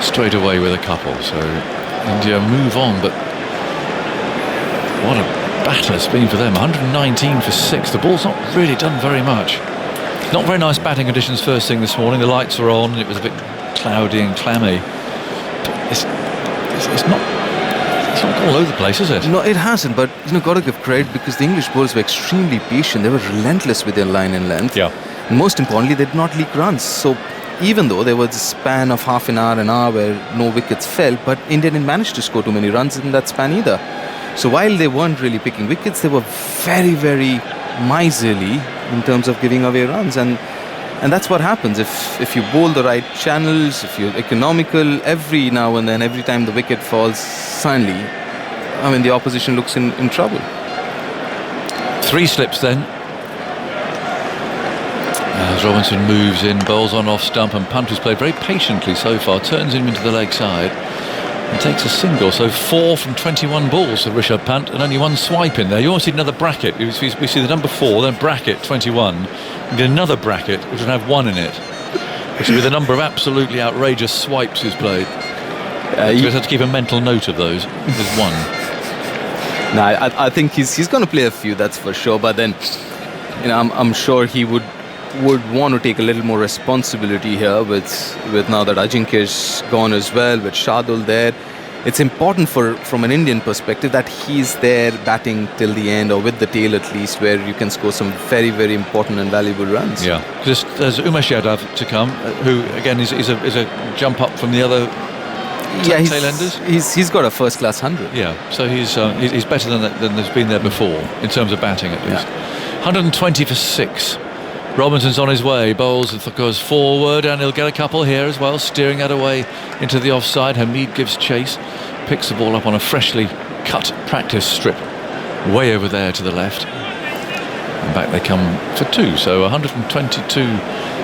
straight away with a couple. So India move on, but what a battle it's been for them. 119 for 6. The ball's not really done very much. Not very nice batting conditions first thing this morning. The lights were on. It was a bit cloudy and clammy. But it's not all over the place, is it? No, it hasn't. But got to give credit because the English bowlers were extremely patient. They were relentless with their line and length. Yeah. And most importantly, they did not leak runs. So even though there was a span of half an hour where no wickets fell, but India didn't manage to score too many runs in that span either. So while they weren't really picking wickets, they were very, very miserly in terms of giving away runs. And that's what happens if you bowl the right channels, if you're economical, every now and then, every time the wicket falls, suddenly, the opposition looks in trouble. 3 slips then. As Robinson moves in, bowls on off stump, and Pant, who's played very patiently so far, turns him into the leg side and takes a single. So 4 from 21 balls for Rishabh Pant and only 1 swipe in there. You almost need another bracket. We see the number 4, then bracket 21, and get another bracket which would have 1 in it, which would be the number of absolutely outrageous swipes he's played. You have to keep a mental note of those. There's 1. No, I think he's going to play a few, that's for sure. But then, I'm sure he would want to take a little more responsibility here with now that Ajinkya's gone as well, with Shardul there. It's important from an Indian perspective that he's there batting till the end, or with the tail at least, where you can score some very, very important and valuable runs. Yeah, there's Umesh Yadav to come, who again is a jump up from the other tailenders. He's got a first-class 100. Yeah, so he's better than there's been there before in terms of batting at least. Yeah. 120 for 6. Robinson's on his way, bowls and goes forward, and he'll get a couple here as well, steering that away into the offside. Hamid gives chase, picks the ball up on a freshly cut practice strip way over there to the left, and back they come for 2. So 122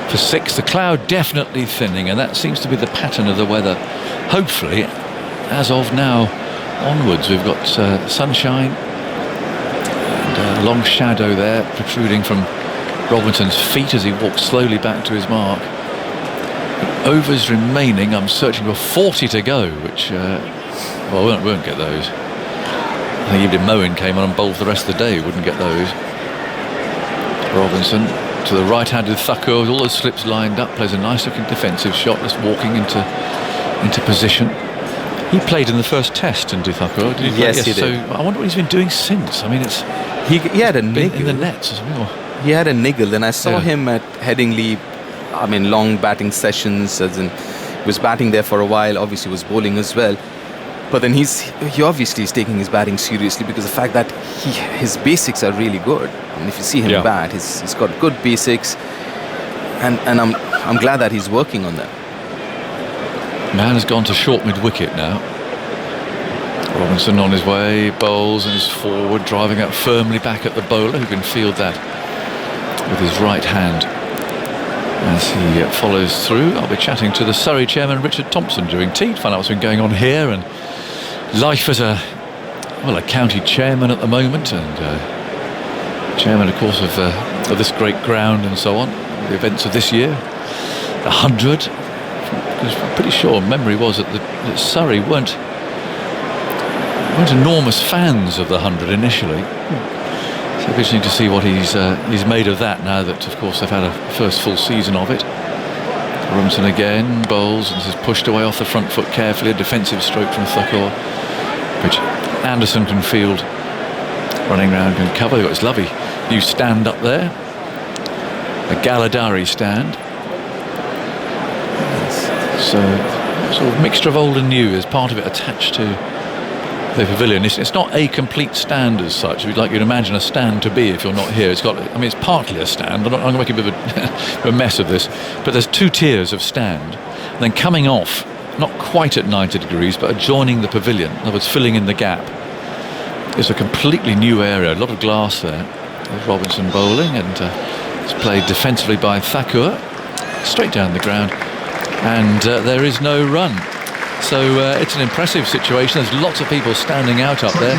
for 6. The cloud definitely thinning, and that seems to be the pattern of the weather. Hopefully, as of now onwards, we've got sunshine and a long shadow there protruding from Robinson's feet as he walks slowly back to his mark. Overs remaining. I'm searching for 40 to go, which we won't get those. I think even if Moeen came on and bowled for the rest of the day, we wouldn't get those. Robinson to the right-handed Thakur with all those slips lined up, plays a nice looking defensive shot, just walking into position. He played in the first test, didn't he, Thakur? Did he? Yes, he did. So I wonder what he's been doing since. He had a niggle in the nets as well. He had a niggle, and I saw him at Headingley. Long batting sessions, as in he was batting there for a while. Obviously, was bowling as well. But then he obviously is taking his batting seriously because the fact that his basics are really good. And if you see him bat, he's got good basics, and I'm glad that he's working on that. Man has gone to short mid-wicket now. Robinson on his way, bowls and is forward, driving out firmly back at the bowler, who can field that with his right hand. As he follows through, I'll be chatting to the Surrey chairman Richard Thompson during tea to find out what's been going on here and life as a county chairman at the moment, and chairman, of course, of this great ground and so on. The events of this year, 100. Because I'm pretty sure memory was that Surrey weren't enormous fans of the 100 initially. So interesting to see what he's made of that now that, of course, they've had a first full season of it. Robinson again bowls and is pushed away off the front foot carefully. A defensive stroke from Thakur, which Anderson can field. Running round can cover. They've got this lovely new stand up there, a Galadari stand. So sort of mixture of old and new. There's part of it attached to the pavilion. It's not a complete stand as such. We'd like you to imagine a stand to be if you're not here. It's it's partly a stand. I'm going to make a bit of a mess of this, but there's 2 tiers of stand. And then coming off, not quite at 90 degrees, but adjoining the pavilion, in other words, filling in the gap, is a completely new area. A lot of glass there. There's Robinson bowling, and it's played defensively by Thakur, straight down the ground, and there is no run. So it's an impressive situation. There's lots of people standing out up there,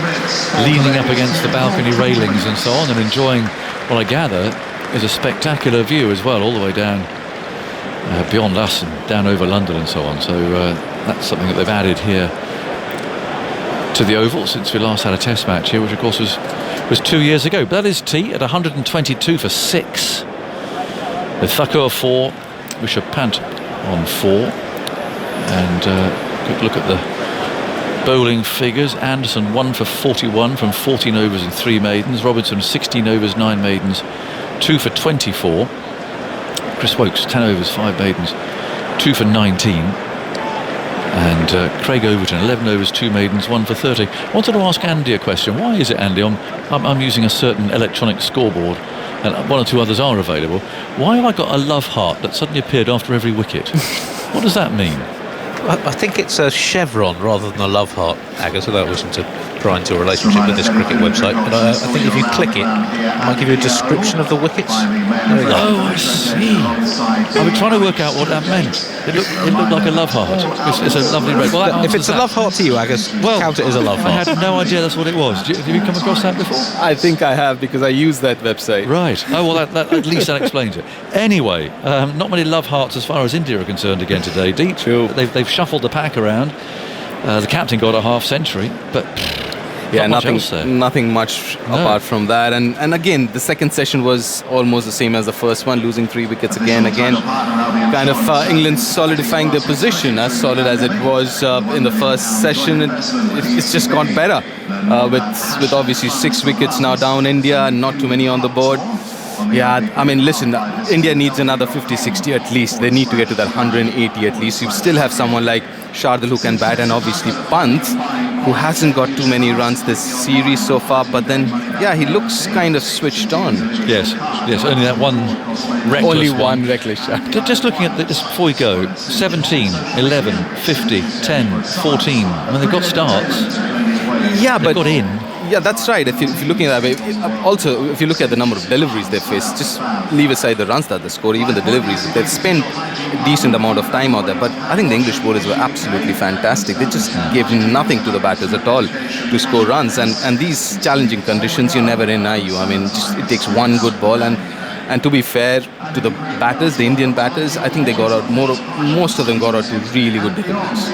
leaning up against the balcony railings and so on, and enjoying what I gather is a spectacular view as well, all the way down beyond us and down over London and so on. So that's something that they've added here to the Oval since we last had a Test match here, which of course was 2 years ago. But that is tea at 122 for 6. With Thakur 4, Rishabh Pant on 4, and quick look at the bowling figures. Anderson 1 for 41 from 14 overs and 3 maidens. Robinson 16 overs, 9 maidens, 2 for 24. Chris Wokes 10 overs, 5 maidens, 2 for 19. And Craig Overton 11 overs, 2 maidens, 1 for 30. I wanted to ask Andy a question. Why is it, Andy, I'm using a certain electronic scoreboard, and 1 or 2 others are available. Why have I got a love heart that suddenly appeared after every wicket? What does that mean? I think it's a chevron rather than a love heart, Agus, so that wasn't to pry into a relationship with this cricket website. But I think if you click it might give you a description of the wickets. There we go. Oh, I see. I've been trying to work out what that meant. It looked like a love heart. It's a lovely red. Well, if it's a love heart to you, Agus, count it as a love heart. I had no idea that's what it was. Have you come across that before? I think I have, because I use that website. Right. Oh, well, that at least that explains it. Anyway, not many love hearts as far as India are concerned again today. Deep. True. They've shuffled the pack around. The captain got a half century, but yeah, nothing much apart from that. And again, the second session was almost the same as the first one, losing 3 wickets again. Kind of England solidifying their position, as solid as it was in the first session. It's just got better with obviously 6 wickets now down India, and not too many on the board. Yeah, I mean, listen, India needs another 50-60 at least. They need to get to that 180 at least. You still have someone like Shardul who can bat, and obviously Pant, who hasn't got too many runs this series so far, but then, yeah, he looks kind of switched on. Yes, only that one reckless Only one reckless shot. Just looking at this before we go, 17, 11, 50, 10, 14. I mean, they've got starts. Yeah, they've got in. Yeah, that's right. If you're looking at that way, also if you look at the number of deliveries they've faced, just leave aside the runs that they score, even the deliveries, they've spent a decent amount of time out there. But I think the English bowlers were absolutely fantastic. They just gave nothing to the batters at all to score runs. And these challenging conditions, you're never in, are you? I mean, it takes one good ball. And to be fair to the batters, the Indian batters, I think they got out most of them got out to really good deliveries.